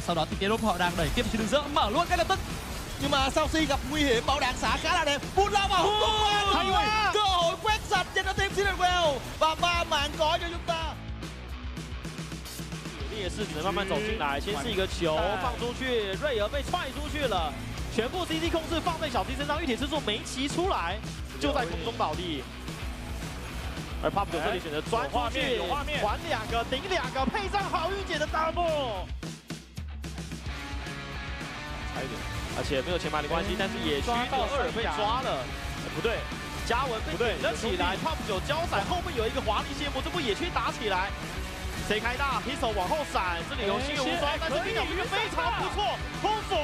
Sau đó thì cái họ đang đẩy tiếp trên đường giữa mở luôn ngay lập tức. Nhưng mà Saucy gặp nguy hiểm, bảo đạn xả khá là đẹp. Bút lao vào hút tung qua. Cơ hội quét sạch cho team TSW và 3 mạng có cho chúng ta. 也是只能慢慢走进来，先是一个球放出去，瑞儿被踹出去了，全部 CC 控制放在小 T 身上，玉铁之助没骑出来，就在空中倒地。而 Pop 9这里选择钻出去，还2个顶2个，配上好运姐的 double， 差一点，而且没有前排的关系，但是野区这个2被抓了，不对，嘉文被顶了起来 ，Pop 9交闪后面有一个华丽谢幕，这波野区打起来。 谁开大 ，Pistol 往后闪，这里有心有无双，但是冰鸟明明非常不错，轰左，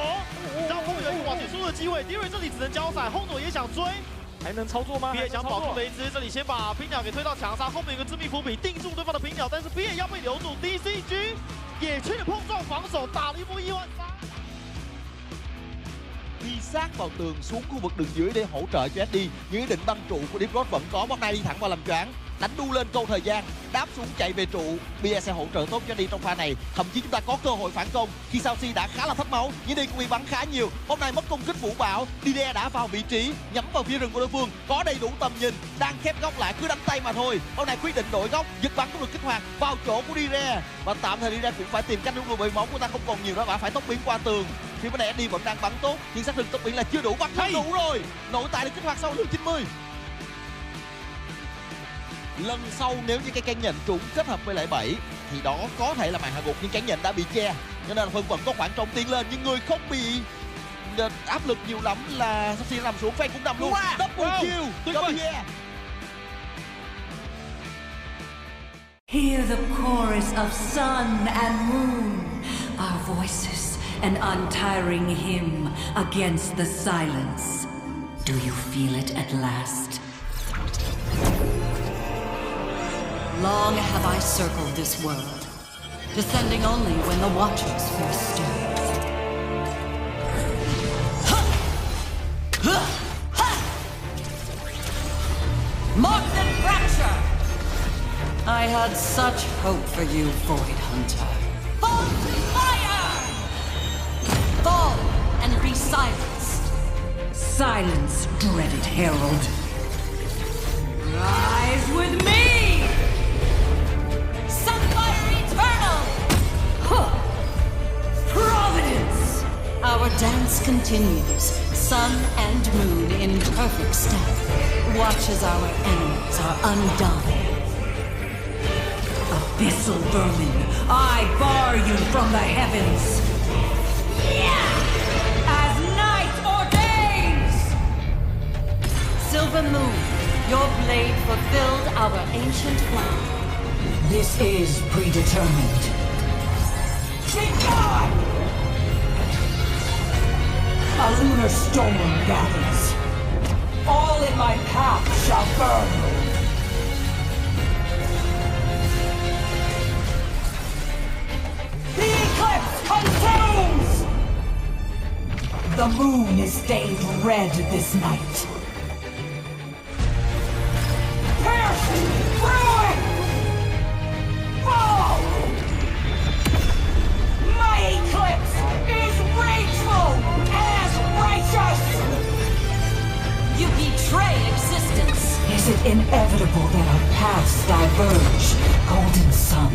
然后后面有一个往前输的机会，迪瑞这里只能交闪，轰左也想追，还能操作吗？比也想保住雷兹，这里先把冰鸟给推到墙上，后面有个致命伏笔定住对方的冰鸟，但是比也要被留住 ，DCG 野区的碰撞防守打了一波1万3。 Đi sát vào tường xuống khu vực đường dưới để hỗ trợ cho SD. Những ý định băng trụ của Deep Road vẫn có. Bóng này đi thẳng vào làm choáng, đánh đu lên câu thời gian, đáp xuống chạy về trụ. Bia sẽ hỗ trợ tốt cho đi trong pha này. Thậm chí chúng ta có cơ hội phản công khi Saucy đã khá là thất máu, nhưng đi cũng bị bắn khá nhiều. Bóng này mất công kích vũ bão. Dide đã vào vị trí nhắm vào phía rừng của đối phương, có đầy đủ tầm nhìn, đang khép góc lại cứ đánh tay mà thôi. Bóng này quyết định đổi góc, giật bắn cũng được kích hoạt vào chỗ của Dide và tạm thời Dide cũng phải tìm cách đúng bởi máu của ta không còn nhiều đó, và phải tốc biến qua tường. Phía bên này SD vẫn đang bắn tốt, nhưng sát thương tốc biến là chưa đủ, bắn không đủ rồi. Nội tại được kích hoạt sau lượt 90. Lần sau nếu như cái cán nhận trúng kết hợp với lại 7 thì đó có thể là màn hạ gục, nhưng cán nhận đã bị che, cho nên là Phân vẫn có khoảng trống tiến lên, nhưng người không bị áp lực nhiều lắm là Saucy nằm xuống, Fan cũng nằm luôn. Double kill cho Bia. Hear the chorus of sun and moon, our voices, an untiring hymn against the silence. Do you feel it at last? Long have I circled this world, descending only when the watchers first stirred. Marked and fracture! I had such hope for you, Void Hunter. Fall to fire! Fall and be silenced. Silence, dreaded herald. Rise with me! Sunfire eternal! Providence! Our dance continues, sun and moon in perfect step. Watch as our enemies are undone. Abyssal vermin, I bar you from the heavens! As night ordains! Silver moon, your blade fulfilled our ancient vow. This is predetermined. Keep on! A lunar storm gathers. All in my path shall burn. The eclipse consumes! The moon is stained red this night. Piercing through it! Fall! My eclipse is rageful as righteous! You betray existence! Is it inevitable that our paths diverge, Golden Sun?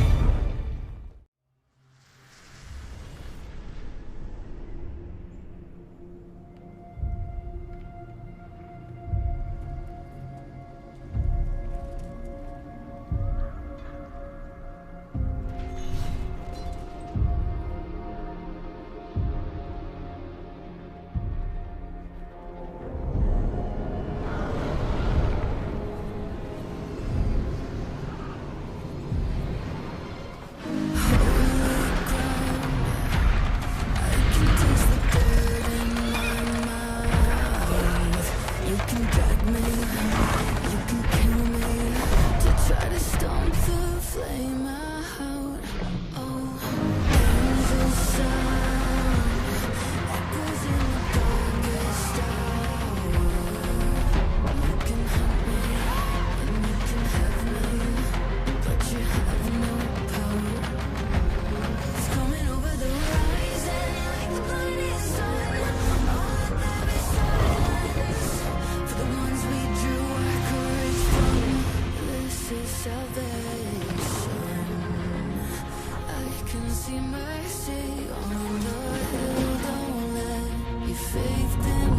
can see mercy on the hill. Don't let your faith dim.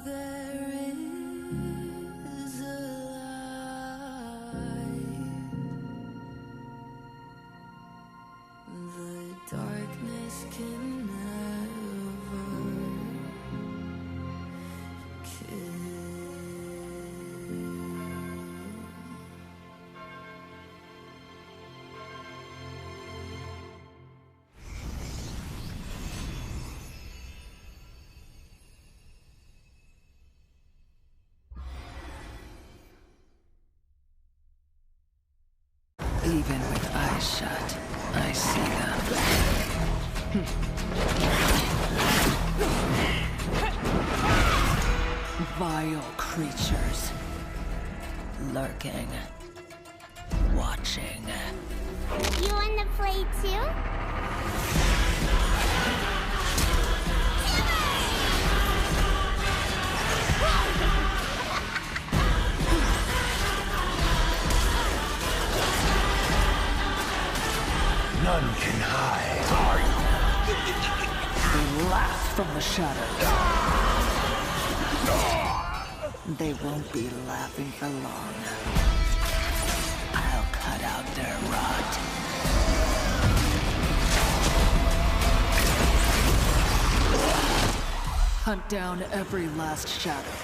There is a light. The darkness can never. Even with eyes shut, I see them. Vile creatures. Lurking. Watching. You wanna play too? None can hide, are you? They laugh from the shadows. They won't be laughing for long. I'll cut out their rot. Hunt down every last shadow.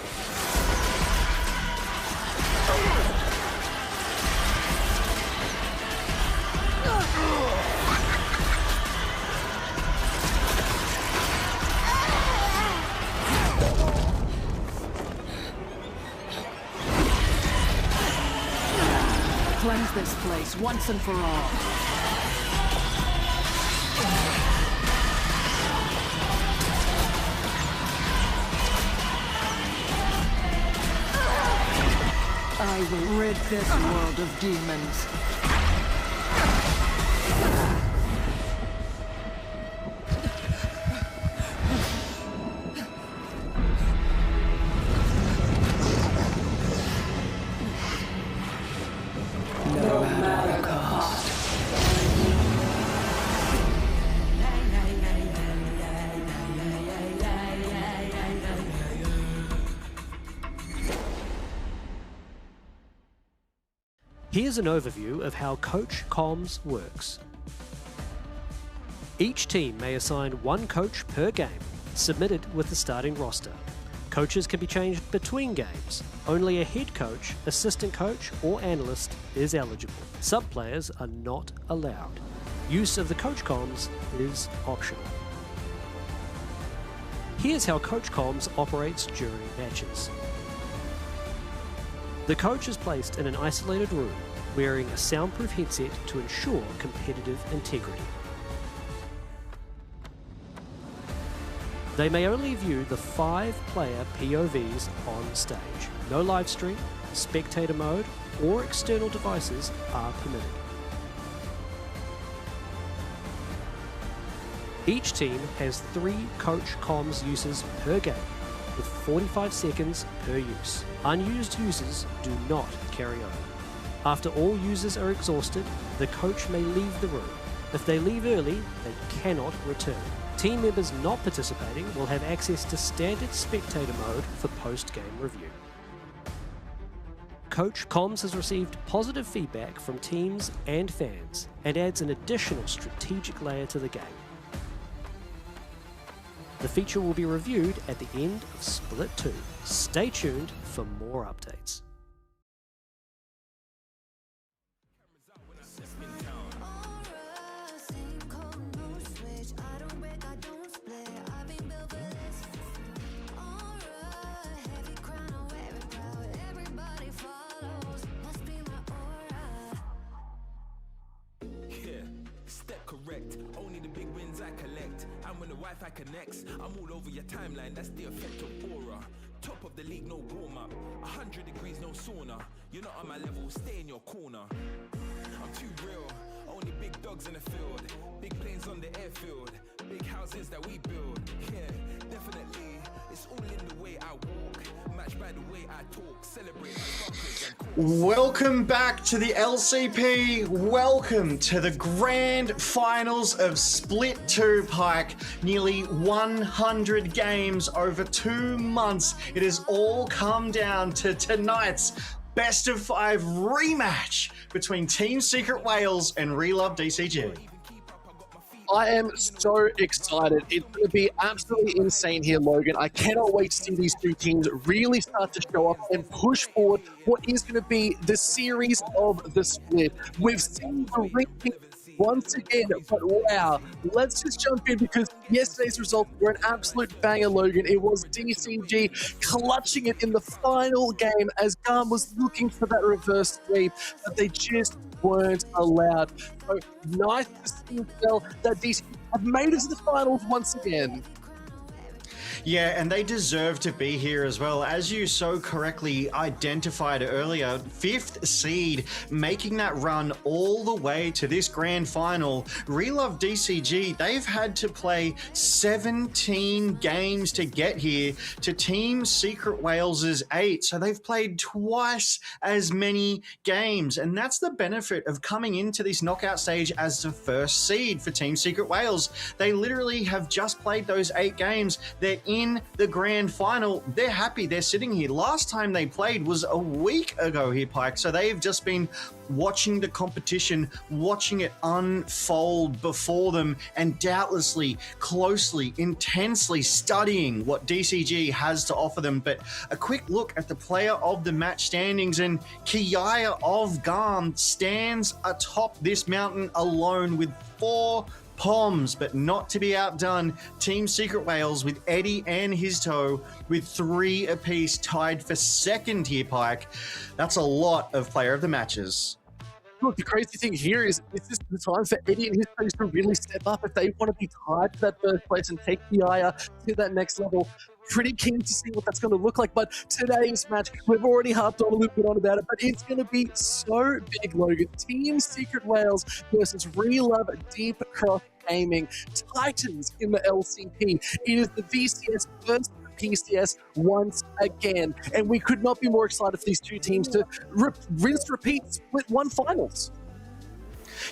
Cleanse this place once and for all. will rid this world of demons. No matter the cost. Here's an overview of how Coach Comms works. Each team may assign one coach per game, submitted with the starting roster. Coaches can be changed between games. Only a head coach, assistant coach, or analyst is eligible. Sub-players are not allowed. Use of the Coach Comms is optional. Here's how Coach Comms operates during matches. The coach is placed in an isolated room, wearing a soundproof headset to ensure competitive integrity. They may only view the 5-player POVs on stage. No live stream, spectator mode, or external devices are permitted. Each team has 3 Coach Comms uses per game, with 45 seconds per use. Unused users do not carry over. After all users are exhausted, the coach may leave the room. If they leave early, they cannot return. Team members not participating will have access to standard spectator mode for post-game review. Coach Comms has received positive feedback from teams and fans and adds an additional strategic layer to the game. The feature will be reviewed at the end of Split 2. Stay tuned for more updates. Correct, only the big wins I collect. And when the Wi-Fi connects, I'm all over your timeline, that's the effect of aura. Top of the league, no warm-up. 100 degrees, no sauna. You're not on my level, stay in your corner. I'm too real, only big dogs in the field. Big planes on the airfield. Big houses that we build. Yeah, definitely, it's all in the way I walk. Matched by the way I talk. Celebrate my bunkers and Welcome back to the LCP. Welcome to the grand finals of Split 2, Pike. Nearly 100 games over 2 months. It has all come down to tonight's best of 5 rematch between Team Secret Wales and Relove DCG. I am so excited. It's going to be absolutely insane here, Logan. I cannot wait to see these two teams really start to show up and push forward what is going to be the series of the split. We've seen the ranking once again, but wow, let's just jump in because yesterday's results were an absolute banger, Logan. It was DCG clutching it in the final game as Garm was looking for that reverse sweep, but they just weren't allowed. So nice to see that DC have made it to the finals once again. Yeah, and they deserve to be here as well. As you so correctly identified earlier, 5th seed, making that run all the way to this grand final. Relove DCG, they've had to play 17 games to get here to Team Secret Wales' 8. So they've played twice as many games. And that's the benefit of coming into this knockout stage as the 1st seed for Team Secret Wales. They literally have just played those 8 games. They're in the grand final. They're happy. They're sitting here. Last time they played was a week ago here, Pike. So they've just been watching the competition, watching it unfold before them, and doubtlessly, closely, intensely studying what DCG has to offer them. But a quick look at the player of the match standings, and Kiaya of Garm stands atop this mountain alone with 4 Poms, but not to be outdone. Team Secret Wales with Eddie and his toe with 3 apiece, tied for 2nd here, Pike. That's a lot of player of the matches. Look, the crazy thing here is this is the time for Eddie and his players to really step up if they want to be tied to that first place and take the Aya to that next level. Pretty keen to see what that's going to look like, but today's match, we've already harped on a little bit on about it, but it's going to be so big, Logan. Team Secret Wales versus Relove Deep Cross Gaming, Titans in the LCP. It is the VCS versus PCS once again, and we could not be more excited for these two teams to rinse, repeat, split one finals.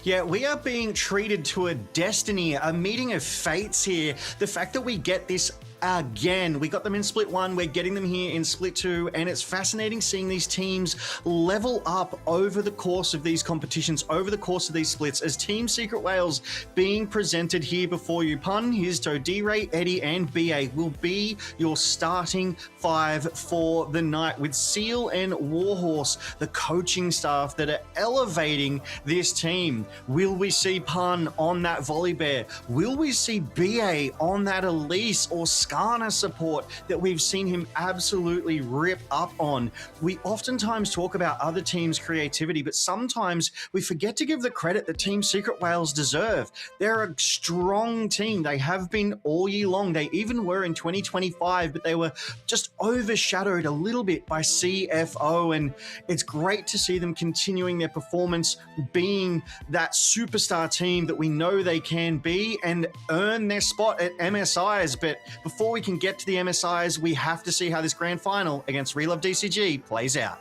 Yeah, we are being treated to a destiny, a meeting of fates here. The fact that we get this again, we got them in split 1, we're getting them here in split 2, and it's fascinating seeing these teams level up over the course of these competitions, over the course of these splits, as Team Secret Wales being presented here before you. Pun, Hizto, D-Ray, Eddie, and BA will be your starting 5 for the night, with Seal and Warhorse, the coaching staff that are elevating this team. Will we see Pun on that Volley Bear? Will we see BA on that Elise or Skarner support that we've seen him absolutely rip up on? We oftentimes talk about other teams' creativity, but sometimes we forget to give the credit that Team Secret Wales deserve. They're a strong team. They have been all year long. They even were in 2025, but they were just overshadowed a little bit by CFO, and it's great to see them continuing their performance, being that superstar team that we know they can be, and earn their spot at MSIs. But before we can get to the MSIs, we have to see how this grand final against Relove DCG plays out.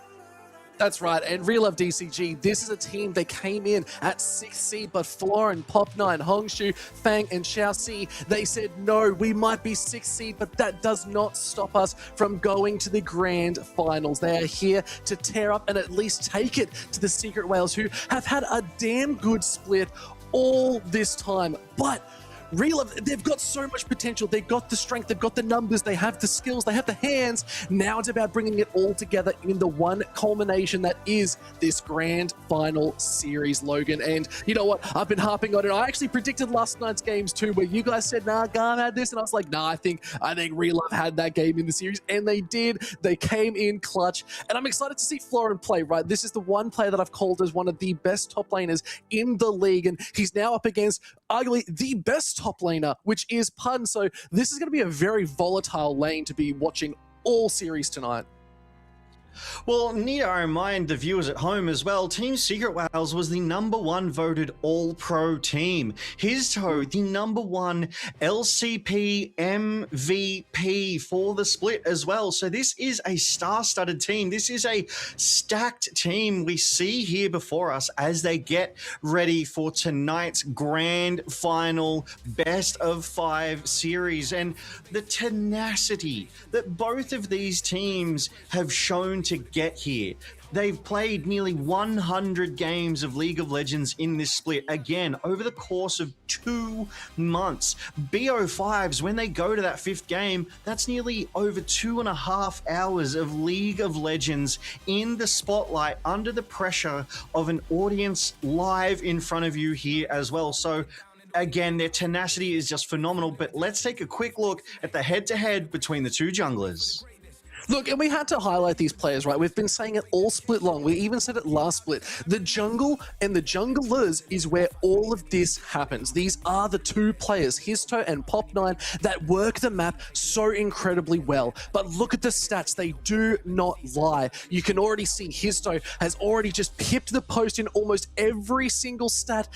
That's right, and Relove DCG, this is a team that came in at 6th seed, but Florin, Pop9, Hongshu, Fang, and Xiaoxi, they said, no, we might be 6th seed, but that does not stop us from going to the grand finals. They are here to tear up and at least take it to the Secret Wales, who have had a damn good split all this time, but Relove, they've got so much potential. They've got the strength, they've got the numbers, they have the skills, they have the hands. Now it's about bringing it all together in the one culmination that is this grand final series, Logan. And you know what? I've been harping on it. I actually predicted last night's games too, where you guys said, nah, Garm had this. And I was like, nah, I think Relove had that game in the series. And they did. They came in clutch. And I'm excited to see Florin play, right? This is the one player that I've called as one of the best top laners in the league. And he's now up against arguably the best top laner, which is Pun. So this is going to be a very volatile lane to be watching all series tonight. Well, need I remind the viewers at home as well, Team Secret Wales was the #1 voted All-Pro team. Hizto, the #1 LCP MVP for the split as well. So this is a star-studded team. This is a stacked team we see here before us as they get ready for tonight's grand final best of 5 series. And the tenacity that both of these teams have shown to get here. They've played nearly 100 games of League of Legends in this split, again, over the course of 2 months. BO5s, when they go to that 5th game, that's nearly over 2.5 hours of League of Legends in the spotlight under the pressure of an audience live in front of you here as well. So again, their tenacity is just phenomenal, but let's take a quick look at the head-to-head between the two junglers. Look, and we had to highlight these players, right? We've been saying it all split long. We even said it last split. The jungle and the junglers is where all of this happens. These are the two players, Hizto and Pop9, that work the map so incredibly well. But look at the stats. They do not lie. You can already see Hizto has already just pipped the post in almost every single stat,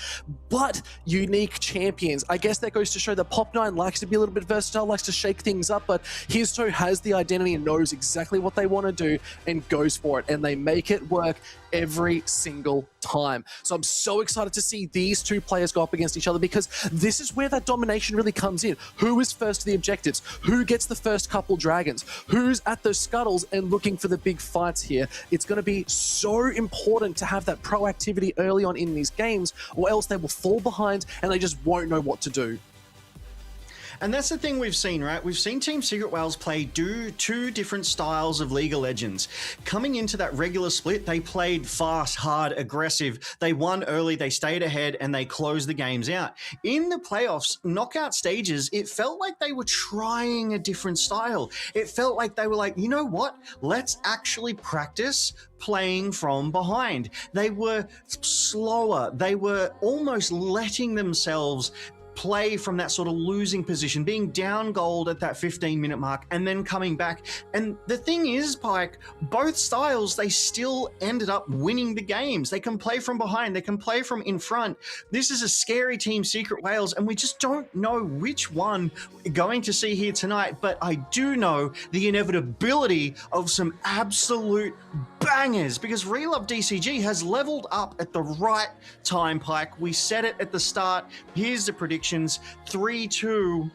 but unique champions. I guess that goes to show that Pop9 likes to be a little bit versatile, likes to shake things up, but Hizto has the identity and knows exactly what they want to do and goes for it, and they make it work every single time. So I'm so excited to see these two players go up against each other, because this is where that domination really comes in. Who is first to the objectives? Who gets the first couple dragons? Who's at those scuttles and looking for the big fights here? It's going to be so important to have that proactivity early on in these games, or else they will fall behind and they just won't know what to do. And that's the thing we've seen, right? We've seen Team Secret Whales play two different styles of League of Legends. Coming into that regular split, they played fast, hard, aggressive. They won early, they stayed ahead, and they closed the games out. In the playoffs, knockout stages, it felt like they were trying a different style. It felt like they were like, you know what? Let's actually practice playing from behind. They were slower. They were almost letting themselves play from that sort of losing position, being down gold at that 15-minute mark and then coming back. And the thing is, Pike, both styles, they still ended up winning the games. They can play from behind. They can play from in front. This is a scary Team Secret Whales, and we just don't know which one we're going to see here tonight. But I do know the inevitability of some absolute bangers, because Relove DCG has leveled up at the right time, Pike. We said it at the start. Here's the prediction. 3-2.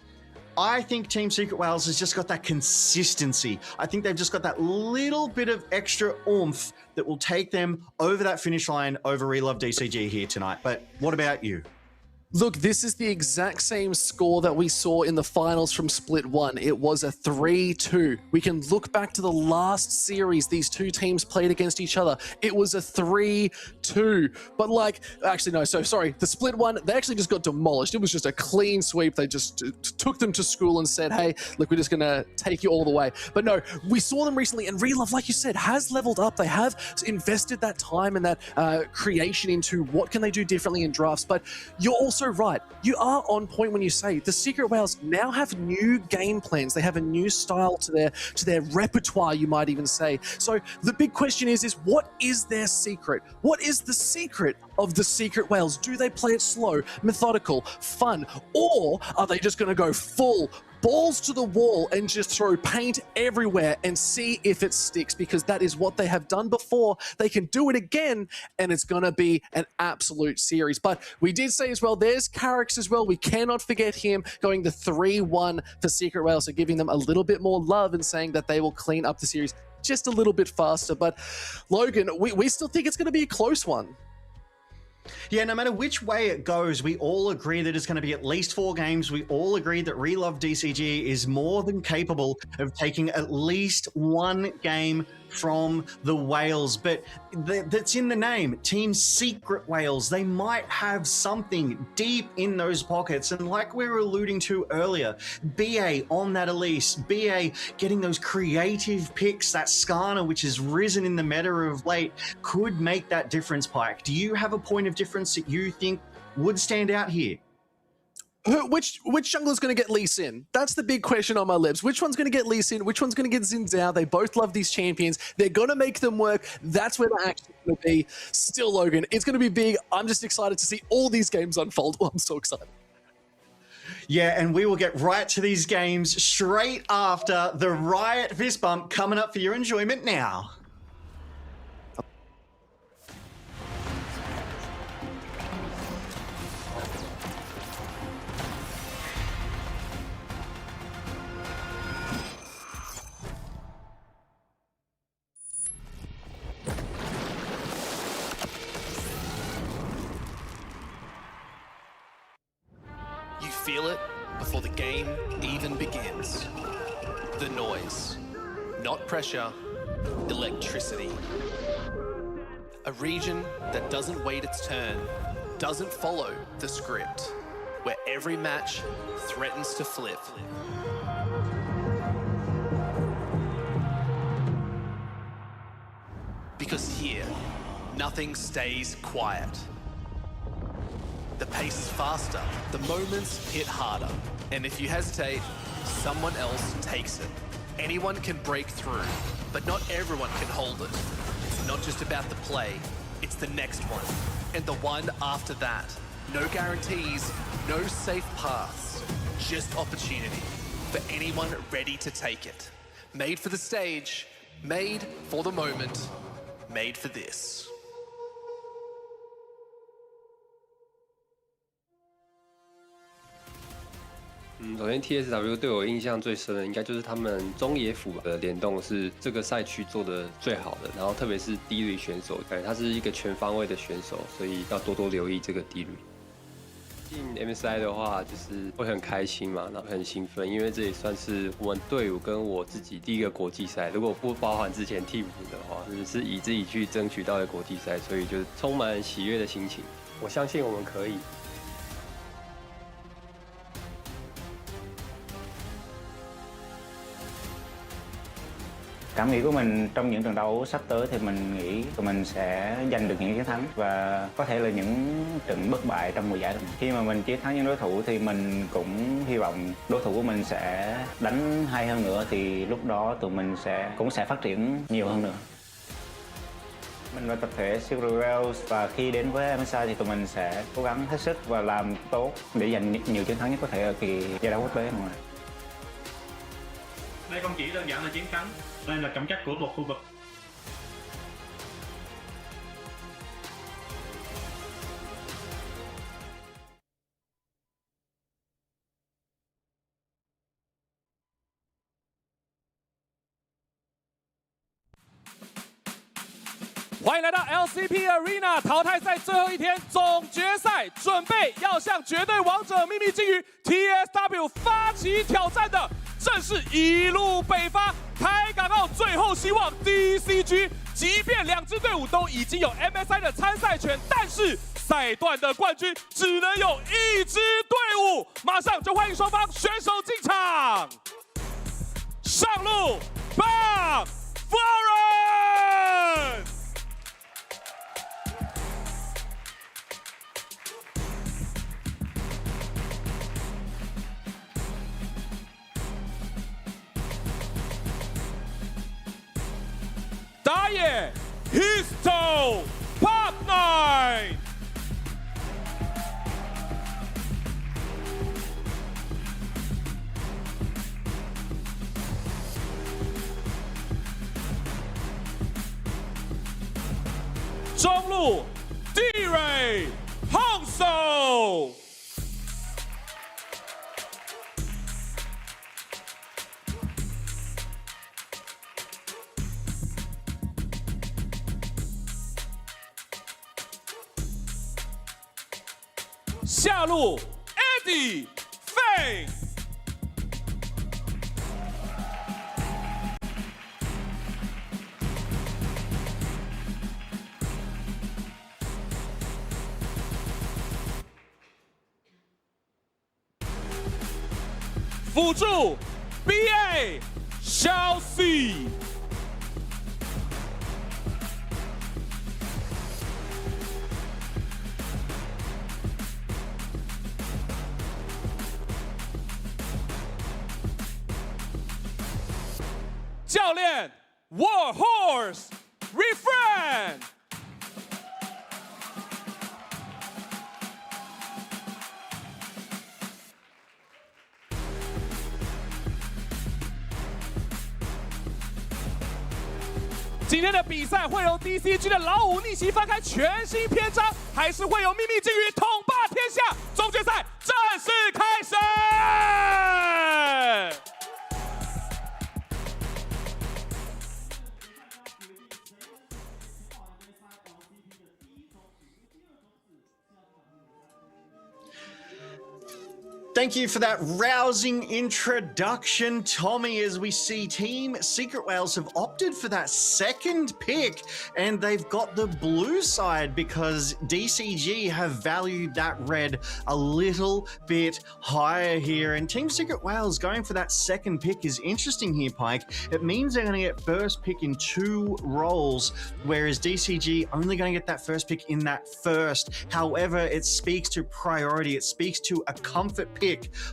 I think Team Secret Whales has just got that consistency. I think they've just got that little bit of extra oomph that will take them over that finish line over Relove DCG here tonight. But what about you? Look, this is the exact same score that we saw in the finals from Split 1. It was a 3-2. We can look back to the last series these two teams played against each other. It was a 3-2. But actually, no, so sorry. The Split 1, they actually just got demolished. It was just a clean sweep. They just took them to school and said, hey, look, we're just going to take you all the way. But no, we saw them recently, and Relove, like you said, has leveled up. They have invested that time and that creation into what can they do differently in drafts. But you're also right. You are on point when you say the Secret Whales now have new game plans. They have a new style to their repertoire, you might even say. So the big question is what is their secret? What is the secret of the Secret Whales? Do they play it slow, methodical, fun, or are they just going to go full balls to the wall and just throw paint everywhere and see if it sticks? Because that is what they have done before. They can do it again, and it's going to be an absolute series. But we did say as well, there's Carrix as well. We cannot forget him going the 3-1 for Secret Whales, so giving them a little bit more love and saying that they will clean up the series just a little bit faster. But Logan, we still think it's going to be a close one. Yeah, no matter which way it goes, we all agree that it's going to be at least 4 games. We all agree that Relove DCG is more than capable of taking at least 1 game from the Whales. But that's in the name, Team Secret Whales. They might have something deep in those pockets. And like we were alluding to earlier, BA on that Elise, BA getting those creative picks, that Skarner, which has risen in the meta of late, could make that difference, Pike. Do you have a point of difference that you think would stand out here? Which jungler's going to get Lee Sin? That's the big question on my lips. Which one's going to get Lee Sin? Which one's going to get Xin Zhao? They both love these champions. They're going to make them work. That's where the action's going to be. Still, Logan, it's going to be big. I'm just excited to see all these games unfold. Oh, I'm so excited. Yeah, and we will get right to these games straight after the Riot fist bump coming up for your enjoyment now. Feel it before the game even begins. The noise, not pressure, electricity. A region that doesn't wait its turn, doesn't follow the script, where every match threatens to flip. Because here, nothing stays quiet. The pace is faster, the moments hit harder, and if you hesitate, someone else takes it. Anyone can break through, but not everyone can hold it. It's not just about the play, it's the next one, and the one after that. No guarantees, no safe paths, just opportunity for anyone ready to take it. Made for the stage, made for the moment, made for this. 首先 TSW 对我印象最深的，应该就是他们中野辅的联动是这个赛区做的最好的，然后特别是低率选手，他是一个全方位的选手，所以要多多留意这个低率。进 MSI 的话，就是会很开心嘛，然后很兴奋，因为这也算是我们队伍跟我自己第一个国际赛。如果不包含之前替补的话，是以自己去争取到的国际赛，所以就充满喜悦的心情。我相信我们可以。Cảm nghĩ của mình trong những trận đấu sắp tới thì mình nghĩ tụi mình sẽ giành được những chiến thắng và có thể là những trận bất bại trong mùa giải này. Khi mà mình chiến thắng những đối thủ thì mình cũng hy vọng đối thủ của mình sẽ đánh hay hơn nữa thì lúc đó tụi mình cũng sẽ phát triển nhiều hơn nữa. Mình và tập thể Silver Wales và khi đến với MSI thì tụi mình sẽ cố gắng hết sức và làm tốt để giành nhiều chiến thắng nhất có thể ở kỳ giải đấu quốc tế này. Đây không chỉ đơn giản là chiến thắng, đây là trọng trách của một khu vực. Hello, 欢迎来到 LCP Arena 淘汰赛最后一天总决赛，准备要向绝对王者秘密鲸鱼 TSW 发起挑战的，正是一路北伐台港澳最后希望 DCG。即便两支队伍都已经有 MSI 的参赛权，但是赛段的冠军只能有一支队伍。马上就欢迎双方选手进场，上路棒 Florence。打野 Histo Pop 9， 中路 D-Ray Hongso， 下路 Eddie Feng， 辅助 BA 小 C。 教练 Warhorse Refrain， 今天的比赛会由 DCG 的老五逆袭翻开全新篇章，还是会有秘密鲸鱼统霸天下？总决赛正式开始！ Thank you for that rousing introduction, Tommy, as we see Team Secret Whales have opted for that second pick, and they've got the blue side because DCG have valued that red a little bit higher here. And Team Secret Whales going for that second pick is interesting here, Pike. It means they're going to get first pick in 2 roles, whereas DCG only going to get that first pick in that first. However, it speaks to priority. It speaks to a comfort pick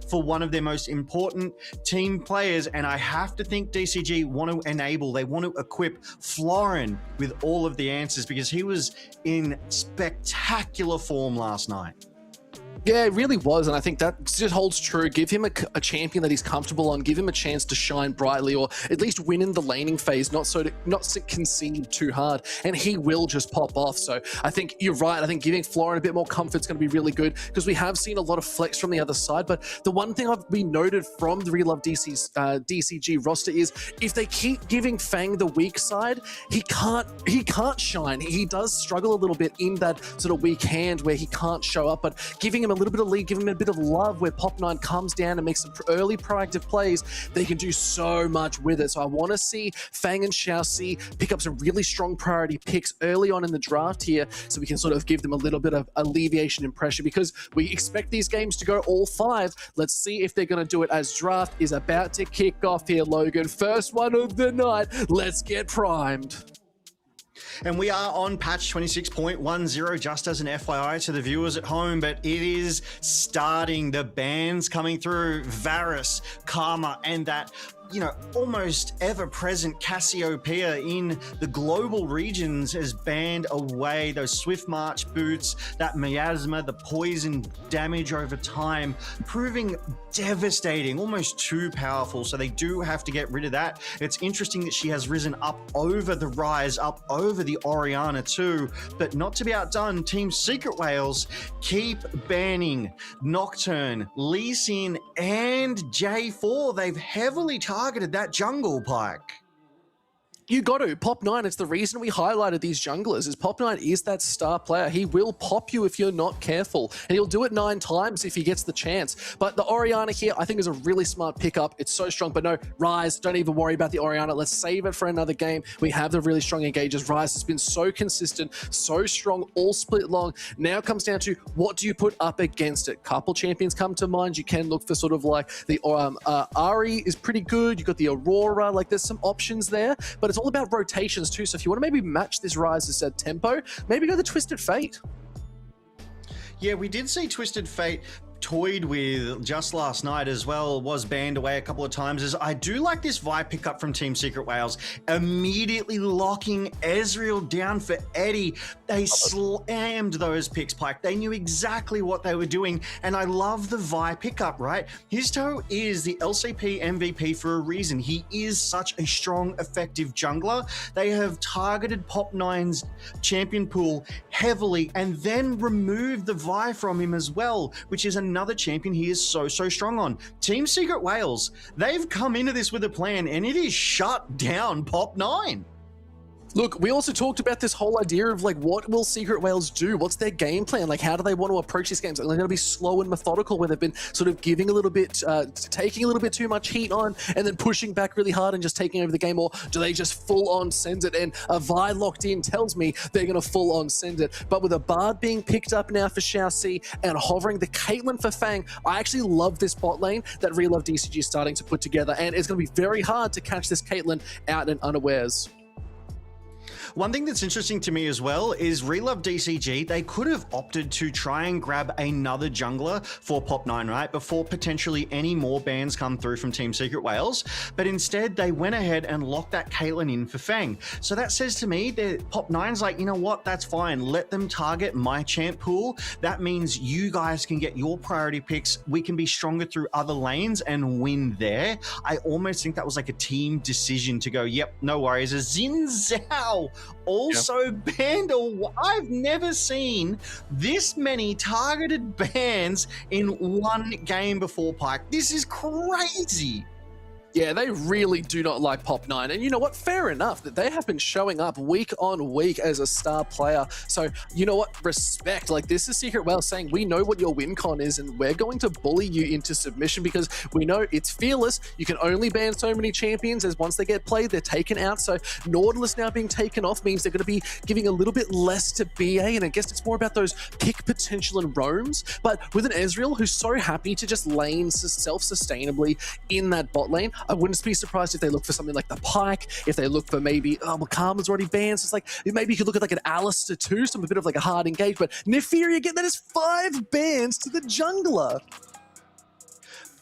for one of their most important team players, and I have to think DCG want to enable, they want to equip Florin with all of the answers because he was in spectacular form last night. Yeah, it really was, and I think that just holds true. Give him a champion that he's comfortable on. Give him a chance to shine brightly, or at least win in the laning phase. Not concede too hard, and he will just pop off. So I think you're right. I think giving Florin a bit more comfort is going to be really good because we have seen a lot of flex from the other side. But the one thing I've been noted from the Relove DCG roster is if they keep giving Fang the weak side, he can't shine. He does struggle a little bit in that sort of weak hand where he can't show up. But giving him him a little bit of lead, give him a bit of love where Pop9 comes down and makes some early proactive plays, they can do so much with it. So I want to see Fang and Xiaoxi pick up some really strong priority picks early on in the draft here, so we can sort of give them a little bit of alleviation in pressure, because we expect these games to go all 5. Let's see if they're going to do it as draft is about to kick off here, Logan. First one of the night. Let's get primed. And we are on patch 26.10, just as an FYI to the viewers at home, but it is starting. The bans coming through, Varus, Karma, and that, you know, almost ever-present Cassiopeia in the global regions has banned away those Swift March boots, that miasma, the poison damage over time, proving devastating, almost too powerful. So they do have to get rid of that. It's interesting that she has risen up over the Rise, up over the Orianna too, but not to be outdone, Team Secret Whales keep banning Nocturne, Lee Sin, and J4. They've heavily targeted that jungle, Pike. You got to. Pop9, it's the reason we highlighted these junglers, is Pop9 is that star player. He will pop you if you're not careful, and he'll do it 9 times if he gets the chance. But the Orianna here, I think, is a really smart pickup. It's so strong, but no, Rise, don't even worry about the Orianna. Let's save it for another game. We have the really strong engages. Rise has been so consistent, so strong, all split long. Now it comes down to, what do you put up against it? Couple champions come to mind. You can look for sort of like the Ari is pretty good. You've got the Aurora. Like, there's some options there, but it's all about rotations too. So if you want to maybe match this Rise's tempo, maybe go the Twisted Fate. Yeah, we did see Twisted Fate toyed with just last night as well, was banned away a couple of times. As I do like this Vi pickup from Team Secret Whales, immediately locking Ezreal down for Eddie. They slammed those picks, Pike. They knew exactly what they were doing, and I love the Vi pickup, right? Histo is the LCP MVP for a reason. He is such a strong, effective jungler. They have targeted Pop9's champion pool heavily and then removed the Vi from him as well, which is another champion he is so strong on. Team Secret Whales, they've come into this with a plan, and it is shut down Pop9. Look, we also talked about this whole idea of like, what will Secret Whales do? What's their game plan? Like, how do they want to approach these games? Are they going to be slow and methodical, where they've been sort of giving a little bit, taking a little bit too much heat on and then pushing back really hard and just taking over the game? Or do they just full on send it? And a Vi locked in tells me they're going to full on send it. But with a Bard being picked up now for Xiaoxi and hovering the Caitlyn for Fang, I actually love this bot lane that Relove DCG is starting to put together. And it's going to be very hard to catch this Caitlyn out and unawares. One thing that's interesting to me as well is Relove DCG, they could have opted to try and grab another jungler for Pop9, right, before potentially any more bans come through from Team Secret Whales, but instead they went ahead and locked that Caitlyn in for Fang. So that says to me that Pop9's like, you know what, that's fine, let them target my champ pool. That means you guys can get your priority picks, we can be stronger through other lanes and win there. I almost think that was like a team decision to go, yep, no worries. A Xin Zhao also banned. I've never seen this many targeted bans in one game before, Pike. This is crazy. Yeah, they really do not like Pop9. And you know what? Fair enough that they have been showing up week on week as a star player. So, you know what? Respect. Like, this is Secret Whales saying, we know what your win con is and we're going to bully you into submission because we know it's fearless. You can only ban so many champions, as once they get played, they're taken out. So Nautilus now being taken off means they're going to be giving a little bit less to BA. And I guess it's more about those pick potential and roams. But with an Ezreal who's so happy to just lane self-sustainably in that bot lane, I wouldn't be surprised if they look for something like the Pike, if they look for maybe, well, Karma's already banned, so it's like, maybe you could look at like an Alistair too, some a bit of like a hard engage, but Nefiri, again, that is 5 bans to the jungler.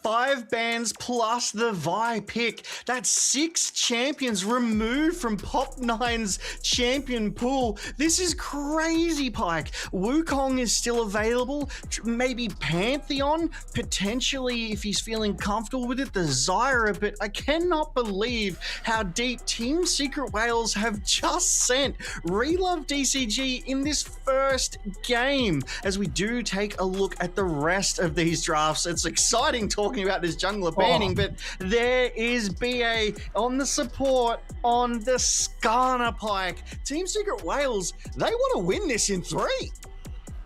5 bans plus the Vi pick. That's 6 champions removed from Pop9's champion pool. This is crazy, Pike. Wukong is still available. Maybe Pantheon, potentially, if he's feeling comfortable with it, the Zyra, but I cannot believe how deep Team Secret Whales have just sent Relove DCG in this first game. As we do take a look at the rest of these drafts, it's exciting talking about this jungler banning, but there is BA on the support on the Skarner, Pike. Team Secret Whales, they want to win this in 3.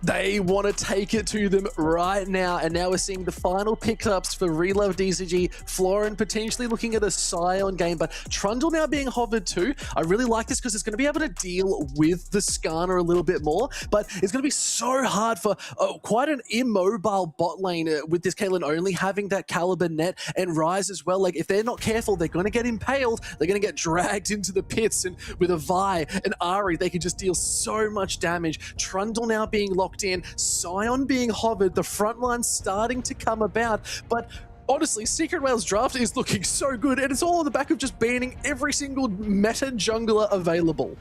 They want to take it to them right now, and now we're seeing the final pickups for Relove DCG. Florin potentially looking at a Scion game, but Trundle now being hovered too. I really like this because it's going to be able to deal with the Skarner a little bit more, but it's going to be so hard for quite an immobile bot lane with this Caitlyn only having that Caliber net and Ryze as well. Like, if they're not careful, they're going to get impaled. They're going to get dragged into the pits, and with a Vi and Ahri, they can just deal so much damage. Trundle now being locked in, Scion being hovered, the front line starting to come about, but honestly, Secret Whale's draft is looking so good, and it's all on the back of just banning every single meta jungler available.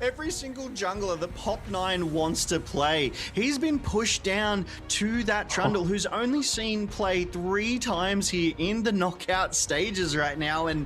Every single jungler that Pop9 wants to play, he's been pushed down to that Trundle, who's only seen play 3 times here in the knockout stages right now. And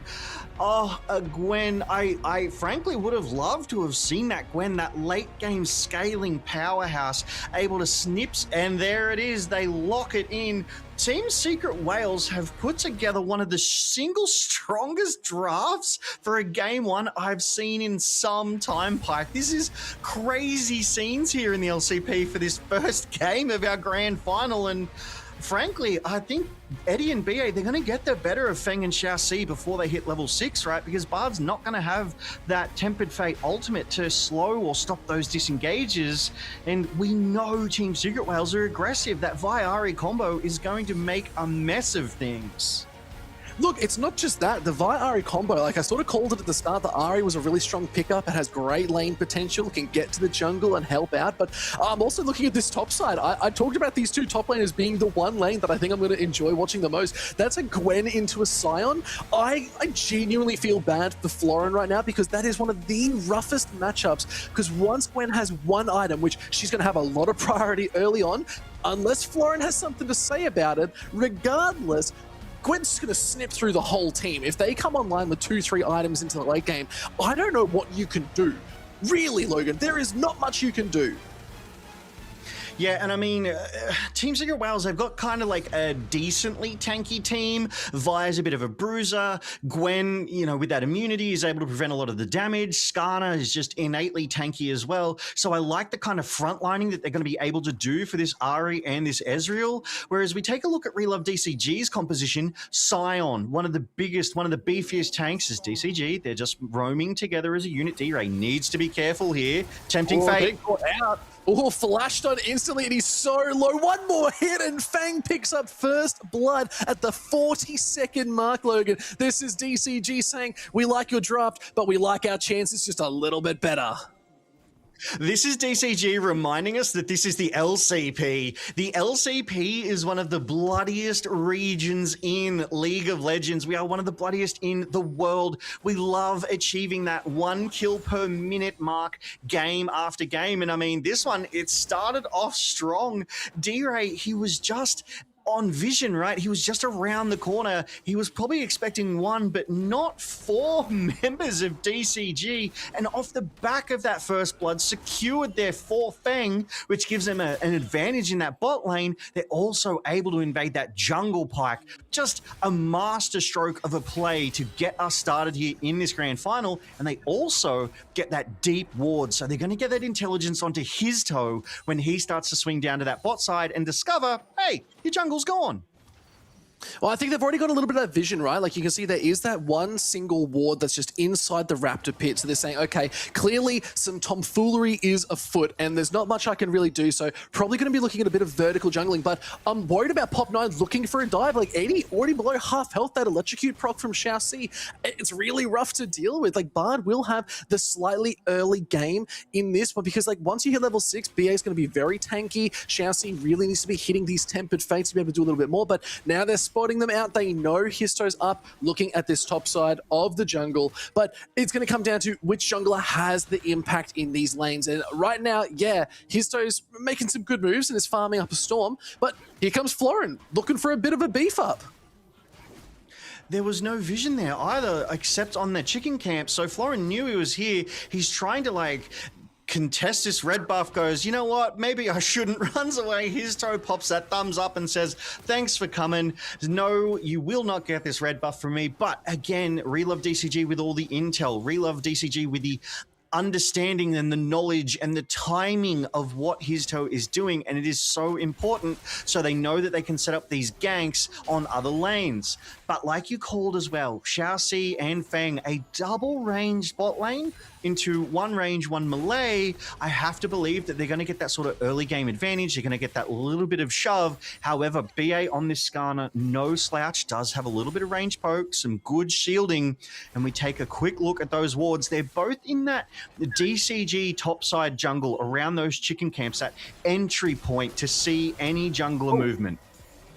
Gwen, I frankly would have loved to have seen that Gwen, that late game scaling powerhouse, able to snips, and there it is, they lock it in. Team Secret Whales have put together one of the single strongest drafts for a game 1 I've seen in some time, Pike. This is crazy scenes here in the LCP for this first game of our grand final, and frankly, I think Eddie and BA, they're going to get the better of Feng and Xiaoxi before they hit level 6, right? Because Bard's not going to have that Tempered Fate ultimate to slow or stop those disengages. And we know Team Secret Whales are aggressive. That Vi Ahri combo is going to make a mess of things. Look, it's not just that. The Vi Ahri combo, like I sort of called it at the start, that Ahri was a really strong pickup. It has great lane potential, can get to the jungle and help out. But I'm also looking at this top side. I talked about these 2 top laners being the one lane that I think I'm going to enjoy watching the most. That's a Gwen into a Scion. I genuinely feel bad for Florin right now, because that is one of the roughest matchups. Because once Gwen has one item, which she's going to have a lot of priority early on, unless Florin has something to say about it, regardless, Gwen's just going to snip through the whole team. If they come online with 2-3 items into the late game, I don't know what you can do. Really, Logan, there is not much you can do. Yeah, and I mean, Team Secret Whales, they've got kind of like a decently tanky team. Vi's a bit of a bruiser. Gwen, you know, with that immunity, is able to prevent a lot of the damage. Skarner is just innately tanky as well. So I like the kind of frontlining that they're going to be able to do for this Ahri and this Ezreal. Whereas we take a look at Relove DCG's composition, Scion, one of the biggest, one of the beefiest tanks is DCG. They're just roaming together as a unit. D-Ray needs to be careful here. Tempting Fate. Out. Oh, flashed on instantly, and he's so low. One more hit, and Fang picks up first blood at the 40-second mark, Logan. This is DCG saying, we like your draft, but we like our chances just a little bit better. This is DCG reminding us that this is the LCP. The LCP is one of the bloodiest regions in League of Legends. We are one of the bloodiest in the world. We love achieving that 1 kill per minute mark game after game. And I mean, this one, it started off strong. D-Ray, he was just on vision, right? He was just around the corner. He was probably expecting 1, but not 4 members of DCG. And off the back of that first blood, secured their 4th Fang, which gives them an advantage in that bot lane. They're also able to invade that jungle, Pike. Just a master stroke of a play to get us started here in this grand final. And they also get that deep ward. So they're going to get that intelligence onto his toe when he starts to swing down to that bot side and discover, hey, your jungle's gone. Well, I think they've already got a little bit of that vision, right? Like, you can see there is that one single ward that's just inside the Raptor pit. So they're saying, okay, clearly some tomfoolery is afoot, and there's not much I can really do. So probably going to be looking at a bit of vertical jungling, but I'm worried about Pop9 looking for a dive. Like, 80 already below half health, that electrocute proc from Xiaoxi. It's really rough to deal with. Like, Bard will have the slightly early game in this, but because, like, once you hit level 6, BA is going to be very tanky. Xiaoxi really needs to be hitting these Tempered Fates to be able to do a little bit more, but now they're spotting them out. They know Histo's up looking at this top side of the jungle, but it's going to come down to which jungler has the impact in these lanes. And right now, yeah, Histo's making some good moves and is farming up a storm, but here comes Florin looking for a bit of a beef up. There was no vision there either, except on the chicken camp. So Florin knew he was here. He's trying to, like, contest this red buff, goes, you know what, maybe I shouldn't, runs away. His toe pops that thumbs up and says, thanks for coming. No, you will not get this red buff from me. But again, Relove DCG with all the intel, Relove DCG with the understanding and the knowledge and the timing of what his toe is doing, and it is so important so they know that they can set up these ganks on other lanes. But like you called as well, Xiaoxi and Feng, a double range bot lane into one range, one melee. I have to believe that they're going to get that sort of early game advantage. They're going to get that little bit of shove. However, BA on this Skarner, no slouch, does have a little bit of range poke, some good shielding, and we take a quick look at those wards. They're both in that DCG topside jungle around those chicken camps, that entry point to see any jungler movement.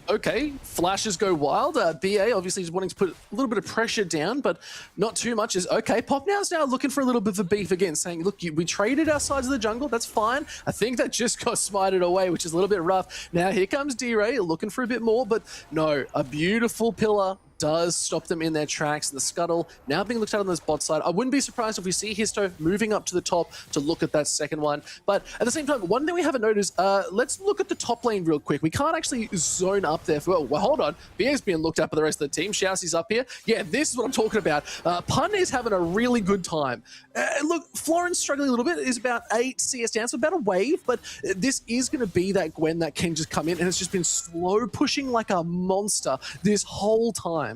Okay, flashes go wild. BA obviously is wanting to put a little bit of pressure down, but not too much. Is okay. Popnow's now looking for a little bit of a beef again, saying, look, we traded our sides of the jungle, that's fine. I think that just got smited away, which is a little bit rough. Now here comes D-Ray looking for a bit more, but no, a beautiful pillar does stop them in their tracks. The scuttle now being looked at on this bot side. I wouldn't be surprised if we see Histo moving up to the top to look at that second one. But at the same time, one thing we haven't noticed, let's look at the top lane real quick. We can't actually zone up there. Well, hold on. BA's being looked at by the rest of the team. Xiaoxi's up here. Yeah, this is what I'm talking about. Pun is having a really good time. Look, Florin's struggling a little bit. Is about 8 CS down, so about a wave. But this is going to be that Gwen that can just come in, and it's just been slow pushing like a monster this whole time.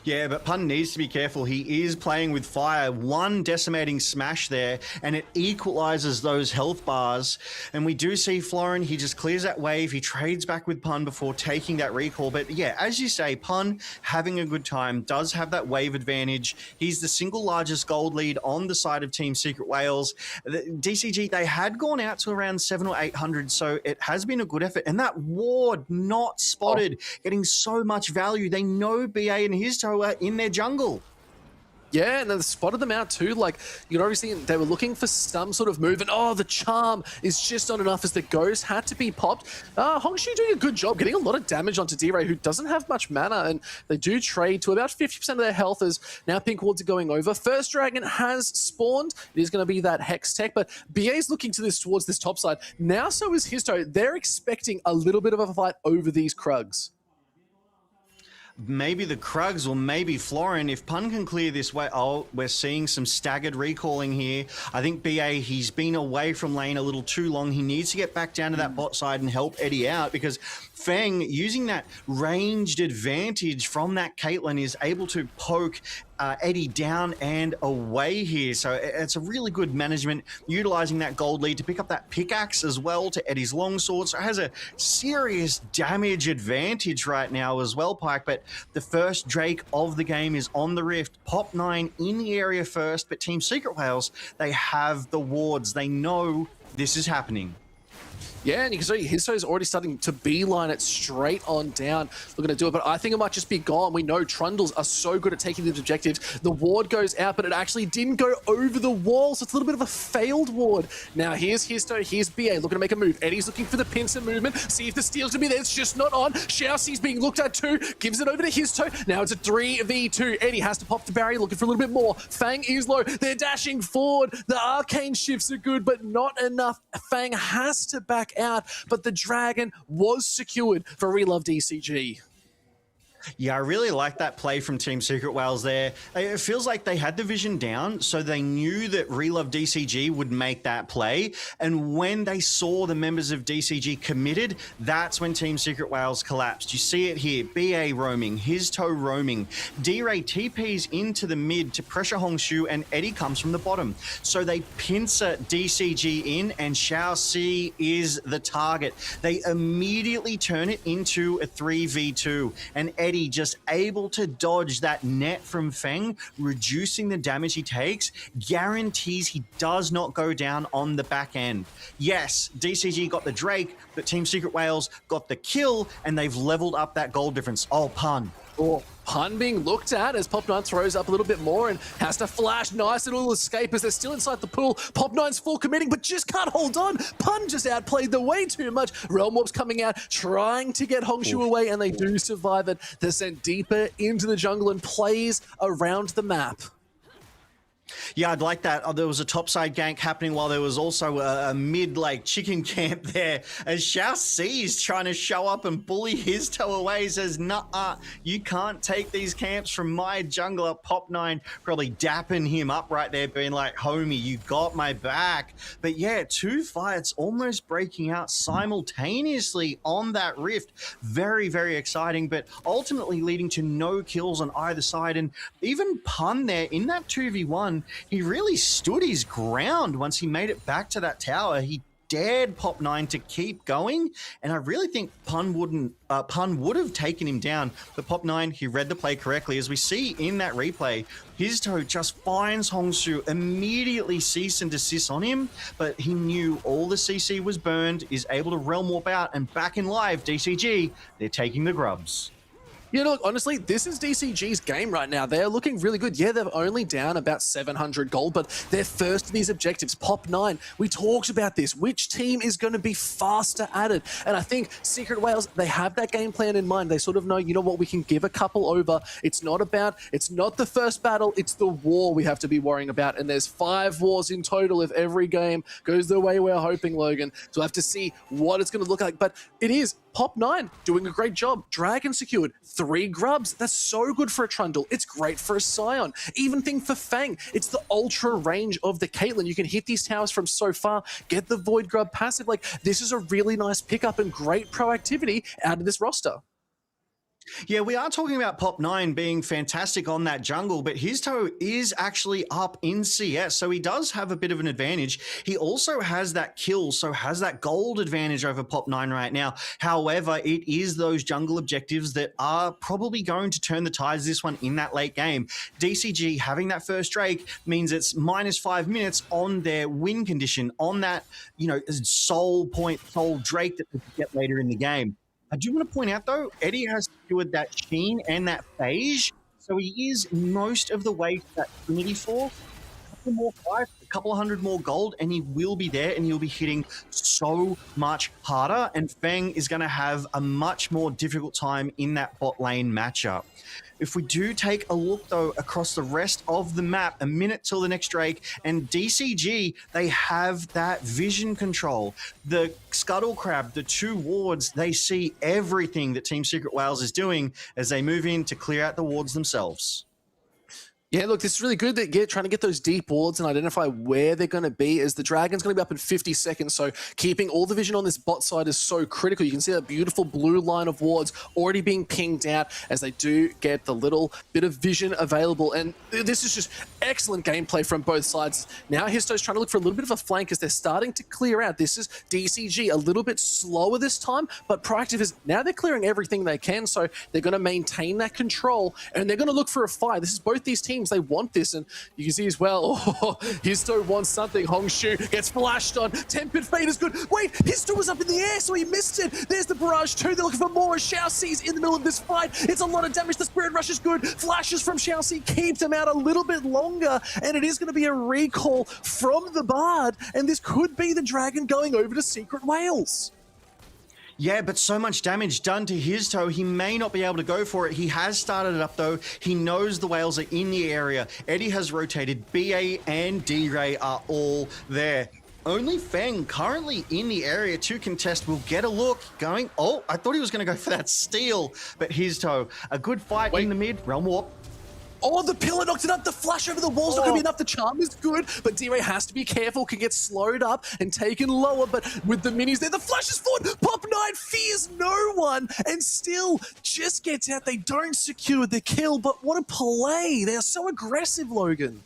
Yeah, but Pun needs to be careful. He is playing with fire. One decimating smash there, and it equalizes those health bars. And we do see Florin, he just clears that wave. He trades back with Pun before taking that recall. But yeah, as you say, Pun having a good time, does have that wave advantage. He's the single largest gold lead on the side of Team Secret Wales. The DCG, they had gone out to around 700 or 800, so it has been a good effort. And that ward not spotted, getting so much value. They know BA and his toe in their jungle. Yeah, and they spotted them out too. Like, you can already see they were looking for some sort of move, and oh, the charm is just not enough as the ghost had to be popped. Hongshu doing a good job, getting a lot of damage onto D-Ray, who doesn't have much mana, and they do trade to about 50% of their health as now pink wards are going over. First dragon has spawned. It is going to be that Hex tech, but BA's looking towards this top side. Now so is Histo. They're expecting a little bit of a fight over these Krugs. Maybe the Krugs or maybe Florin. If Pun can clear this way, oh, we're seeing some staggered recalling here. I think BA, he's been away from lane a little too long. He needs to get back down to that bot side and help Eddie out, because Feng, using that ranged advantage from that Caitlyn, is able to poke Eddie down and away here. So it's a really good management, utilizing that gold lead to pick up that pickaxe as well to Eddie's longsword. So it has a serious damage advantage right now as well, Pike. But the first Drake of the game is on the Rift. Pop9 in the area first, but Team Secret Wales, they have the wards. They know this is happening. Yeah, and you can see Histo's already starting to beeline it straight on down, looking to do it, but I think it might just be gone. We know Trundles are so good at taking these objectives. The ward goes out, but it actually didn't go over the wall, so it's a little bit of a failed ward. Now here's Histo, here's BA looking to make a move. Eddie's looking for the pincer movement, see if the steal's gonna be there. It's just not on. Xiaoxi's being looked at too, gives it over to Histo. Now it's a 3v2. Eddie has to pop the barrier, looking for a little bit more. Fang is low, they're dashing forward. The arcane shifts are good, but not enough. Fang has to back out, but the dragon was secured for Relove DCG. Yeah, I really like that play from Team Secret Wales there. It feels like they had the vision down, so they knew that Relove DCG would make that play. And when they saw the members of DCG committed, that's when Team Secret Wales collapsed. You see it here, BA roaming, his toe roaming. D-Ray TPs into the mid to pressure Hongshu, and Eddie comes from the bottom. So they pincer DCG in, and Xiaoxi is the target. They immediately turn it into a 3v2, and Eddie just able to dodge that net from Feng, reducing the damage he takes, guarantees he does not go down on the back end. Yes, DCG got the Drake, but Team Secret Wales got the kill, and they've leveled up that gold difference. Oh, Pun. Oh, Pun being looked at as Pop9 throws up a little bit more and has to flash. Nice little escape as they're still inside the pool. Pop9's full committing, but just can't hold on. Pun just outplayed the way too much. Realm Warp's coming out, trying to get Hongshu away, and they do survive it. They're sent deeper into the jungle and plays around the map. Yeah, I'd like that. There was a topside gank happening while there was also a mid chicken camp there. As Xiao C is trying to show up and bully his toe away, he says, "Nuh-uh, you can't take these camps from my jungler." Pop9 probably dapping him up right there, being like, "Homie, you got my back." But yeah, 2 fights almost breaking out simultaneously on that rift. Very, very exciting, but ultimately leading to no kills on either side. And even Pun there in that 2v1, he really stood his ground once he made it back to that tower. He dared Pop9 to keep going, and I really think Pun would have taken him down. But Pop9, he read the play correctly. As we see in that replay, his toe just finds Hongsu, immediately cease and desist on him, but he knew all the CC was burned, is able to realm warp out, and back in live, DCG, they're taking the grubs. Yeah, look, honestly, this is DCG's game right now. They're looking really good. Yeah, they're only down about 700 gold, but they're first to these objectives. Pop9, we talked about this. Which team is going to be faster at it? And I think Secret Wales, they have that game plan in mind. They sort of know, you know what, we can give a couple over. It's not the first battle, it's the war we have to be worrying about. And there's 5 wars in total if every game goes the way we're hoping, Logan. So we'll have to see what it's going to look like. But it is Pop9 doing a great job. Dragon secured 3 grubs. That's so good for a Trundle. It's great for a Scion. Even thing for Fang. It's the ultra range of the Caitlyn. You can hit these towers from so far, get the Void Grub passive. Like, this is a really nice pickup and great proactivity out of this roster. Yeah, we are talking about Pop9 being fantastic on that jungle, but his toe is actually up in CS, so he does have a bit of an advantage. He also has that kill, so has that gold advantage over Pop9 right now. However, it is those jungle objectives that are probably going to turn the tides this one in that late game. DCG having that first Drake means it's -5 minutes on their win condition, on that, you know, soul Drake that they could get later in the game. I do want to point out, though, Eddie has secured that Sheen and that Phage, so he is most of the way to that Trinity Force. A couple more fights, a couple of hundred more gold, and he will be there, and he'll be hitting so much harder, and Feng is going to have a much more difficult time in that bot lane matchup. If we do take a look, though, across the rest of the map, a minute till the next Drake, and DCG, they have that vision control. The Scuttle Crab, the 2 wards, they see everything that Team Secret Wales is doing as they move in to clear out the wards themselves. Yeah, look, this is really good. Trying to get those deep wards and identify where they're going to be, as the Dragon's going to be up in 50 seconds. So keeping all the vision on this bot side is so critical. You can see that beautiful blue line of wards already being pinged out as they do get the little bit of vision available. And this is just excellent gameplay from both sides. Now Histo's trying to look for a little bit of a flank as they're starting to clear out. This is DCG a little bit slower this time, but Proactive is now they're clearing everything they can. So they're going to maintain that control and they're going to look for a fight. This is both these teams. They want this, and you can see as well, Histo wants something. Hongshu gets flashed on. Tempered Fate is good. Wait, Histo was up in the air, so he missed it. There's the barrage too. They're looking for more. Xiao Ci's in the middle of this fight. It's a lot of damage. The Spirit Rush is good. Flashes from Xiao C keeps him out a little bit longer, and it is going to be a recall from the Bard, and this could be the Dragon going over to Secret Wales. Yeah, but so much damage done to his toe, he may not be able to go for it. He has started it up, though. He knows the Whales are in the area. Eddie has rotated. BA and D-Ray are all there. Only Feng currently in the area to contest. Will get a look going. Oh, I thought he was going to go for that steal, but his toe. A good fight in the mid. Realm Warp. Oh, the pillar knocked it up. The flash over the wall's not going to be enough. The charm is good, but D-Ray has to be careful. Can get slowed up and taken lower, but with the minis there, the flash is forward. Pop9 fears no one and still just gets out. They don't secure the kill, but what a play. They are so aggressive, Logan.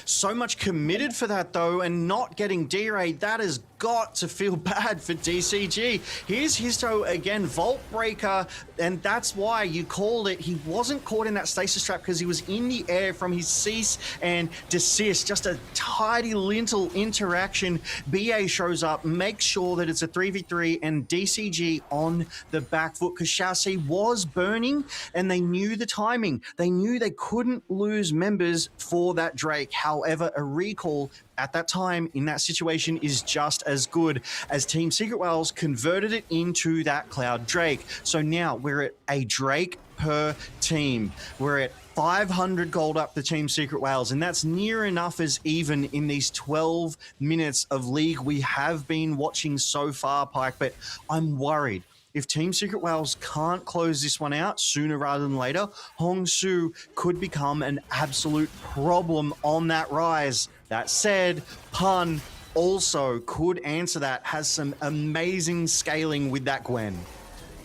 So much committed for that, though, and not getting D-Ray. That has got to feel bad for DCG. Here's Histo again, Vault Breaker, and that's why you called it. He wasn't caught in that stasis trap because he was in the air from his cease and desist. Just a tidy little interaction. BA shows up, makes sure that it's a 3v3, and DCG on the back foot because Xiao C was burning, and they knew the timing. They knew they couldn't lose members for that Drake. However, a recall at that time in that situation is just as good, as Team Secret Wales converted it into that Cloud Drake. So now we're at a Drake per team. We're at 500 gold up the Team Secret Whales, and that's near enough as even in these 12 minutes of League we have been watching so far, Pike, but I'm worried. If Team Secret Whales can't close this one out sooner rather than later, Hongsu could become an absolute problem on that rise. That said, Pun also could answer that, has some amazing scaling with that Gwen.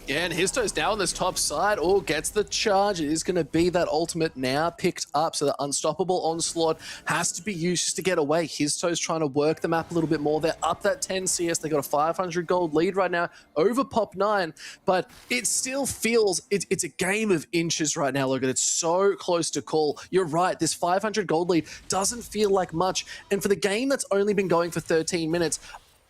Yeah, and Histo's now on this top side. Oh, gets the charge. It is going to be that ultimate now picked up. So the unstoppable onslaught has to be used just to get away. Histo's trying to work the map a little bit more. They're up that 10 CS. They got a 500 gold lead right now over Pop 9. But it still feels, it's a game of inches right now, Logan. It's so close to call. You're right. This 500 gold lead doesn't feel like much. And for the game that's only been going for 13 minutes,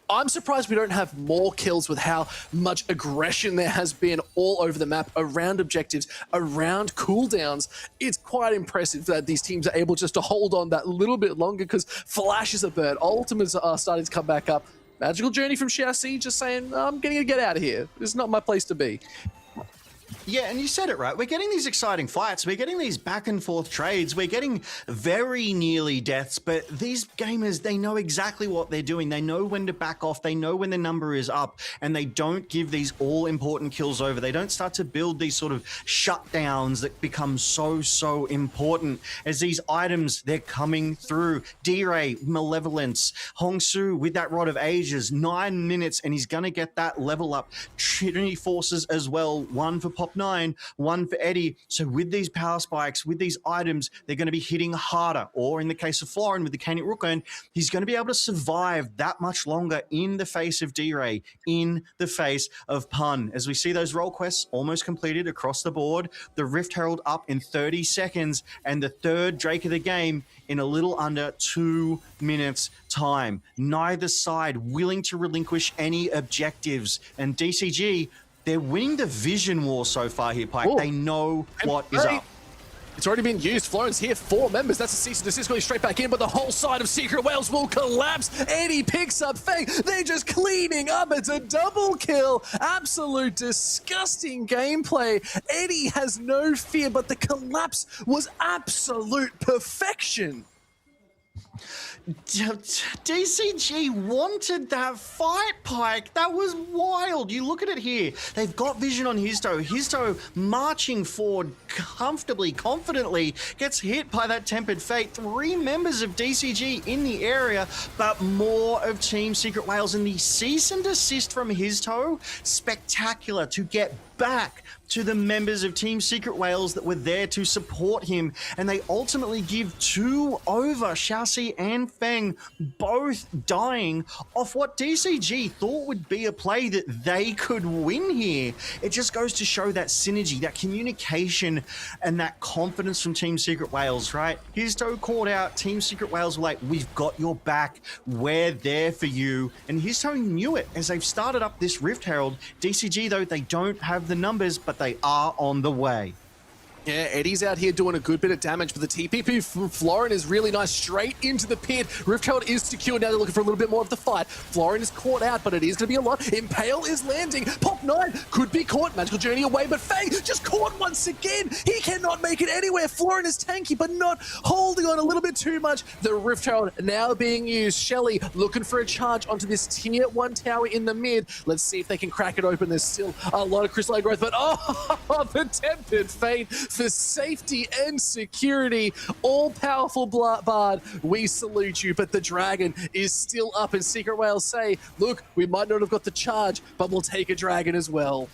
I'm surprised we don't have more kills with how much aggression there has been all over the map, around objectives, around cooldowns. It's quite impressive that these teams are able just to hold on that little bit longer because flashes are burnt, ultimates are starting to come back up. Magical Journey from Xiaoxi just saying, I'm going to get out of here. This is not my place to be. Yeah, and you said it right. We're getting these exciting fights. We're getting these back and forth trades. We're getting very nearly deaths, but these gamers, they know exactly what they're doing. They know when to back off. They know when the number is up, and they don't give these all-important kills over. They don't start to build these sort of shutdowns that become so important as these items, they're coming through. D-Ray, Malevolence, Hongsu with that Rod of Ages, 9 minutes, and he's going to get that level up. Trinity Forces as well, one for Pop 9, one for Eddie. So with these power spikes, with these items, they're going to be hitting harder. Or in the case of Florin with the Canute Rookern, he's going to be able to survive that much longer in the face of D-Ray, in the face of Pun. As we see those role quests almost completed across the board, the Rift Herald up in 30 seconds, and the third Drake of the game in a little under 2 minutes time. Neither side willing to relinquish any objectives. And DCG, they're winning the vision war so far here, Pike. Ooh. They know what is up. It's already been used. Florin's here, 4 members. That's a cease and desist going straight back in, but the whole side of Secret Whales will collapse. Eddie picks up Fang. They're just cleaning up. It's a double kill. Absolute disgusting gameplay. Eddie has no fear, but the collapse was absolute perfection. DCG wanted that fight, Pike. That was wild. You look at it here. They've got vision on Histo. Histo marching forward comfortably, confidently, gets hit by that Tempered Fate. 3 members of DCG in the area, but more of Team Secret Whales. And the cease and desist from Histo, spectacular to get back to the members of Team Secret Whales that were there to support him, and they ultimately give 2 over. Xiaoxi and Feng both dying off what DCG thought would be a play that they could win here. It just goes to show that synergy, that communication, and that confidence from Team Secret Whales, right? Histo called out, Team Secret Whales were like, we've got your back, we're there for you, and Histo knew it as they've started up this Rift Herald. DCG, though, they don't have the numbers, but they are on the way. Yeah, Eddie's out here doing a good bit of damage, but the TPP from Florin is really nice, straight into the pit. Rift Herald is secure. Now they're looking for a little bit more of the fight. Florin is caught out, but it is going to be a lot. Impale is landing. Pop 9 could be caught. Magical Journey away, but Fang just caught once again. He cannot make it anywhere. Florin is tanky, but not holding on a little bit too much. The Rift Herald now being used. Shelly looking for a charge onto this tier 1 tower in the mid. Let's see if they can crack it open. There's still a lot of crystalline growth, but oh, the Tempered Fate for safety and security. All-powerful Bard, we salute you, but the dragon is still up, and Secret Whales say, look, we might not have got the charge, but we'll take a dragon as well.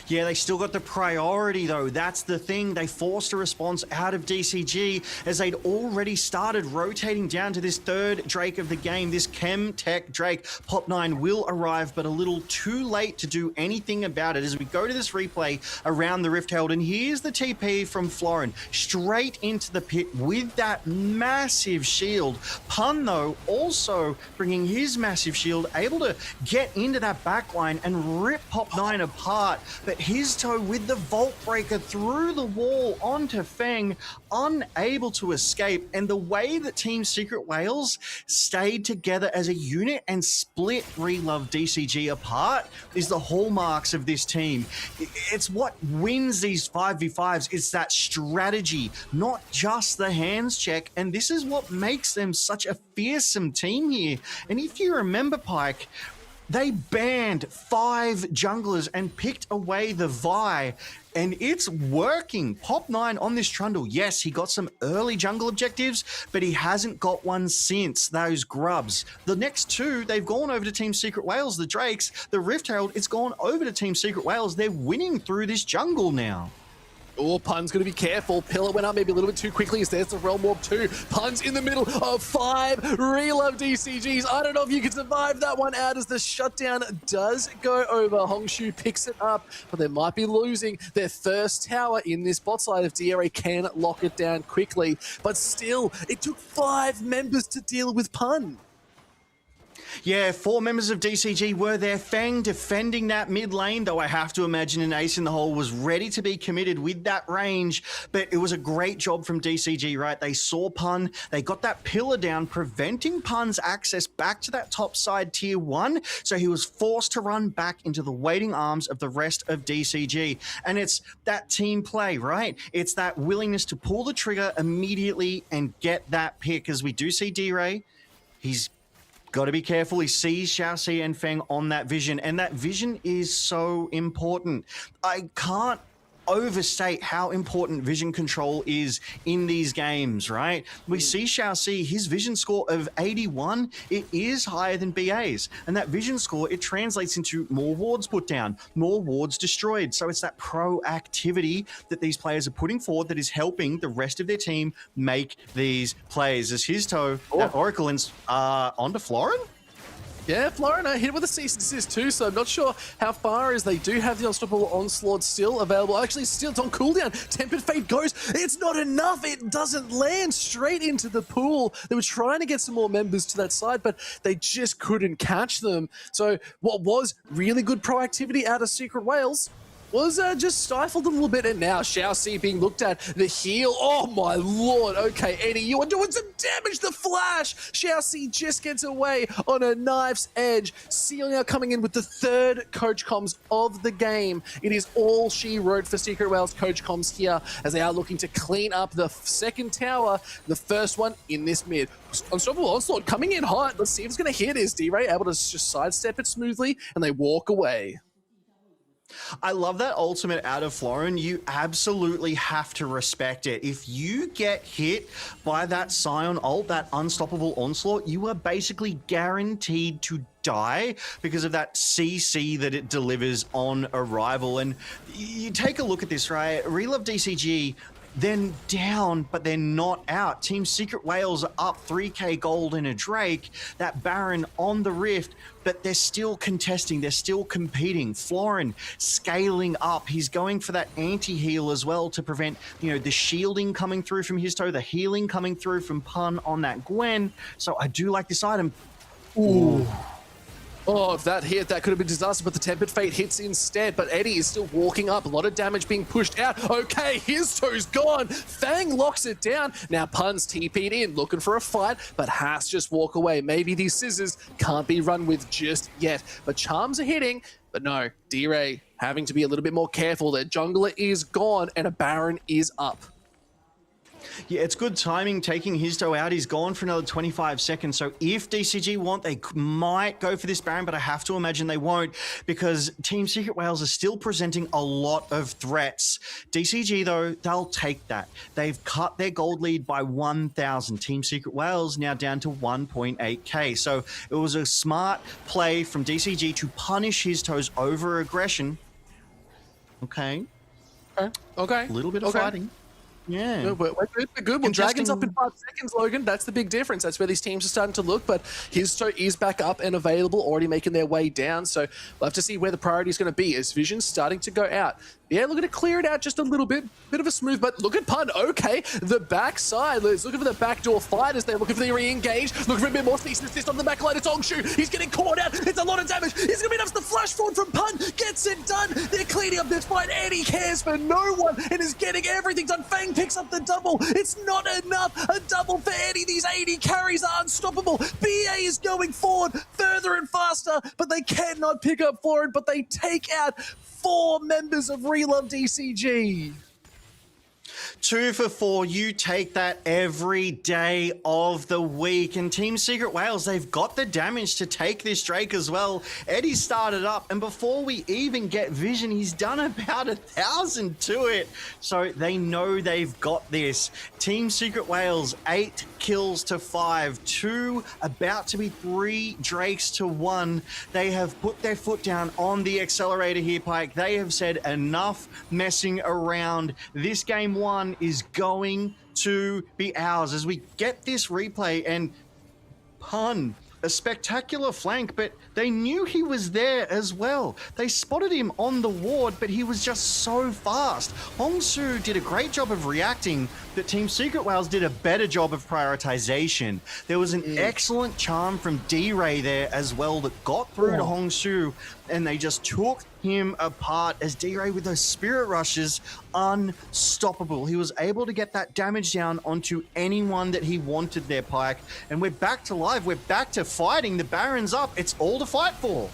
Yeah, they still got the priority, though. That's the thing. They forced a response out of DCG as they'd already started rotating down to this third Drake of the game, this Chem Tech Drake. Pop 9 will arrive, but a little too late to do anything about it as we go to this replay around the Rift Herald. And here's the TP from Florin, straight into the pit with that massive shield. Pun, though, also bringing his massive shield, able to get into that backline and rip Pop 9 apart. but his toe with the Vault Breaker through the wall onto Feng, unable to escape. And the way that Team Secret Wales stayed together as a unit and split Relove DCG apart is the hallmarks of this team. It's what wins these 5v5s. It's that strategy, not just the hands check. And this is what makes them such a fearsome team here. And if you remember, Pike, they banned 5 junglers and picked away the Vi, and it's working. Pop9 on this Trundle, yes, he got some early jungle objectives, but he hasn't got one since those grubs. The next 2, they've gone over to Team Secret Wales, the Drakes. The Rift Herald, it's gone over to Team Secret Wales. They're winning through this jungle now. Oh, Pun's going to be careful. Pillar went up maybe a little bit too quickly as there's the Realm Warp 2. Pun's in the middle of 5 Relove DCGs. I don't know if you can survive that one out as the shutdown does go over. Hongshu picks it up, but they might be losing their first tower in this bot side if DRA can lock it down quickly. But still, it took 5 members to deal with Pun. Yeah, 4 members of DCG were there. Feng defending that mid lane, though I have to imagine an ace in the hole was ready to be committed with that range, but it was a great job from DCG, right? They saw Pun, they got that pillar down, preventing Pun's access back to that top side tier 1, so he was forced to run back into the waiting arms of the rest of DCG. And it's that team play, right? It's that willingness to pull the trigger immediately and get that pick, as we do see D-Ray. He's got to be careful. He sees Xiaoxi and Feng on that vision, and that vision is so important. I can't overstate how important vision control is in these games, right? We see Xiaoxi, his vision score of 81, it is higher than BA's, and that vision score, it translates into more wards put down, more wards destroyed. So it's that proactivity that these players are putting forward that is helping the rest of their team make these plays. As his toe, that Oracle onto Florin? Yeah, Florin hit with a cease and desist too, so I'm not sure how far as they do have the Unstoppable Onslaught still available. Actually, still it's on cooldown. Tempered Fate goes. It's not enough. It doesn't land straight into the pool. They were trying to get some more members to that side, but they just couldn't catch them. So what was really good proactivity out of Secret Wales was just stifled a little bit, and now Xiaoxi being looked at. The heal, oh my lord. Okay, Eddie, you are doing some damage. The flash, Xiaoxi just gets away on a knife's edge. Seal now coming in with the 3rd coach comms of the game. It is all she wrote for Secret Wales coach comms here, as they are looking to clean up the 2nd tower, the first one in this mid. Unstoppable Onslaught coming in hot. Let's see if it's going to hit. Is D-Ray able to just sidestep it smoothly, and they walk away. I love that ultimate out of Florin. You absolutely have to respect it. If you get hit by that Scion ult, that Unstoppable Onslaught, you are basically guaranteed to die because of that CC that it delivers on arrival. And you take a look at this, right? Relove DCG, then down, but they're not out. Team Secret Wales are up 3k gold in a Drake, that Baron on the Rift, but they're still contesting, they're still competing. Florin scaling up, he's going for that anti-heal as well to prevent, you know, the shielding coming through from his toe, the healing coming through from Pun on that Gwen. So I do like this item. Ooh. Oh, if that hit, that could have been disaster, but the Tempered Fate hits instead. But Eddie is still walking up. A lot of damage being pushed out. Okay, his toe's gone. Fang locks it down. Now Pun's TP'd in, looking for a fight, but has just walk away. Maybe these scissors can't be run with just yet. But charms are hitting, but no, D-Ray having to be a little bit more careful. Their jungler is gone, and a Baron is up. Yeah, it's good timing taking his toe out. He's gone for another 25 seconds. So if DCG want, they might go for this Baron, but I have to imagine they won't because Team Secret Wales are still presenting a lot of threats. DCG, though, they'll take that. They've cut their gold lead by 1,000. Team Secret Wales now down to 1.8k. So it was a smart play from DCG to punish his toes over aggression. Okay. Okay. A little bit of fighting. Yeah. No, we're good. We're good. Well, Dragon's up in 5 seconds, Logan. That's the big difference. That's where these teams are starting to look. But Histo is back up and available, already making their way down. So we'll have to see where the priority is going to be as Vision's starting to go out. Yeah, looking to clear it out just a little bit. Bit of a smooth, but look at Pun. Okay, the backside. Let's looking for the backdoor fighters there. Looking for the re-engage. Looking for a bit more cease and assist on the backline. It's Hongshu. He's getting caught out. It's a lot of damage. He's going to be enough to flash forward from Pun. Gets it done. They're cleaning up this fight. Eddie cares for no one and is getting everything done. Fang picks up the double. It's not enough. A double for Eddie. These 80 carries are unstoppable. BA is going forward further and faster, but they cannot pick up Florin, but they take out 4 members of Relove DCG. 2 for 4, you take that every day of the week. And Team Secret Wales, they've got the damage to take this Drake as well. Eddie started up, and before we even get Vision, he's done about 1,000 to it. So they know they've got this. Team Secret Wales, 8 kills to 5, 2 about to be 3 Drakes to 1. They have put their foot down on the accelerator here, Pike. They have said enough messing around. This game 1 is going to be ours as we get this replay. And Pun, a spectacular flank, but they knew he was there as well. They spotted him on the ward, but he was just so fast. Hongsu did a great job of reacting, but Team Secret Wales did a better job of prioritization. There was an excellent charm from D-Ray there as well that got through to Hongsu, and they just took him apart as D-Ray with those spirit rushes, unstoppable. He was able to get that damage down onto anyone that he wanted there, Pike. And we're back to live. We're back to fighting. The Baron's up. It's all to fight for.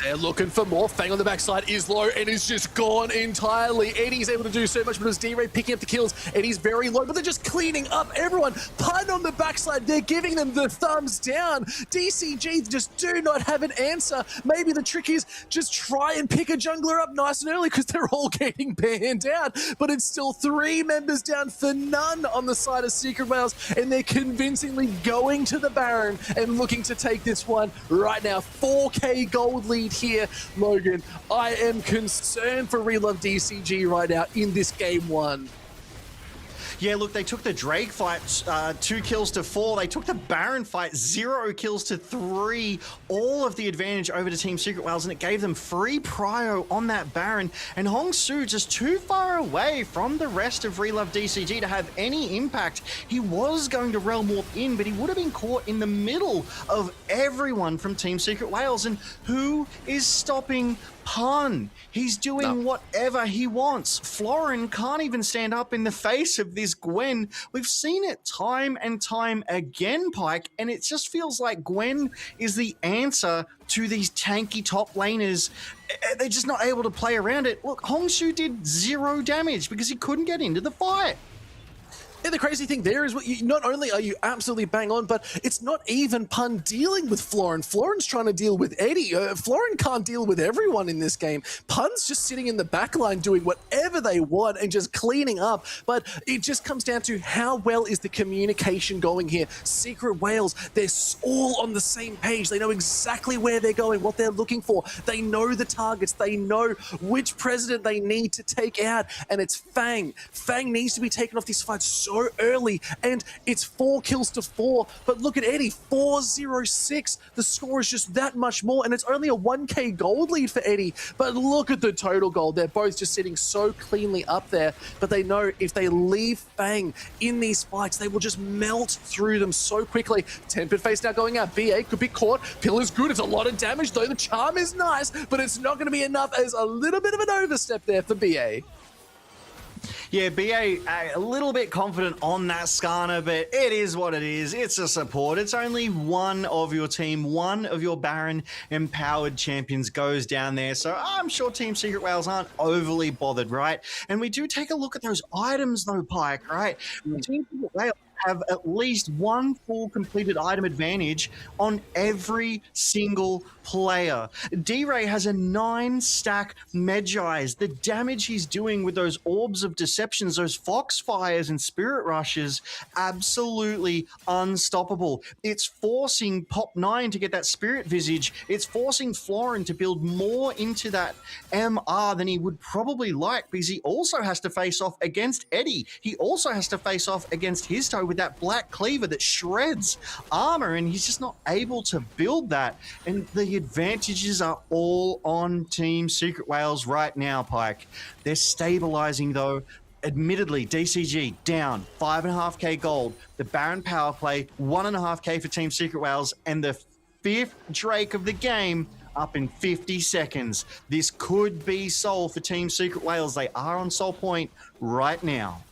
They're looking for more. Fang on the backside is low and is just gone entirely. Eddie's able to do so much, but it's D-Ray picking up the kills. Eddie's very low, but they're just cleaning up everyone. Pun on the backside, they're giving them the thumbs down. DCG just do not have an answer. Maybe the trick is just try and pick a jungler up nice and early because they're all getting banned out. But it's still 3 members down for none on the side of Secret Wales, and they're convincingly going to the Baron and looking to take this one right now. 4K gold lead here, Logan. I am concerned for Relove DCG right now in this game 1. Yeah, look, they took the Drake fight 2 kills to 4. They took the Baron fight 0 kills to 3. All of the advantage over to Team Secret Wales, and it gave them free prio on that Baron. And Hongsu just too far away from the rest of Relove DCG to have any impact. He was going to realm warp in, but he would have been caught in the middle of everyone from Team Secret Wales. And who is stopping Pun? He's doing whatever he wants. Florin can't even stand up in the face of this Gwen. We've seen it time and time again, Pike, and it just feels like Gwen is the answer to these tanky top laners. They're just not able to play around it. Look, Hongsu did 0 damage because he couldn't get into the fight. Yeah, the crazy thing there is not only are you absolutely bang on, but it's not even Pun dealing with Florin. Florin's trying to deal with Eddie. Florin can't deal with everyone in this game. Pun's just sitting in the backline doing whatever they want and just cleaning up. But it just comes down to how well is the communication going here. Secret Wales, they're all on the same page. They know exactly where they're going, what they're looking for. They know the targets. They know which president they need to take out. And it's Fang. Fang needs to be taken off this fight so early, and it's 4 kills to 4. But look at Eddie, 4-0-6. The score is just that much more, and it's only a 1K gold lead for Eddie. But look at the total gold. They're both just sitting so cleanly up there, but they know if they leave Fang in these fights, they will just melt through them so quickly. Tempered face now going out. BA could be caught. Pillar's good. It's a lot of damage, though. The charm is nice, but it's not going to be enough as a little bit of an overstep there for BA. Yeah, BA a little bit confident on that Skarner, but it is what it is. It's a support. It's only one of your team, one of your Baron empowered champions goes down there. So I'm sure Team Secret Wales aren't overly bothered, right? And we do take a look at those items though, Pike, right? Team Secret Wales have at least 1 full completed item advantage on every single player. D-Ray has a 9-stack Medjai's. The damage he's doing with those Orbs of Despair interceptions, those foxfires and spirit rushes, absolutely unstoppable. It's forcing Pop9 to get that spirit visage. It's forcing Florin to build more into that MR than he would probably like, because he also has to face off against Eddie. He also has to face off against Histo with that black cleaver that shreds armor, and he's just not able to build that. And the advantages are all on Team Secret Whales right now, Pike. They're stabilizing though. Admittedly, DCG down 5.5k gold. The Baron power play 1.5k for Team Secret Whales, and the 5th Drake of the game up in 50 seconds. This could be Soul for Team Secret Whales. They are on Soul Point right now.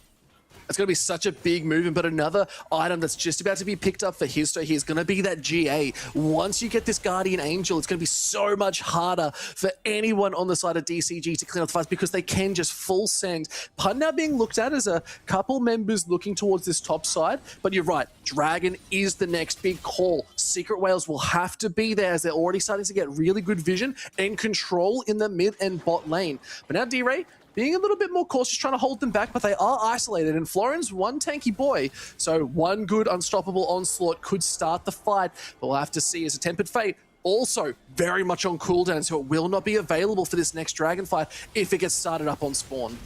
It's going to be such a big movement, but another item that's just about to be picked up for Histo here is going to be that GA. Once you get this Guardian Angel, it's going to be so much harder for anyone on the side of DCG to clean up the fights, because they can just full send. Pun now being looked at as a couple members looking towards this top side, but you're right, Dragon is the next big call. Secret Whales will have to be there, as they're already starting to get really good vision and control in the mid and bot lane. But now D-Ray being a little bit more cautious, trying to hold them back, but they are isolated, and Florin's one tanky boy, so one good unstoppable onslaught could start the fight, but we'll have to see as a Tempered Fate also very much on cooldown, so it will not be available for this next Dragon fight if it gets started up on spawn.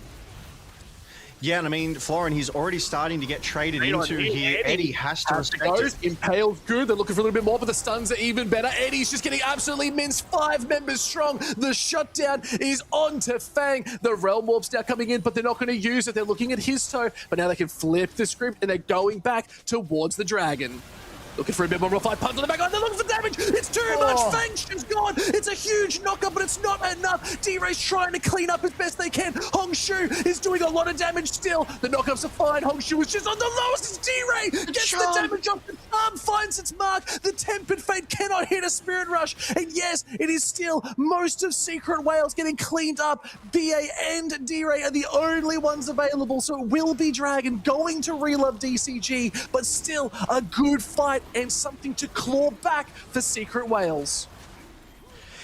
Yeah, and I mean, Florin, he's already starting to get traded into here. Eddie has to respect it. Impale's good. They're looking for a little bit more, but the stuns are even better. Eddie's just getting absolutely minced. 5 members strong. The shutdown is on to Fang. The Realm Warp's now coming in, but they're not going to use it. They're looking at Histo, but now they can flip the script, and they're going back towards the Dragon. Looking for a bit more real fight. Punch on the back line. They're looking for damage. It's too much. Fang's gone. It's a huge knockup, but it's not enough. D-Ray's trying to clean up as best they can. Hongshu is doing a lot of damage still. The knockups are fine. Hongshu is just on the lowest. It's D-Ray. Gets the damage off. The charm finds its mark. The Tempered Fate cannot hit a Spirit Rush. And yes, it is still most of Secret Whales getting cleaned up. BA and D-Ray are the only ones available, so it will be Dragon going to relove DCG, but still a good fight and something to claw back for Secret Whales.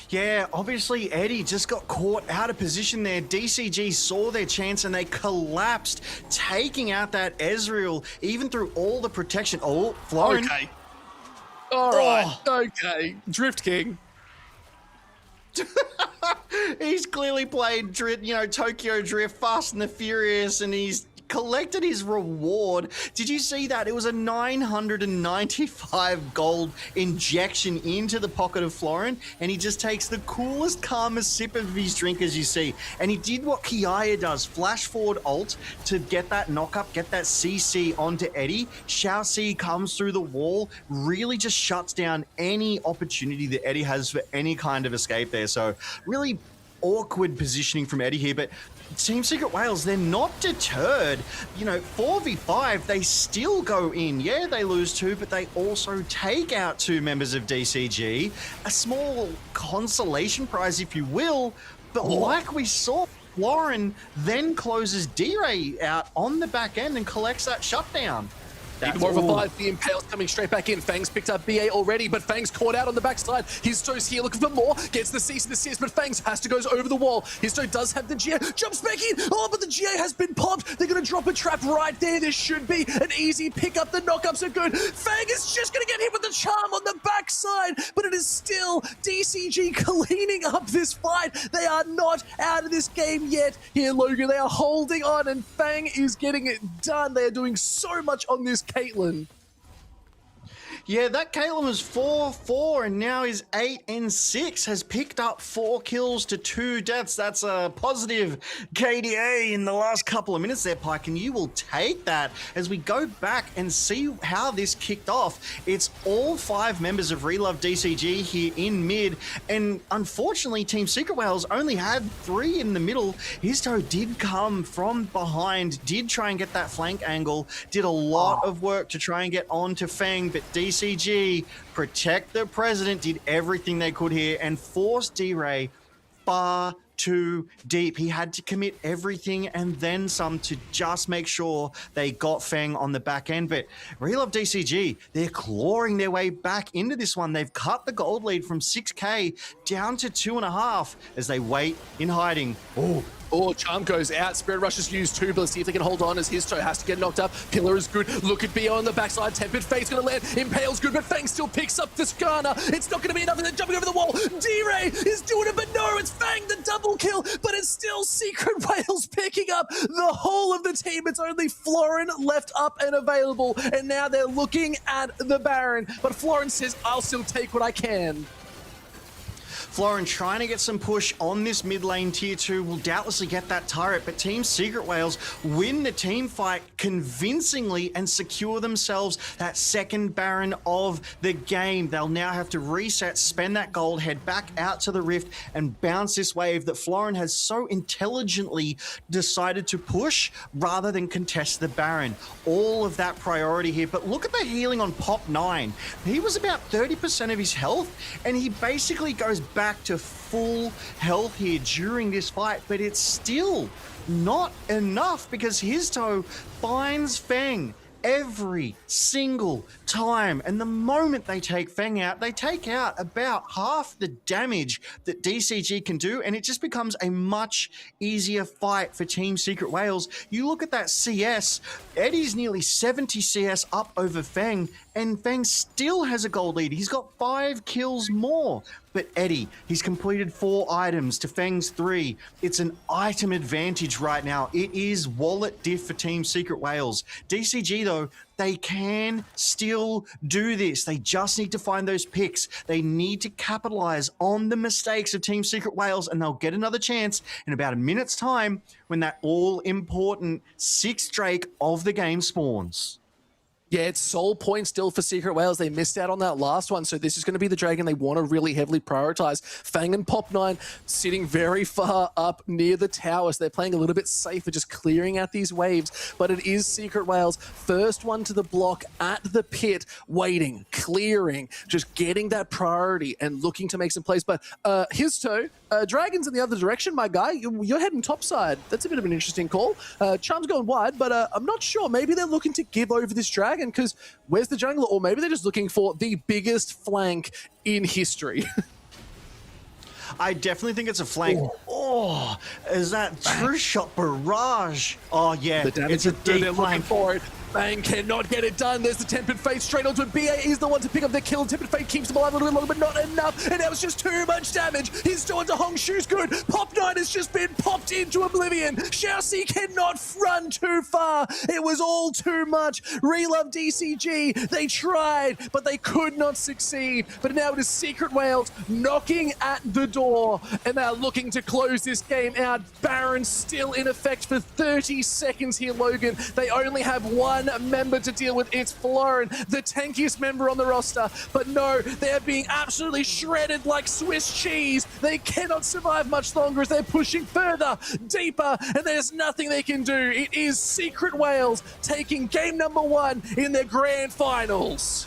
Yeah, obviously Eddie just got caught out of position there. DCG saw their chance and they collapsed, taking out that Ezreal, even through all the protection. Oh, Florin. Okay. All right. Okay. Drift King. He's clearly played, Tokyo Drift, Fast and the Furious, and he's collected his reward. Did you see that? It was a 995 gold injection into the pocket of Florin, and he just takes the coolest, calmest sip of his drink, as you see. And he did what Kiaya does, flash forward ult to get that knock-up, get that CC onto Eddie. Xiaoxi comes through the wall, really just shuts down any opportunity that Eddie has for any kind of escape there. So really awkward positioning from Eddie here, but Team Secret Whales, they're not deterred. 4v5, they still go in. Yeah, they lose 2, but they also take out 2 members of DCG. A small consolation prize, if you will, but like we saw, Florin then closes D-Ray out on the back end and collects that shutdown. Even more of a fight. The Impale's coming straight back in. Fang's picked up BA already, but Fang's caught out on the backside. Histo's here looking for more. Gets the cease and desist, but Fangs has to go over the wall. Histo does have the GA. Jumps back in. Oh, but the GA has been popped. They're going to drop a trap right there. This should be an easy pickup. The knockups are good. Fang is just going to get hit with the charm on the backside, but it is still DCG cleaning up this fight. They are not out of this game yet here, Logan. They are holding on, and Fang is getting it done. They are doing so much on this Caitlyn. Yeah, that Caitlyn was 4-4 and now is 8-6, has picked up 4 kills to 2 deaths. That's a positive KDA in the last couple of minutes there, Pike, and you will take that as we go back and see how this kicked off. It's all 5 members of Relove DCG here in mid, and unfortunately Team Secret Whales only had 3 in the middle. Histo did come from behind, did try and get that flank angle, did a lot of work to try and get on to Fang, but DCG protect the president, did everything they could here and forced D-Ray far too deep. He had to commit everything and then some to just make sure they got Fang on the back end. But Relove DCG, they're clawing their way back into this one. They've cut the gold lead from 6k down to 2.5 as they wait in hiding. Oh, Charm goes out. Spirit Rush is used too, but let's see if they can hold on as his toe has to get knocked up. Pillar is good. Look at Bio on the backside. Tempered Fate's going to land. Impale's good, but Fang still picks up the Skarner. It's not going to be enough, and then jumping over the wall. D-Ray is doing it, but no, it's Fang, the double kill, but it's still Secret Wales picking up the whole of the team. It's only Florin left up and available, and now they're looking at the Baron, but Florin says, I'll still take what I can. Florin trying to get some push on this mid lane tier 2 will doubtlessly get that turret, but Team Secret Wales win the team fight convincingly and secure themselves that second Baron of the game. They'll now have to reset, spend that gold, head back out to the Rift and bounce this wave that Florin has so intelligently decided to push rather than contest the Baron. All of that priority here, but look at the healing on Pop 9. He was about 30% of his health and he basically goes back to full health here during this fight, but it's still not enough because his toe finds Feng every single time, and the moment they take Feng out, they take out about half the damage that DCG can do, and it just becomes a much easier fight for Team Secret Wales. You look at that CS, Eddie's nearly 70 CS up over Feng, and Feng still has a gold lead. He's got 5 kills more. But Eddie, he's completed 4 items to Feng's 3. It's an item advantage right now. It is wallet diff for Team Secret Wales. DCG though, they can still do this. They just need to find those picks. They need to capitalize on the mistakes of Team Secret Wales, and they'll get another chance in about a minute's time when that all-important 6th Drake of the game spawns. Yeah, it's soul point still for Secret Wales. They missed out on that last one, so this is going to be the Dragon they want to really heavily prioritize. Fang and Pop 9 sitting very far up near the tower, so they're playing a little bit safer, just clearing out these waves. But it is Secret Wales, first one to the block at the pit, waiting, clearing, just getting that priority and looking to make some plays. But his toe, Dragon's in the other direction, my guy. You're heading topside. That's a bit of an interesting call. Charm's going wide, but I'm not sure. Maybe they're looking to give over this Dragon because where's the jungler? Or maybe they're just looking for the biggest flank in history. I definitely think it's a flank. Oh, is that True Shot Barrage? Oh, yeah, it's a deep flank. For it. Fang cannot get it done. There's the Tempered Fate straight onto it. BA is the one to pick up the kill. Tempered Fate keeps him alive a little bit longer, but not enough. And that was just too much damage. He's still into Hong Shu's good. Pop 9 has just been popped into oblivion. Xiaoxi cannot run too far. It was all too much. Relove DCG. They tried, but they could not succeed. But now it is Secret Wales knocking at the door, and they're looking to close this game out. Baron still in effect for 30 seconds here, Logan. They only have one member to deal with. It's Florin, the tankiest member on the roster. But no, they are being absolutely shredded like Swiss cheese. They cannot survive much longer as they're pushing further, deeper, and there's nothing they can do. It is Secret Wales taking game number 1 in their grand finals.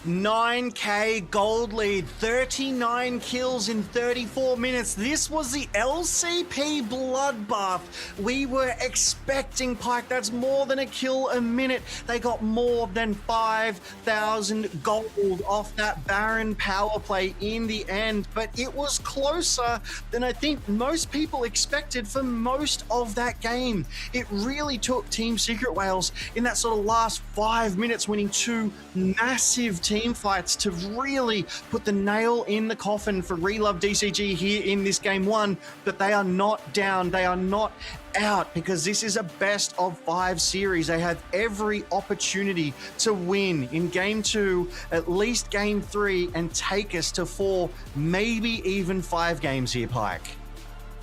9k gold lead, 39 kills in 34 minutes. This was the LCP bloodbath we were expecting, Pike. That's more than a kill a minute. They got more than 5,000 gold off that Baron power play in the end, but it was closer than I think most people expected for most of that game. It really took Team Secret Wales in that sort of last 5 minutes, winning 2 massive team fights to really put the nail in the coffin for Relove DCG here in this game 1, but they are not down, they are not out, because this is a best of 5 series. They have every opportunity to win in game 2, at least game 3, and take us to 4, maybe even 5 games here, Pike.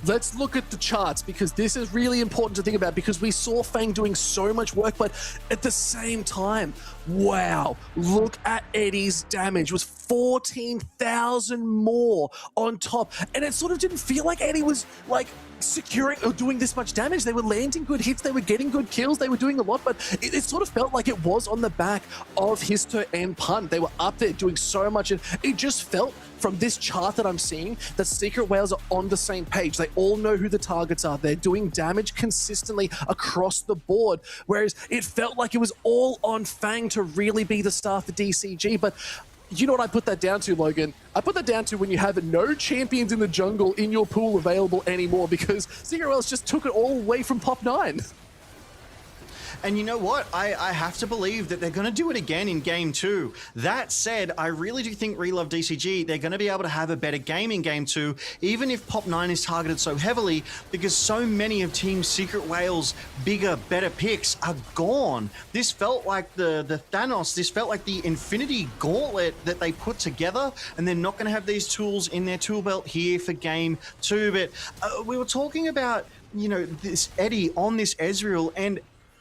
Let's look at the charts, because this is really important to think about, because we saw Fang doing so much work, but at the same time, wow, look at Eddie's damage. It was 14,000 more on top, and it sort of didn't feel like Eddie was like securing or doing this much damage. They were landing good hits, they were getting good kills, they were doing a lot, but it sort of felt like it was on the back of his turn and punt. They were up there doing so much, and it just felt from this chart that I'm seeing that Secret Wales are on the same page. They all know who the targets are. They're doing damage consistently across the board, whereas it felt like it was all on Fang to really be the star for DCG. But you know what I put that down to, Logan? I put that down to when you have no champions in the jungle in your pool available anymore because Secret Wales just took it all away from Pop9. And you know what? I have to believe that they're going to do it again in Game 2. That said, I really do think Relove DCG, they're going to be able to have a better game in Game 2, even if Pop9 is targeted so heavily, because so many of Team Secret Wales' bigger, better picks are gone. This felt like the Thanos, this felt like the Infinity Gauntlet that they put together, and they're not going to have these tools in their tool belt here for Game 2. But we were talking about, you know, this Eddie on this Ezreal, and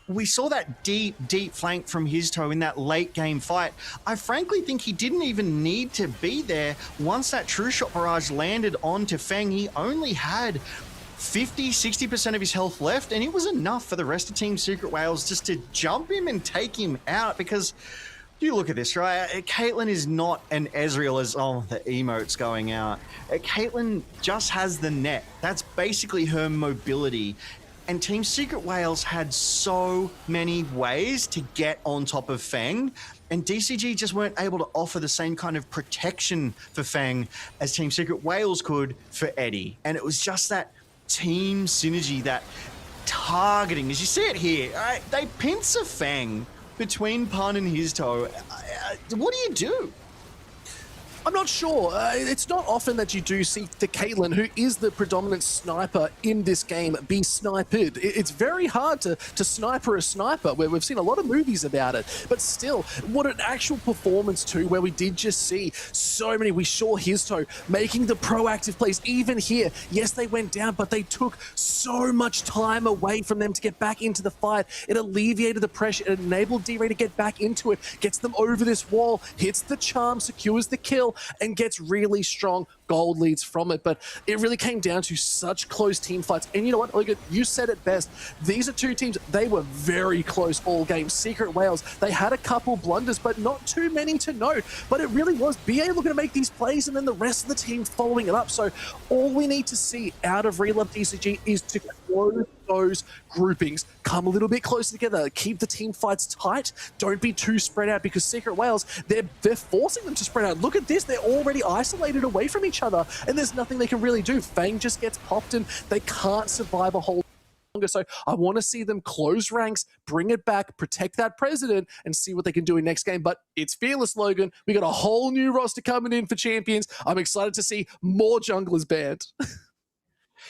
we saw that deep flank from his toe in that late game fight. I frankly think he didn't even need to be there. Once that True Shot barrage landed onto Feng, he only had 50-60% of his health left, and it was enough for the rest of Team Secret Wales just to jump him and take him out, because you look at this, right? Caitlyn is not an Ezreal as, oh, the emote's going out. Caitlyn just has the net. That's basically her mobility. And Team Secret Wales had so many ways to get on top of Feng, and DCG just weren't able to offer the same kind of protection for Feng as Team Secret Wales could for Eddie. And it was just that team synergy, that targeting, as you see it here. Right? They pincer Feng between Pun and his toe. What do you do? I'm not sure. It's not often that you do see the Caitlyn, who is the predominant sniper in this game, be sniped. It's very hard to sniper a sniper, where we've seen a lot of movies about it. But still, what an actual performance too, where we did just see so many. We saw his toe making the proactive plays. Even here, yes, they went down, but they took so much time away from them to get back into the fight. It alleviated the pressure. It enabled D-Ray to get back into it, gets them over this wall, hits the charm, secures the kill, and gets really strong gold leads from it. But it really came down to such close team fights. And you know what, Logan, you said it best. These are two teams, they were very close all game. Secret Wales, they had a couple blunders, but not too many to note. But it really was BA looking to make these plays and then the rest of the team following it up. So all we need to see out of Relove DCG is to close those groupings, come a little bit closer together, keep the team fights tight, don't be too spread out, because Secret Wales, they're forcing them to spread out. Look at this, they're already isolated away from each other, and there's nothing they can really do. Fang just gets popped and they can't survive a whole longer. So I want to see them close ranks, bring it back, protect that president, and see what they can do in next game. But it's Fearless, Logan. We got a whole new roster coming in for champions. I'm excited to see more junglers banned.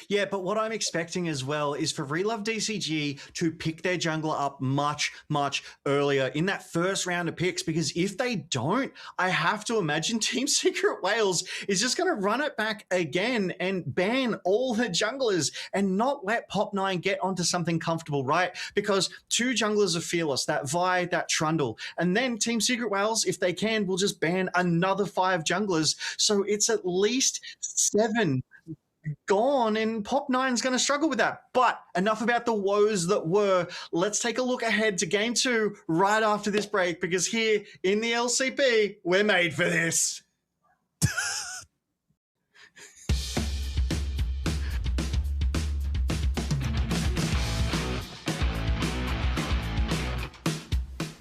Yeah, but what I'm expecting as well is for Relove DCG to pick their jungler up much earlier in that first round of picks, because if they don't, I have to imagine Team Secret Wales is just going to run it back again and ban all the junglers and not let Pop9 get onto something comfortable, right? Because two junglers are Fearless, that Vi, that Trundle, and then Team Secret Wales, if they can, will just ban another 5 junglers. So it's at least 7 gone, and Pop9's going to struggle with that. But enough about the woes that were. Let's take a look ahead to Game 2 right after this break, because here in the LCP, we're made for this.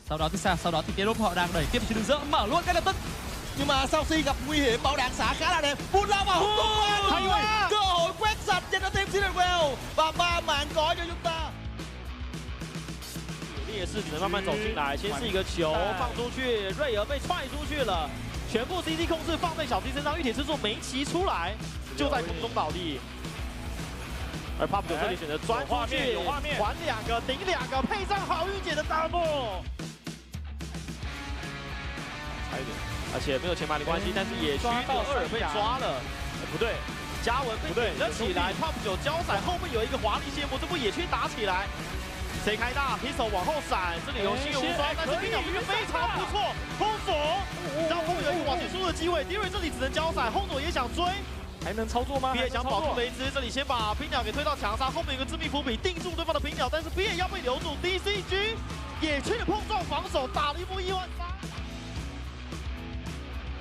Sau đó thì T-Rope họ đang đẩy tiếp trên đường giữa, mở luôn ngay lập tức. Nhưng mà sau khi gặp nguy hiểm, bảo đạn xả khá là đẹp. Vun lao vào hút tung qua. Cơ hội quét sạch cho Team Secret Wales và 3 mạng có cho chúng ta. 劣势只能慢慢走进来，先是一个球放出去，瑞尔被踹出去了，全部 CC 控制放在小 C 身上，玉铁之术没骑出来，就在空中倒地。而 Pop 9这里选择钻出去，还2个顶2个，配上好玉姐的 double。差一点，而且没有前排的关系，但是野区的2被抓了，不对，嘉文被顶了起来 ，Pop 9交闪后面有一个华丽谢幕，这波野区打起来。 谁开大 ，Pistol 往后闪，这里有心无双，但是冰鸟鱼非常不错，轰左，让后面有一个往前输的机会。迪瑞这里只能交闪，轰左也想追，还能操作吗？比也想保住雷兹，这里先把冰鸟给推到墙上，后面有个致命伏笔定住对方的冰鸟，但是比也要被留住。DCG 野区的碰撞防守打了一波1万3。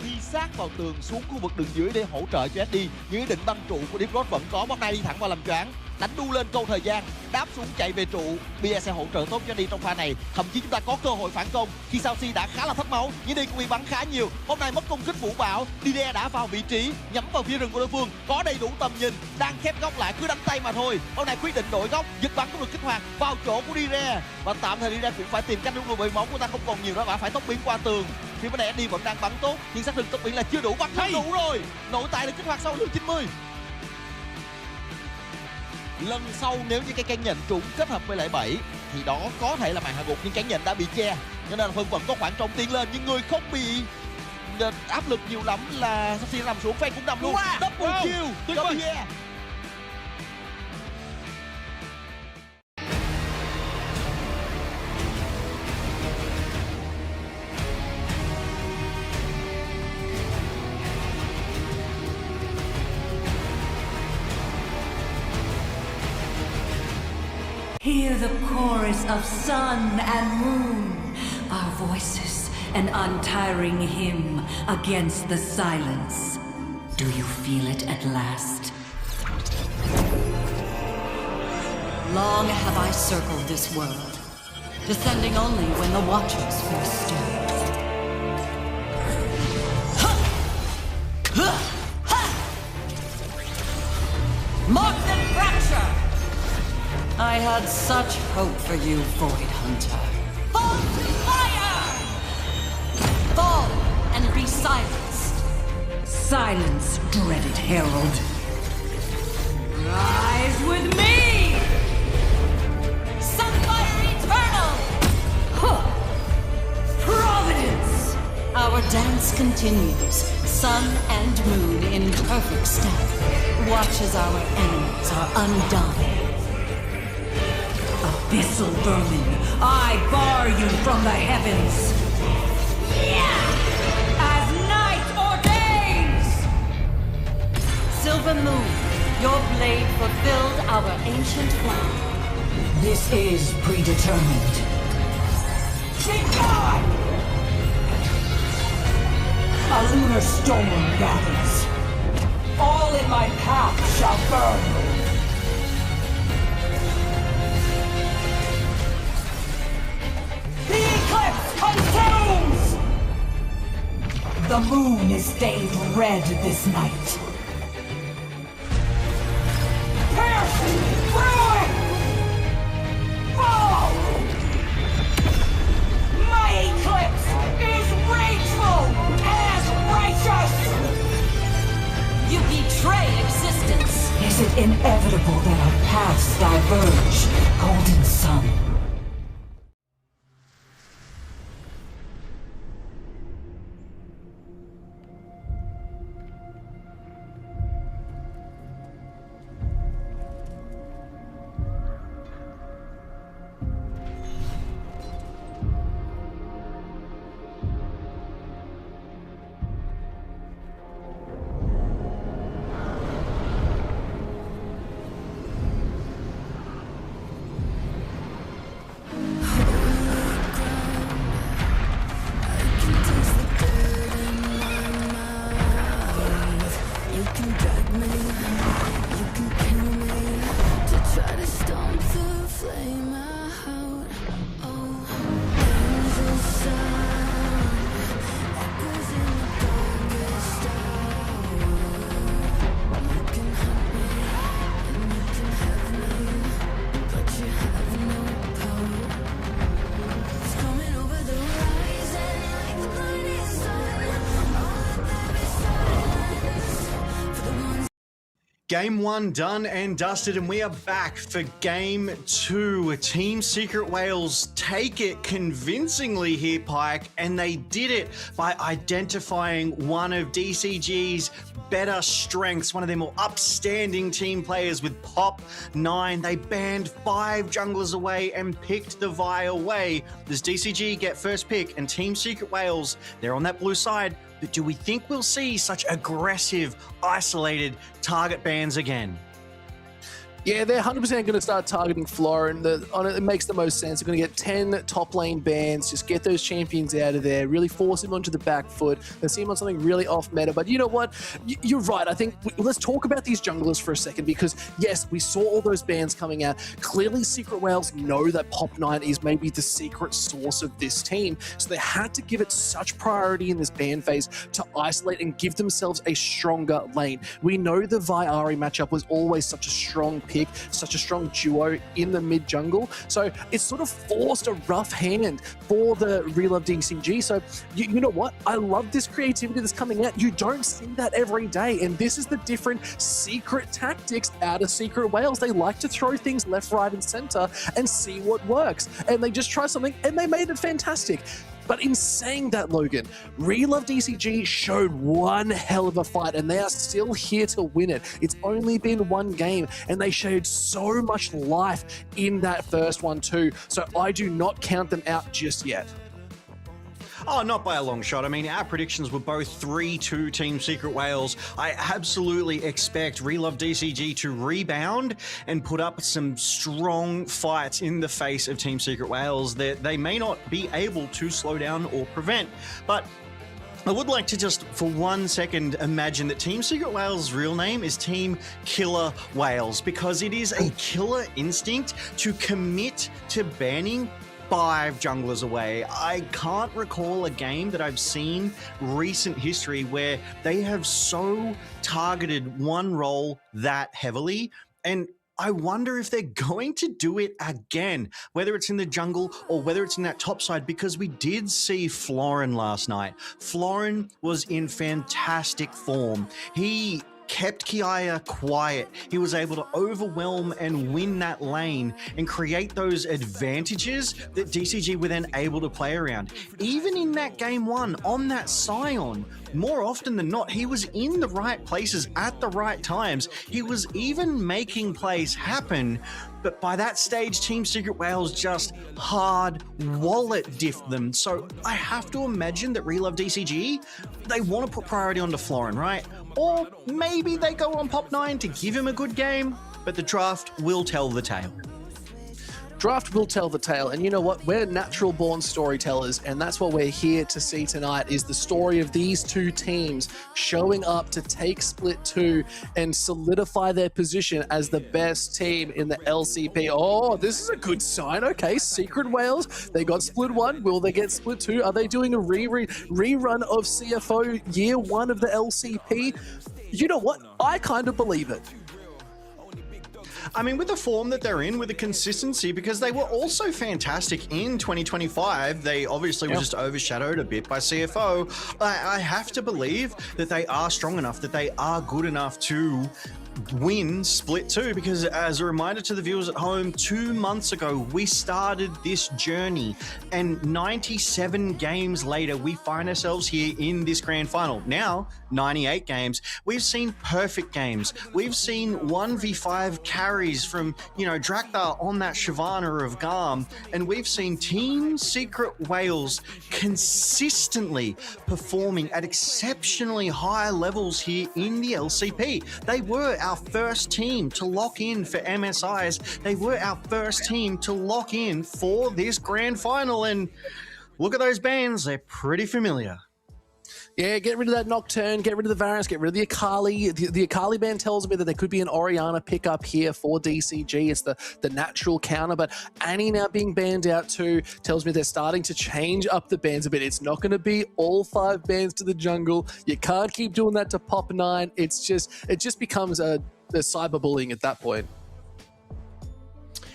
Đi sát vào tường xuống khu vực đường dưới để hỗ trợ cho SD. Nhưng ý định băng trụ của Deep Road vẫn có, Bóng nay đi thẳng vào làm choáng. đánh đu lên câu thời gian, đáp xuống chạy về trụ. Bia sẽ hỗ trợ tốt cho đi trong pha này. Thậm chí chúng ta có cơ hội phản công khi Sao Si đã khá là thất máu, nhưng đi cũng bị bắn khá nhiều. Hôm nay mất công kích vũ bão, Dire đã vào vị trí nhắm vào phía rừng của đối phương, có đầy đủ tầm nhìn, đang khép góc lại, cứ đánh tay mà thôi. Hôm nay quyết định đổi góc, giật bắn cũng được kích hoạt vào chỗ của Dire, và tạm thời Dire cũng phải tìm cách đúng rồi, bởi máu của ta không còn nhiều nữa, và phải tốc biến qua tường. Khi bên này đi vẫn đang bắn tốt, nhưng xác định tốc biến là chưa đủ, bắn không đủ rồi. Nội tại được kích hoạt sau lượt 90. Lần sau nếu như cái cánh nhận trúng kết hợp với lại 7 thì đó có thể là màn hạ gục, nhưng cánh nhận đã bị che, cho nên là Phân vẫn có khoảng trống tiến lên, nhưng người không bị áp lực nhiều lắm là Sao Si nằm xuống, Fan cũng nằm luôn. Double kill tuyệt vời. Hear the chorus of sun and moon, our voices, an untiring hymn against the silence. Do you feel it at last? Long have I circled this world, descending only when the Watchers first stirred. Mark and fracture! I had such hope for you, Void Hunter. Fall to fire! Fall and be silenced. Silence, dreaded herald. Rise with me! Sunfire eternal! Huh. Providence! Our dance continues, sun and moon in perfect step. Watch as our enemies are undone. Abyssal vermin, I bar you from the heavens! Yeah! As night ordains! Silver moon, your blade fulfilled our ancient vow. This is predetermined. Be gone! A lunar storm gathers. All in my path shall burn. Consumes! The moon is stained red this night. Piercing! Ruin! Fall! My eclipse is rageful as righteous! You betray existence! Is it inevitable that our paths diverge, Golden Sun? Game 1 done and dusted, and we are back for Game 2. Team Secret Wales take it convincingly here, Pike, and they did it by identifying one of DCG's better strengths, one of their more upstanding team players with Pop 9. They banned 5 junglers away and picked the Vi away. Does DCG get first pick? And Team Secret Wales, they're on that blue side. But do we think we'll see such aggressive, isolated target bans again? Yeah, they're 100% going to start targeting Florin. It makes the most sense. They're going to get 10 top lane bans, just get those champions out of there, really force him onto the back foot. They see him on something really off meta. But you know what? You're right. I think let's talk about these junglers for a second, because yes, we saw all those bans coming out. Clearly, Secret Whales know that Pop9 is maybe the secret source of this team. So they had to give it such priority in this ban phase to isolate and give themselves a stronger lane. We know the Vi-Ari matchup was always such a strong pick, such a strong duo in the mid jungle. So it's sort of forced a rough hand for the Relove DCG. So you know what? I love this creativity that's coming out. You don't see that every day. And this is the different secret tactics out of Secret Whales. They like to throw things left, right, and center and see what works. And they just try something and they made it fantastic. But in saying that, Logan, Relove DCG showed one hell of a fight, and they are still here to win it. It's only been one game, and they showed so much life in that first one too. So I do not count them out just yet. Oh, not by a long shot. I mean, our predictions were both 3-2 Team Secret Whales. I absolutely expect Relove DCG to rebound and put up some strong fights in the face of Team Secret Whales that they may not be able to slow down or prevent. But I would like to just, for 1 second, imagine that Team Secret Whales' real name is Team Killer Whales, because it is a killer instinct to commit to banning 5 junglers away. I can't recall a game that I've seen recent history where they have so targeted one role that heavily, and I wonder if they're going to do it again, whether it's in the jungle or whether it's in that top side, because we did see Florin last night. Florin was in fantastic form. He kept Kiaya quiet. He was able to overwhelm and win that lane and create those advantages that DCG were then able to play around. Even in that game 1 on that Scion, more often than not, he was in the right places at the right times. He was even making plays happen. But by that stage, Team Secret Whales just hard wallet diffed them. So I have to imagine that Relove DCG, they want to put priority onto Florin, right? Or maybe they go on Pop9 to give him a good game, but the draft will tell the tale. Draft will tell the tale, and you know what? We're natural-born storytellers, and that's what we're here to see tonight, is the story of these two teams showing up to take Split 2 and solidify their position as the best team in the LCP. Oh, this is a good sign. Okay, Secret Whales, they got Split 1. Will they get Split 2? Are they doing a rerun of CFO year 1 of the LCP? You know what? I kind of believe it. I mean, with the form that they're in, with the consistency, because they were also fantastic in 2025. They obviously were just overshadowed a bit by CFO. I have to believe that they are strong enough, that they are good enough to win Split 2, because as a reminder to the viewers at home, 2 months ago we started this journey, and 97 games later we find ourselves here in this grand final. Now 98 games, we've seen perfect games, we've seen 1v5 carries from, you know, Drakthar on that Shyvana of Garm, and we've seen Team Secret Whales consistently performing at exceptionally high levels here in the LCP. They were our first team to lock in for MSIs. They were our first team to lock in for this grand final. And look at those bans. They're pretty familiar. Yeah, get rid of that Nocturne, get rid of the Varus, get rid of the Akali. The Akali ban tells me that there could be an Orianna pickup here for DCG. It's the natural counter, but Annie now being banned out too tells me they're starting to change up the bans a bit. It's not going to be all 5 bans to the jungle. You can't keep doing that to Pop9. It just becomes a cyberbullying at that point.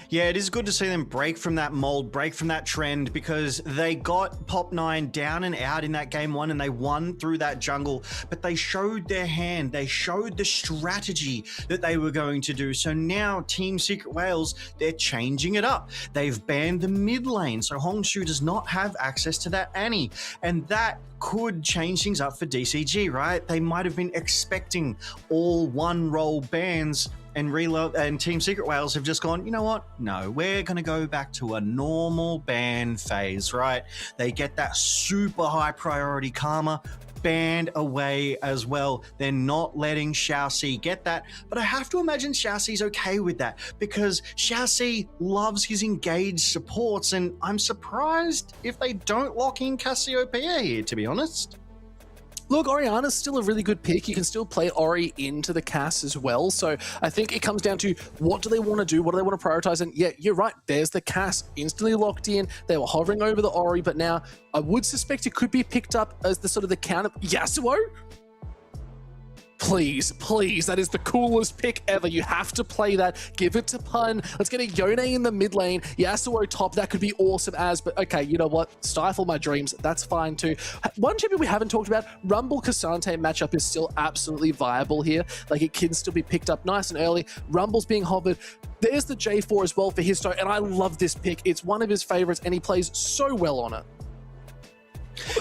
Yeah, it is good to see them break from that mold, break from that trend, because they got Pop9 down and out in that game 1 and they won through that jungle, but they showed their hand. They showed the strategy that they were going to do. So now Team Secret Whales, they're changing it up. They've banned the mid lane, so Hongshu does not have access to that Annie, and that could change things up for DCG, right? They might have been expecting all one role bans, and Relove and Team Secret Whales have just gone, you know what? No, we're going to go back to a normal ban phase, right? They get that super high priority Karma. banned away as well. They're not letting Xiaoxi get that, but I have to imagine Xiaoxi's okay with that because Xiaoxi loves his engaged supports, and I'm surprised if they don't lock in Cassiopeia here, to be honest. Look, Orianna's still a really good pick. You can still play Ori into the Cass as well. So I think it comes down to what do they want to do? What do they want to prioritize? And yeah, you're right. There's the Cass instantly locked in. They were hovering over the Ori, but now I would suspect it could be picked up as the sort of the counter. Yasuo? Please, please, that is the coolest pick ever. You have to play that. Give it to Pun. Let's get a Yone in the mid lane. Yasuo top, that could be awesome as, but okay, you know what? Stifle my dreams. That's fine too. One champion we haven't talked about, Rumble Cassante matchup is still absolutely viable here. Like it can still be picked up nice and early. Rumble's being hovered. There's the J4 as well for Histo, and I love this pick. It's one of his favorites, and he plays so well on it.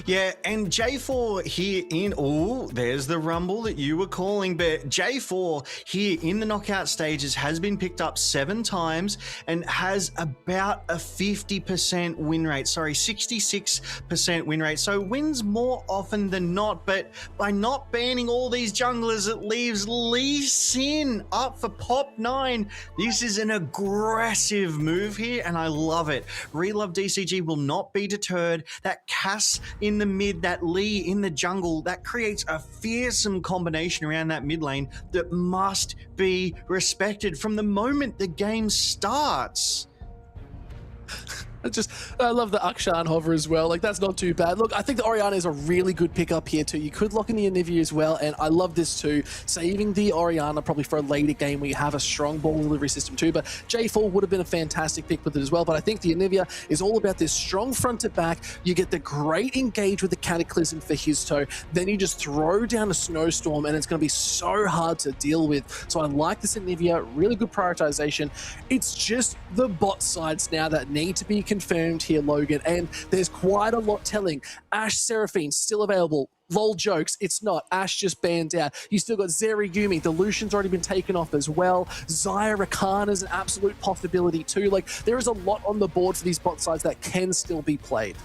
Yeah, and J4 here in, oh, there's the Rumble that you were calling, but J4 here in the knockout stages has been picked up 7 times and has about a 50% win rate, sorry, 66% win rate, so wins more often than not, but by not banning all these junglers, it leaves Lee Sin up for pop 9. This is an aggressive move here, and I love it. Relove DCG will not be deterred. That Cass in the mid, that Lee in the jungle, that creates a fearsome combination around that mid lane that must be respected from the moment the game starts. I love the Akshan hover as well. Like, that's not too bad. Look, I think the Orianna is a really good pickup here too. You could lock in the Anivia as well, and I love this too. Saving the Orianna probably for a later game where you have a strong ball delivery system too, but J4 would have been a fantastic pick with it as well, but I think the Anivia is all about this strong front to back. You get the great engage with the Cataclysm for Histo, then you just throw down a Snowstorm, and it's going to be so hard to deal with. So I like this Anivia, really good prioritization. It's just the bot sides now that need to be confirmed here, Logan, and there's quite a lot telling. Ashe Seraphine still available. Lol jokes, it's not. Ashe just banned out. You still got Zeri Yumi. The Lucian's already been taken off as well. Xayah Rakan is an absolute possibility too. Like, there is a lot on the board for these bot sides that can still be played.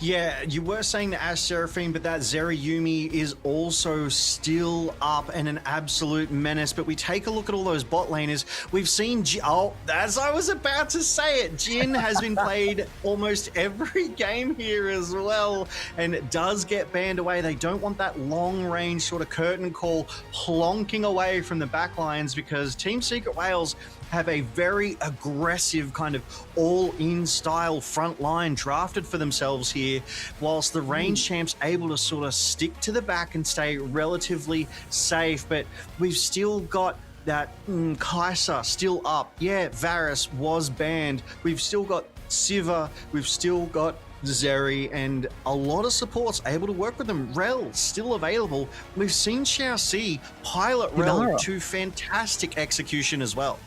Yeah, you were saying the Ashe Seraphine, but that Zeri Yumi is also still up and an absolute menace. But we take a look at all those bot laners. We've seen, oh, as I was about to say it, Jhin has been played almost every game here as well, and it does get banned away. They don't want that long-range sort of curtain call plonking away from the backlines because Team Secret Wales have a very aggressive kind of all-in style front line drafted for themselves here, whilst the range champs able to sort of stick to the back and stay relatively safe. But we've still got that Kai'Sa still up. Yeah, Varus was banned. We've still got Siva. We've still got Zeri, and a lot of supports able to work with them. Rel still available. We've seen Xiaoxi pilot Rel to fantastic execution as well.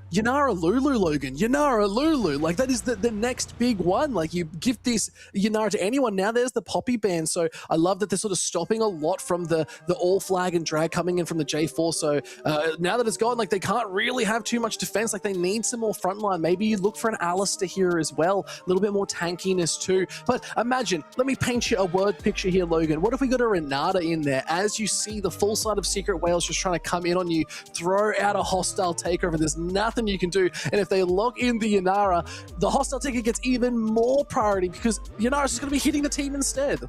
Yanara Lulu, Logan. Yanara Lulu. Like, that is the next big one. Like, you give this Yanara to anyone. Now there's the Poppy ban. So I love that they're sort of stopping a lot from the all flag and drag coming in from the J4. So now that it's gone, like, they can't really have too much defense. Like, they need some more frontline. Maybe you look for an Alistair here as well. A little bit more tankiness too. But imagine, let me paint you a word picture here, Logan. What if we got a Renata in there? As you see the full side of Secret Wales just trying to come in on you, throw out a hostile takeover. There's nothing you can do, and if they lock in the Yanara, the hostile ticket gets even more priority because Yanara's just going to be hitting the team instead.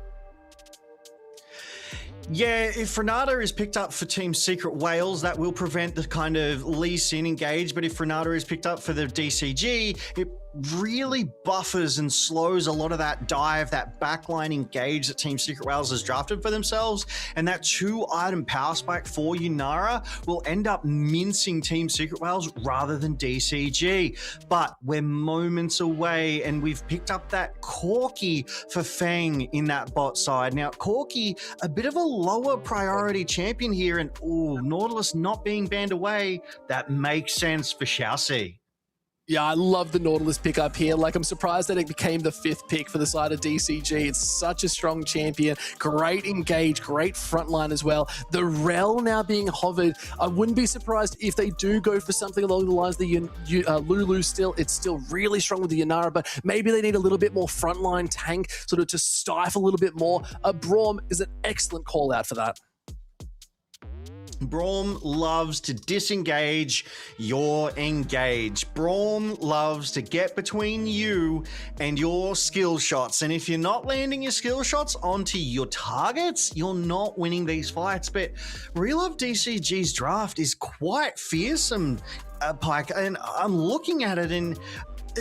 Yeah, if Renata is picked up for Team Secret Wales, that will prevent the kind of Lee Sin engage, but if Renata is picked up for the DCG, it really buffers and slows a lot of that dive, that backline engage that Team Secret Wales has drafted for themselves, and that 2-item power spike for Yanara will end up mincing Team Secret Wales rather than DCG. But we're moments away, and we've picked up that Corki for Fang in that bot side. Now, Corki, a bit of a lower priority champion here, and Nautilus not being banned away, that makes sense for Xiaoxi. Yeah, I love the Nautilus pick up here. Like, I'm surprised that it became the 5th pick for the side of DCG. It's such a strong champion. Great engage, great frontline as well. The Rel now being hovered. I wouldn't be surprised if they do go for something along the lines of the Lulu still. It's still really strong with the Yanara, but maybe they need a little bit more frontline tank sort of to stifle a little bit more. Braum is an excellent call out for that. Braum loves to disengage your engage. Braum loves to get between you and your skill shots. And if you're not landing your skill shots onto your targets, you're not winning these fights. But Real Love DCG's draft is quite fearsome, Pike. And I'm looking at it and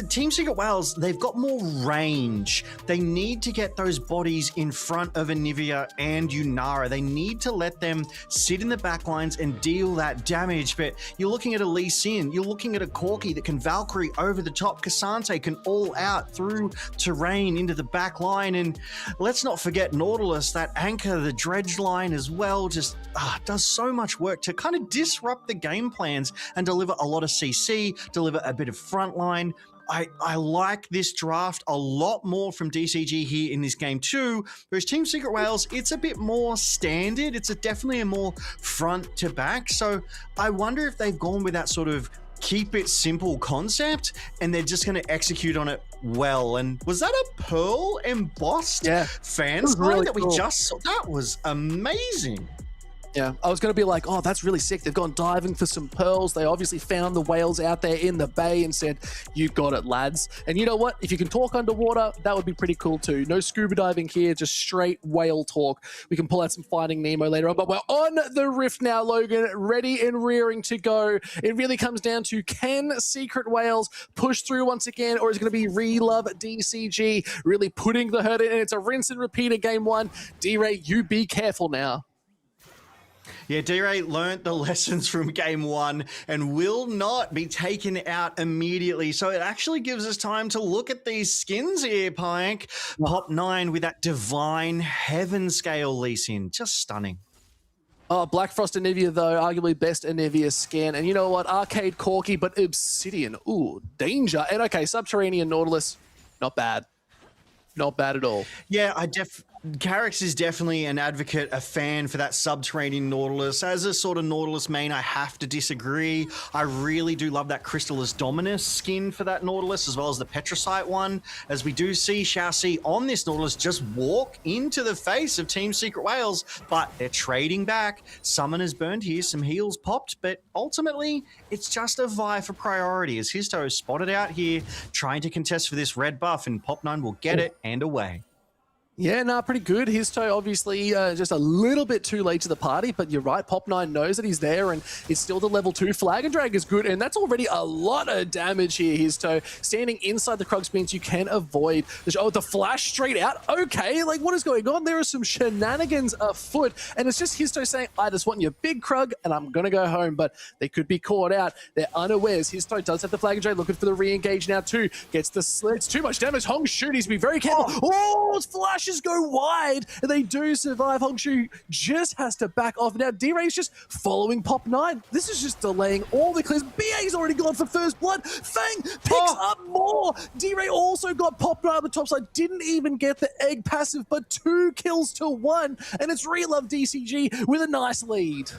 Team Secret Whales, they've got more range. They need to get those bodies in front of Anivia and Yunara. They need to let them sit in the back lines and deal that damage. But you're looking at a Lee Sin, you're looking at a Corki that can Valkyrie over the top. Cassante can all out through terrain into the back line. And let's not forget Nautilus, that anchor, the dredge line as well, just does so much work to kind of disrupt the game plans and deliver a lot of CC, deliver a bit of frontline. I like this draft a lot more from DCG here in this game too, whereas Team Secret Whales, it's a bit more standard. It's definitely a more front to back. So I wonder if they've gone with that sort of keep it simple concept and they're just going to execute on it well. And was that a Pearl embossed fan sign really that cool. we just saw? That was amazing. Yeah, I was going to be like, oh, that's really sick. They've gone diving for some pearls. They obviously found the whales out there in the bay and said, you got it, lads. And you know what? If you can talk underwater, that would be pretty cool too. No scuba diving here, just straight whale talk. We can pull out some Finding Nemo later on, but we're on the Rift now, Logan, ready and rearing to go. It really comes down to, can Secret Whales push through once again, or is it going to be Relove DCG really putting the hurt in? And it's a rinse and repeat of game one. D-Ray, you be careful now. Yeah, D-Ray learnt the lessons from game one and will not be taken out immediately. So it actually gives us time to look at these skins here, Pike. Pop 9 with that divine heaven scale Lee Sin. Just stunning. Oh, Black Frost Anivia, though, arguably best Anivia skin. And you know what? Arcade Corki, but Obsidian. Ooh, danger. And okay, Subterranean Nautilus, not bad. Not bad at all. Yeah, Carrix is definitely an advocate, a fan for that Subterranean Nautilus. As a sort of Nautilus main, I have to disagree. I really do love that Crystallis Dominus skin for that Nautilus, as well as the Petrosite one, as we do see Xiaoxi on this Nautilus just walk into the face of Team Secret Whales, but they're trading back. Summoner's burned here, some heals popped, but ultimately, it's just a vie for priority, as Histo is spotted out here, trying to contest for this red buff, and Pop 9 will get it and away. Yeah, nah, pretty good. Histo obviously just a little bit too late to the party, but you're right. Pop 9 knows that he's there, and it's still the level 2 Flag and Drag is good, and that's already a lot of damage here, Histo. Standing inside the Krugs means you can avoid the flash straight out. Okay, like what is going on? There are some shenanigans afoot, and it's just Histo saying, I just want your big Krug, and I'm going to go home, but they could be caught out. They're unawares. Histo does have the Flag and Drag, looking for the re-engage now too. Gets the slits. Too much damage. Hongshu needs to be very careful. Oh, flash go wide, and they do survive. Hongshu just has to back off. Now D-Ray's just following Pop 9. This is just delaying all the clears. BA's already gone for first blood. Fang picks up more. D-Ray also got Pop 9 on the top side. Didn't even get the egg passive, but 2 kills to 1, and it's Relove DCG with a nice lead.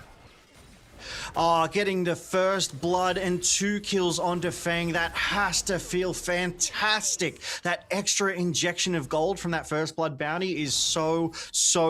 Getting the first blood and 2 kills onto Fang, that has to feel fantastic. That extra injection of gold from that first blood bounty is so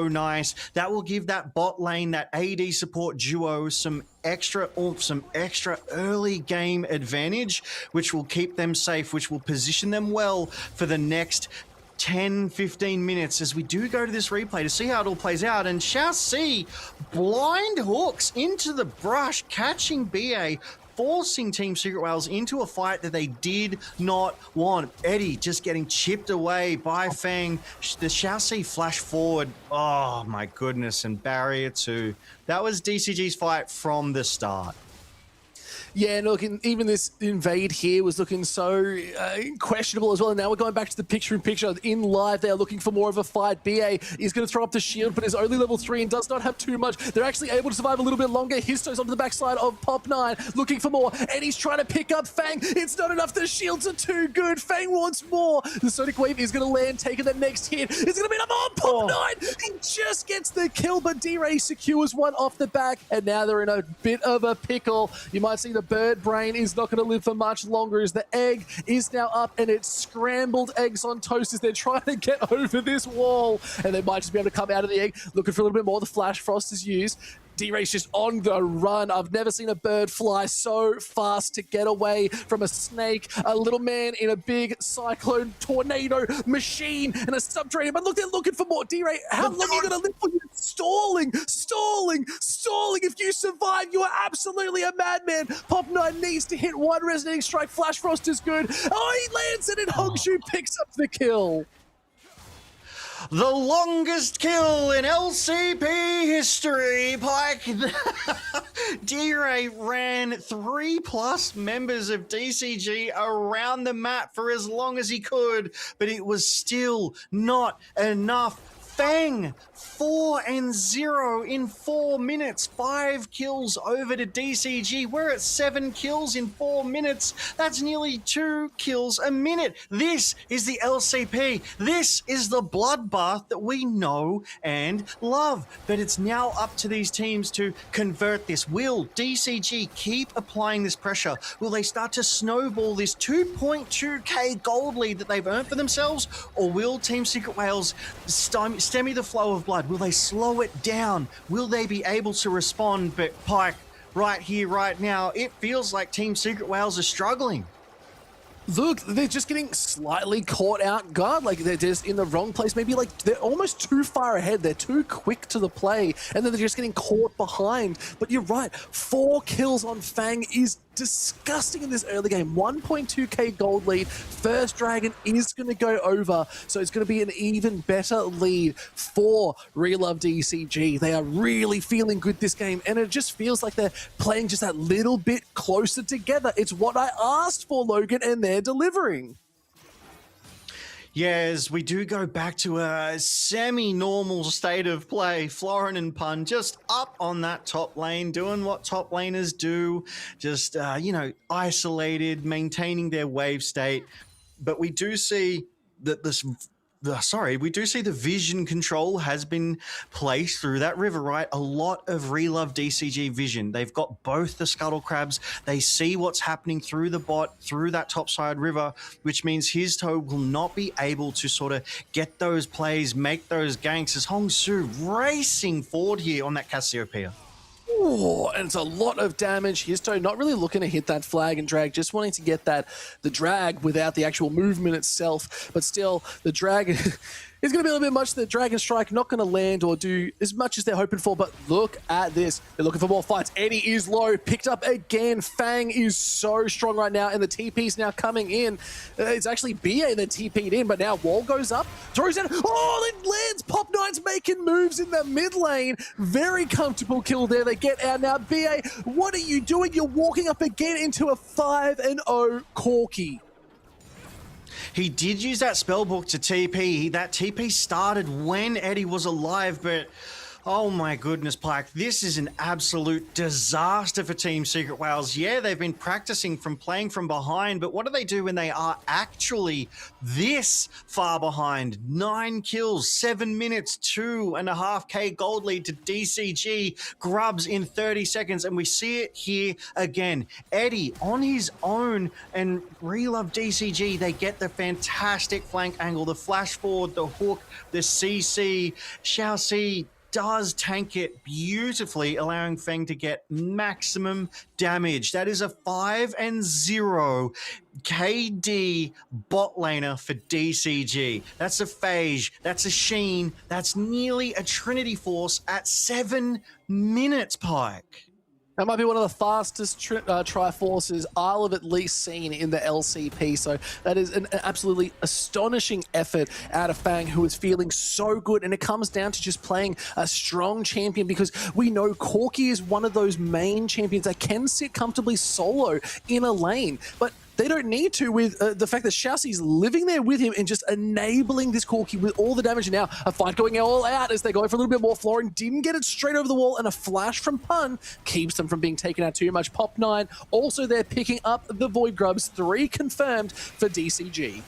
nice. That will give that bot lane, that AD support duo, some extra oomph, some extra early game advantage, which will keep them safe, which will position them well for the next 10-15 minutes as we do go to this replay to see how it all plays out. And Xiaoxi blind hooks into the brush, catching BA, forcing Team Secret Whales into a fight that they did not want. Eddie just getting chipped away by Fang. The Xiaoxi flash forward. Oh my goodness. And barrier 2. That was DCG's fight from the start. Yeah, and look, even this invade here was looking so questionable as well. And now we're going back to the picture-in-picture. In live, they are looking for more of a fight. BA is going to throw up the shield, but is only level 3 and does not have too much. They're actually able to survive a little bit longer. Histo's onto the backside of Pop9, looking for more, and he's trying to pick up Fang. It's not enough. The shields are too good. Fang wants more. The Sonic Wave is going to land, taking the next hit. It's going to be enough. Oh, Pop9! He just gets the kill, but D-Ray secures one off the back, and now they're in a bit of a pickle. You might see the bird brain is not going to live for much longer as the egg is now up, and it's scrambled eggs on toast as they're trying to get over this wall, and they might just be able to come out of the egg looking for a little bit more. The Flash Frost is used. D-Ray's just on the run. I've never seen a bird fly so fast to get away from a snake, a little man in a big cyclone tornado machine, and a subterranean. But look, they're looking for more. D-Ray, how long are you going to live for? You're stalling. If you survive, you are absolutely a madman. Pop9 needs to hit one resonating strike. Flash Frost is good. Oh, he lands it, and Hongshu picks up the kill. The longest kill in LCP history, Pike. D-Ray ran 3+ members of DCG around the map for as long as he could, but it was still not enough. Fang, 4-0 in 4 minutes. 5 kills over to DCG. We're at 7 kills in 4 minutes. That's nearly 2 kills a minute. This is the LCP. This is the bloodbath that we know and love. But it's now up to these teams to convert this. Will DCG keep applying this pressure? Will they start to snowball this 2.2k gold lead that they've earned for themselves? Or will Team Secret Wales stymie the flow of blood? Will they slow it down? Will they be able to respond? But Pike, right here, right now, it feels like Team Secret Wales are struggling. Look, they're just getting slightly caught out guard. Like, they're just in the wrong place. Maybe, like, they're almost too far ahead. They're too quick to the play, and then they're just getting caught behind. But you're right. 4 kills on Fang is disgusting in this early game. 1.2k gold lead. First Dragon is going to go over, so it's going to be an even better lead for Relove DCG. They are really feeling good this game, and it just feels like they're playing just that little bit closer together. It's what I asked for, Logan, and they're delivering. Yes, we do go back to a semi-normal state of play. Florin and Pun just up on that top lane, doing what top laners do, just, isolated, maintaining their wave state. But we do see that we do see the vision control has been placed through that river, right? A lot of Relove DCG vision. They've got both the Scuttle Crabs. They see what's happening through the bot, through that topside river, which means his toe will not be able to sort of get those plays, make those ganks as Hongshu racing forward here on that Cassiopeia. Oh, and it's a lot of damage. Histo not really looking to hit that flag and drag, just wanting to get the drag without the actual movement itself. But still, the drag is going to be a little bit much. The Dragon Strike not going to land or do as much as they're hoping for. But look at this. They're looking for more fights. Eddie is low. Picked up again. Fang is so strong right now. And the TP's now coming in. It's actually BA that TP'd in. But now Wall goes up. Throws it. Oh, it lands. Pop9's making moves in the mid lane. Very comfortable kill there. They get out now. BA, what are you doing? You're walking up again into a 5-0 Corki. He did use that spellbook to TP. That TP started when Eddie was alive, but oh my goodness, Pike, this is an absolute disaster for Team Secret Wales. Yeah, they've been practicing from playing from behind, but what do they do when they are actually this far behind? 9 kills, 7 minutes, 2.5k gold lead to DCG. Grubs in 30 seconds, and we see it here again. Eddie on his own, and Relove DCG, they get the fantastic flank angle, the flash forward, the hook, the CC. Xiaoxi does tank it beautifully, allowing Feng to get maximum damage. That is a 5-0 KD bot laner for DCG. That's a Phage, that's a Sheen, that's nearly a Trinity Force at 7 minutes, Pike. That might be one of the fastest Triforces I'll have at least seen in the LCP. So that is an absolutely astonishing effort out of Fang, who is feeling so good. And it comes down to just playing a strong champion, because we know Corki is one of those main champions that can sit comfortably solo in a lane. But they don't need to, with the fact that Xiaoxi's living there with him and just enabling this Corki with all the damage. And now a fight going all out as they go for a little bit more. Florin didn't get it straight over the wall, and a flash from Pun keeps them from being taken out too much. Pop9 also there picking up the Void Grubs. 3 confirmed for DCG.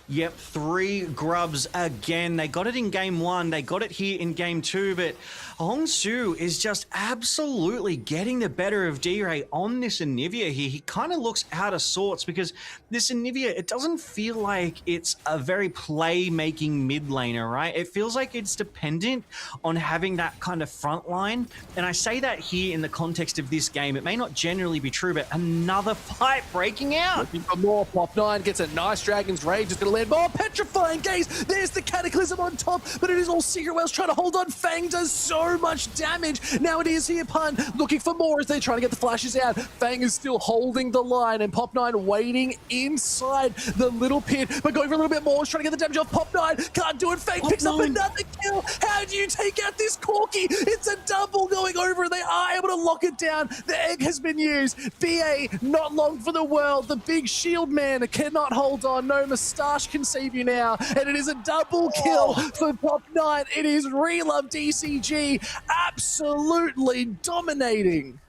Yep, 3 grubs again. They got it in game 1. They got it here in game 2, but Hongsu is just absolutely getting the better of D-Ray on this Anivia here. He kind of looks out of sorts, because this Anivia, it doesn't feel like it's a very play-making mid laner, right? It feels like it's dependent on having that kind of front line. And I say that here in the context of this game. It may not generally be true, but another fight breaking out. Looking for more. Pop9 gets a nice Dragon's Rage. It's going to land more. Petrifying Gaze. There's the Cataclysm on top, but it is all Secret Whales trying to hold on. Fang does so much damage. Now it is here. Pun looking for more as they're trying to get the flashes out. Fang is still holding the line, and Pop9 waiting inside the little pit, but going for a little bit more. He's trying to get the damage off. Pop9 can't do it. Fang picks up another kill. How do you take out this Corki? It's a double going over, and they are able to lock it down. The egg has been used. BA, not long for the world. The big shield man cannot hold on. No moustache can save you now, and it is a double kill for Pop9. It is Relove DCG absolutely dominating.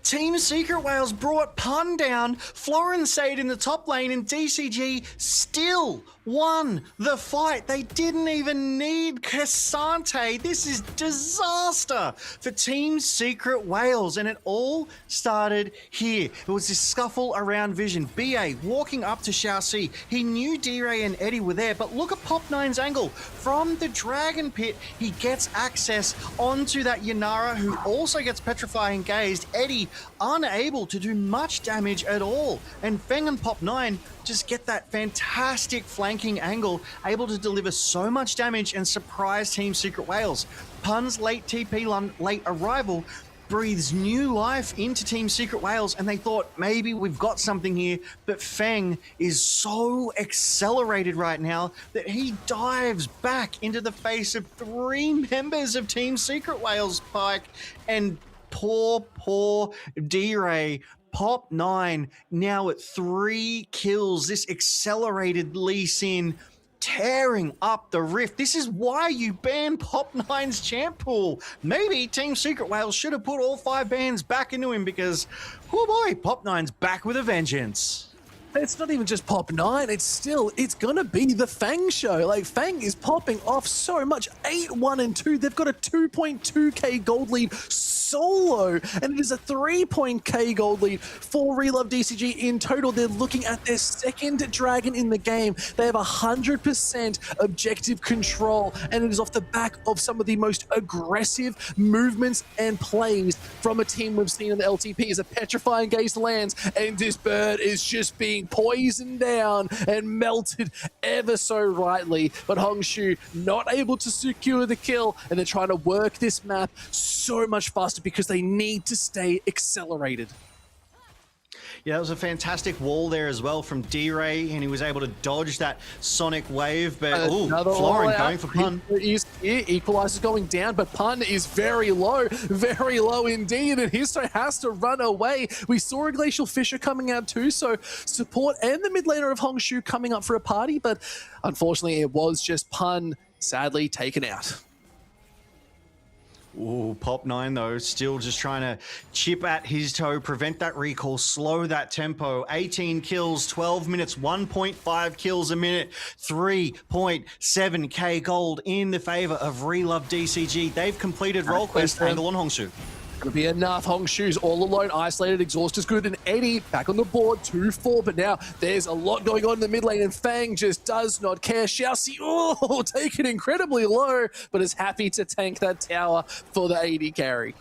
Team Secret Whales brought Pun down, Florin stayed in the top lane, and DCG still won the fight. They didn't even need Cassante. This is disaster for Team Secret Whales, and it all started here. It was this scuffle around Vision. BA walking up to Xiaoxi. He knew D-Ray and Eddie were there, but look at Pop9's angle. From the Dragon Pit, he gets access onto that Yanara, who also gets Petrifying Gazed. Eddie unable to do much damage at all, and Feng and Pop9 just get that fantastic flanking angle, able to deliver so much damage and surprise Team Secret Whales. Pun's late TP, late arrival, breathes new life into Team Secret Whales, and they thought maybe we've got something here, but Feng is so accelerated right now that he dives back into the face of 3 members of Team Secret Whales, Pike, and poor D-Ray. Pop9 now at 3 kills. This accelerated Lee Sin tearing up the rift. This is why you ban Pop9's champ pool. Maybe Team Secret Whales should have put all 5 bans back into him, because, oh boy, Pop9's back with a vengeance. It's not even just Pop9, it's gonna be the Fang show. Like, Fang is popping off so much. 8-1-2, they've got a 2.2k gold lead solo, and it is a 3.k gold lead for Relove DCG in total. They're looking at their second dragon in the game. They have 100% objective control, and it is off the back of some of the most aggressive movements and plays from a team we've seen in the LTP. As a Petrifying Gaze lands, and this bird is just being poisoned down and melted ever so rightly, but Hongsu not able to secure the kill, and they're trying to work this map so much faster because they need to stay accelerated. Yeah, that was a fantastic wall there as well from D-Ray, and he was able to dodge that sonic wave, but Florin going for Pun. Is here, Equalizer's going down, but Pun is very low indeed, and Histo has to run away. We saw a Glacial Fissure coming out too, so support and the mid laner of Hongsu coming up for a party, but unfortunately it was just Pun sadly taken out. Ooh, Pop9 though, still just trying to chip at his toe, prevent that recall, slow that tempo. 18 kills, 12 minutes, 1.5 kills a minute, 3.7k gold in the favor of Relove DCG. They've completed role quest angle on Hongsu. Gonna be enough. Hongsu's all alone, isolated, exhaust is good, and Eddie back on the board, 2-4, but now there's a lot going on in the mid lane, and Fang just does not care. Xiaoxi, taken incredibly low, but is happy to tank that tower for the AD carry.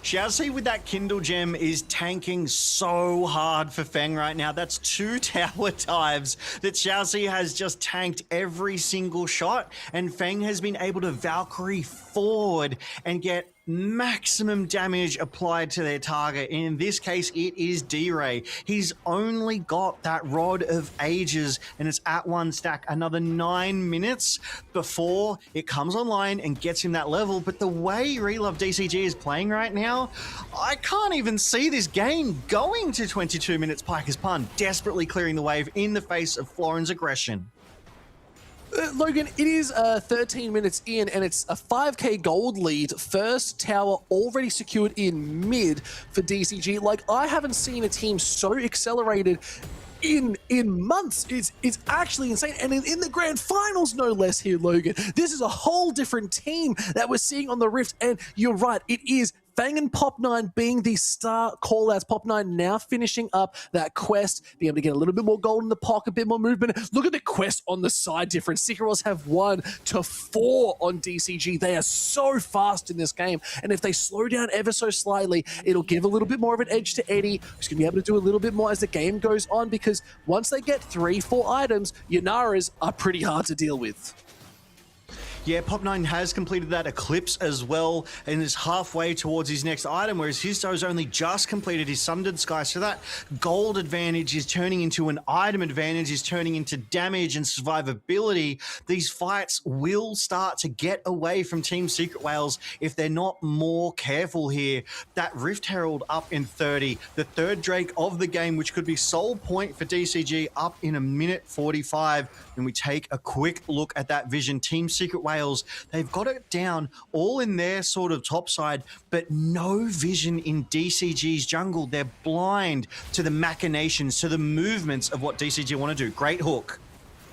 Xiaoxi with that Kindle Gem is tanking so hard for Feng right now. That's 2 tower dives that Xiaoxi has just tanked every single shot, and Feng has been able to Valkyrie forward and get maximum damage applied to their target. In this case, it is D-Ray. He's only got that Rod of Ages, and it's at 1 stack. Another 9 minutes before it comes online and gets him that level. But the way Relove DCG is playing right now, I can't even see this game going to 22 minutes. Piker's Pun desperately clearing the wave in the face of Florin's aggression. Logan, it is 13 minutes in, and it's a 5k gold lead. First tower already secured in mid for DCG. Like, I haven't seen a team so accelerated in months. It's actually insane. And in the grand finals, no less here, Logan. This is a whole different team that we're seeing on the Rift. And you're right, it is Fang and Pop9 being the star call-outs. Pop9 now finishing up that quest, being able to get a little bit more gold in the pocket, a bit more movement. Look at the quest on the side difference. Secret Wars have 1 to 4 on DCG. They are so fast in this game. And if they slow down ever so slightly, it'll give a little bit more of an edge to Eddie, who's going to be able to do a little bit more as the game goes on, because once they get 3-4 items, Yanaras are pretty hard to deal with. Yeah, Pop9 has completed that Eclipse as well and is halfway towards his next item, whereas Histo's only just completed his Sundered Sky. So that gold advantage is turning into an item advantage, is turning into damage and survivability. These fights will start to get away from Team Secret Whales if they're not more careful here. That Rift Herald up in 30, the third Drake of the game, which could be sole point for DCG, up in 1:45. And we take a quick look at that vision. Team Secret Whales, they've got it down all in their sort of top side, but no vision in DCG's jungle. They're blind to the machinations, to the movements of what DCG want to do. Great hook.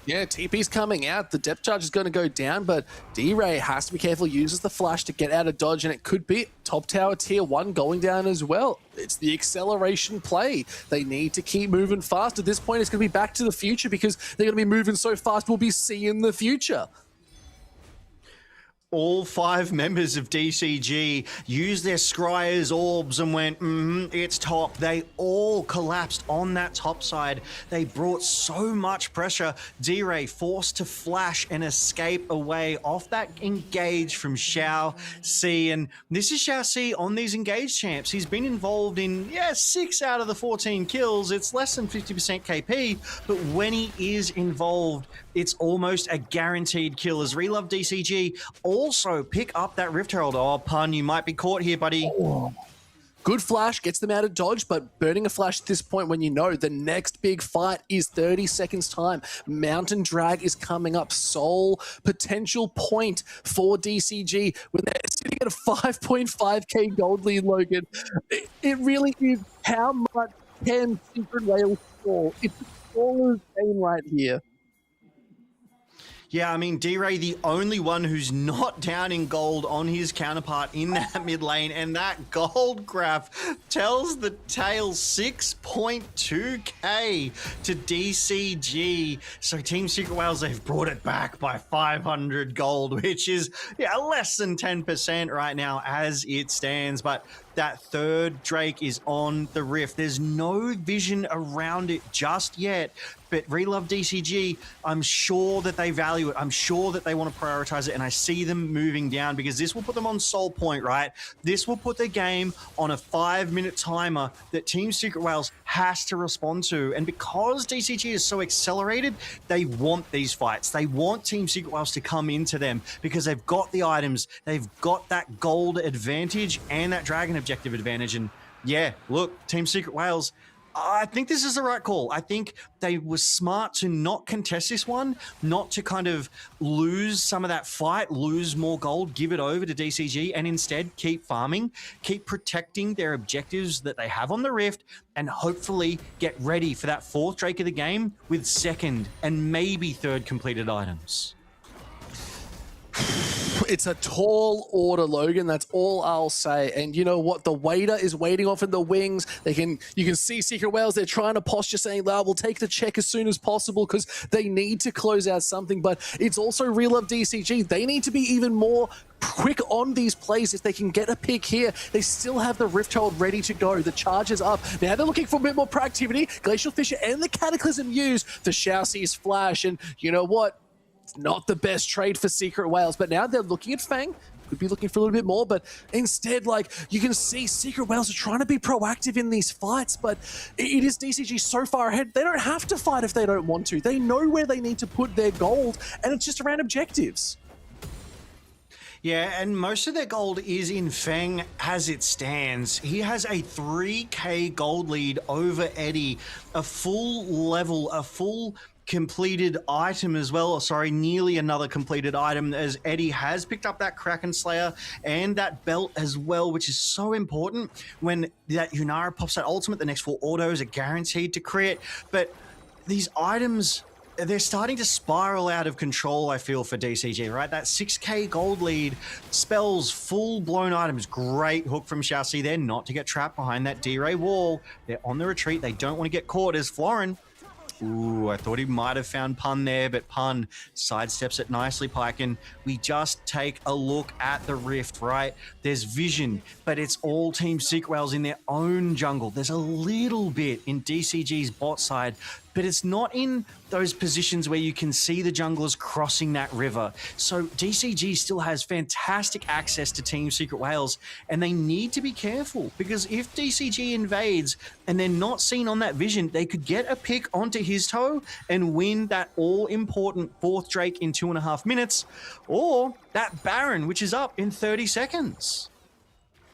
Yeah, TP's coming out. The depth charge is going to go down, but D-Ray has to be careful, uses the flash to get out of dodge, and it could be top tower tier 1 going down as well. It's the acceleration play. They need to keep moving fast. At this point, it's going to be back to the future because they're going to be moving so fast, we'll be seeing the future. All 5 members of DCG used their Scryer's orbs and went, it's top. They all collapsed on that top side. They brought so much pressure. D-Ray forced to flash and escape away off that engage from Xiao C. And this is Xiao C on these engage champs. He's been involved in, 6 out of the 14 kills. It's less than 50% KP, but when he is involved, it's almost a guaranteed kill as Relove DCG also pick up that Rift Herald. Oh, Pun, you might be caught here, buddy. Oh. Good flash, gets them out of dodge, but burning a flash at this point when you know the next big fight is 30 seconds time. Mountain Drag is coming up. Sole potential point for DCG when they're sitting at a 5.5k gold lead, Logan. It really is how much can Secret Whales score. It's a scorer's game right here. Yeah, I mean, D-Ray, the only one who's not down in gold on his counterpart in that mid lane, and that gold graph tells the tale. 6.2k to DCG. So Team Secret Whales, they've brought it back by 500 gold, which is less than 10% right now as it stands. But that third Drake is on the Rift. There's no vision around it just yet. But Relove DCG, I'm sure that they value it. I'm sure that they want to prioritize it, and I see them moving down because this will put them on sole point, right? This will put the game on a 5-minute timer that Team Secret Whales has to respond to. And because DCG is so accelerated, they want these fights. They want Team Secret Whales to come into them because they've got the items, they've got that gold advantage and that dragon objective advantage. And yeah, look, Team Secret Whales, I think this is the right call. I think they were smart to not contest this one, not to kind of lose some of that fight, lose more gold, give it over to DCG, and instead keep farming, keep protecting their objectives that they have on the Rift, and hopefully get ready for that 4th Drake of the game with 2nd and maybe 3rd completed items. It's a tall order, Logan. That's all I'll say. And you know what? The waiter is waiting off in the wings. You can see Secret Whales. They're trying to posture, saying, "We'll take the check as soon as possible," because they need to close out something. But it's also Relove DCG. They need to be even more quick on these plays if they can get a pick here. They still have the Rift Herald ready to go. The charge is up. Now they're looking for a bit more proactivity. Glacial Fissure and the Cataclysm used for Xiaoxi's flash. And you know what? Not the best trade for Secret Whales, but now they're looking at Fang. could be looking for a little bit more, but instead, like, you can see Secret Whales are trying to be proactive in these fights, but it is DCG so far ahead, they don't have to fight if they don't want to. They know where they need to put their gold, and it's just around objectives. Yeah, and most of their gold is in Feng as it stands. He has a 3k gold lead over Eddie, a full level, a full completed item as well. Sorry, nearly another completed item, as Eddie has picked up that Kraken Slayer and that belt as well, which is so important. When that Yunara pops that ultimate, the next 4 autos are guaranteed to crit. But these items, they're starting to spiral out of control, I feel, for DCG, right? That 6k gold lead spells full-blown items. Great hook from Chassis there, not to get trapped behind that D-Ray wall. They're on the retreat. They don't want to get caught as Florin. Ooh, I thought he might have found Pun there, but Pun sidesteps it nicely, Pike, and we just take a look at the Rift, right? There's vision, but it's all Team Secret Whales in their own jungle. There's a little bit in DCG's bot side, but it's not in those positions where you can see the junglers crossing that river. So DCG still has fantastic access to Team Secret Whales, and they need to be careful, because if DCG invades and they're not seen on that vision, they could get a pick onto his toe and win that all-important 4th Drake in 2.5 minutes, or that Baron, which is up in 30 seconds.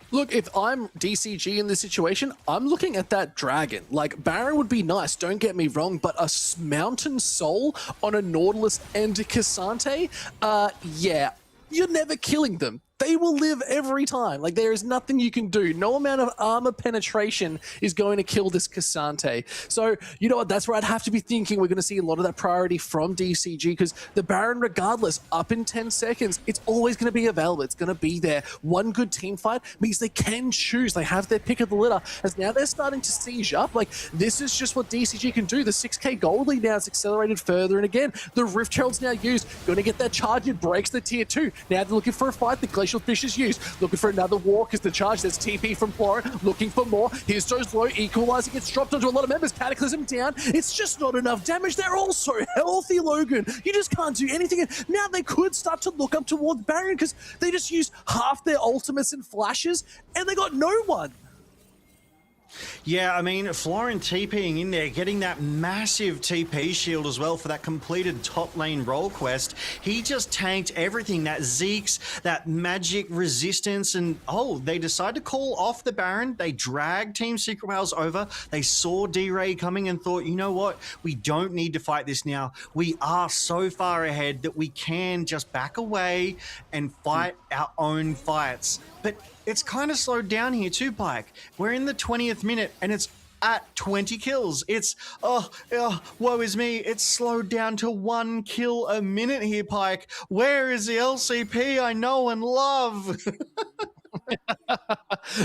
Look, if I'm DCG in this situation, I'm looking at that dragon. Like, Baron would be nice, don't get me wrong, but a Mountain Soul on a Nautilus and a Cassante, yeah, you're never killing them. They will live every time. Like, there is nothing you can do. No amount of armor penetration is going to kill this Cassante. So, you know what? That's where I'd have to be thinking we're going to see a lot of that priority from DCG, because the Baron, regardless, up in 10 seconds, it's always going to be available. It's going to be there. One good team fight means they can choose. They have their pick of the litter. As now they're starting to siege up. Like, this is just what DCG can do. The 6k gold lead now is accelerated further. And again, the Rift Herald's now used. Going to get that charge. It breaks the tier 2. Now they're looking for a fight. The Glacial Fish is used. Looking for another walk as the charge. There's TP from Florin. Looking for more. Here's Joe's low. Equalizer gets dropped onto a lot of members. Cataclysm down. It's just not enough damage. They're all so healthy, Logan. You just can't do anything. Now they could start to look up towards Baron, because they just used half their ultimates and flashes and they got no one. Yeah, I mean, Florin TPing in there, getting that massive TP shield as well for that completed top lane role quest. He just tanked everything, that Zeke's, that magic resistance, and oh, they decide to call off the Baron. They dragged Team Secret Whales over. They saw D-Ray coming and thought, you know what? We don't need to fight this now. We are so far ahead that we can just back away and fight our own fights. But it's kind of slowed down here too, Pike. We're in the 20th minute and it's at 20 kills. It's, woe is me. It's slowed down to 1 kill a minute here, Pike. Where is the LCP I know and love?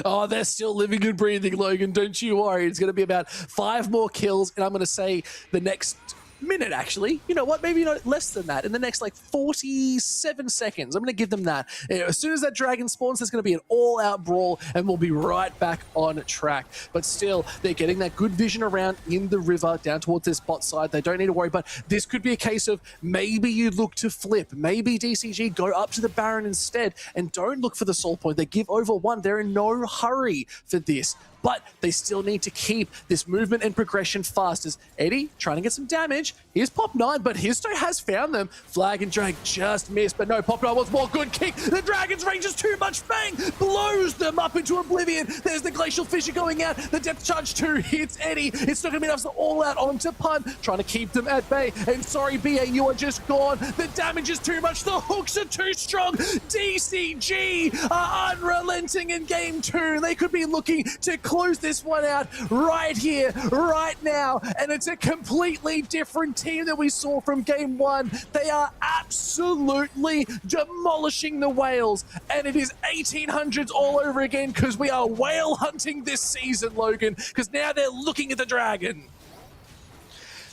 Oh, they're still living and breathing, Logan. Don't you worry. It's going to be about 5 more kills, and I'm going to say the next minute, actually. You know what? Maybe not less than that. In the next, like, 47 seconds. I'm going to give them that. As soon as that dragon spawns, there's going to be an all-out brawl, and we'll be right back on track. But still, they're getting that good vision around in the river, down towards this bot side. They don't need to worry, but this could be a case of maybe you look to flip. Maybe DCG go up to the Baron instead, and don't look for the soul point. They give over 1. They're in no hurry for this. But they still need to keep this movement and progression fast, as Eddie trying to get some damage. Here's Pop 9, but Histo has found them. Flag and Drag just missed, but no, Pop 9 wants more. Good kick. The Dragon's range is too much. Fang blows them up into oblivion. There's the Glacial Fissure going out. The Depth Charge 2 hits Eddie. It's not going to be enough, so all out onto Pun, trying to keep them at bay. And sorry, BA, you are just gone. The damage is too much. The hooks are too strong. DCG are unrelenting in game 2. They could be looking to close this one out right here, right now, and it's a completely different team that we saw from game 1. They are absolutely demolishing the whales, and it is 1800s all over again, because we are whale hunting this season, Logan, because now they're looking at the dragon.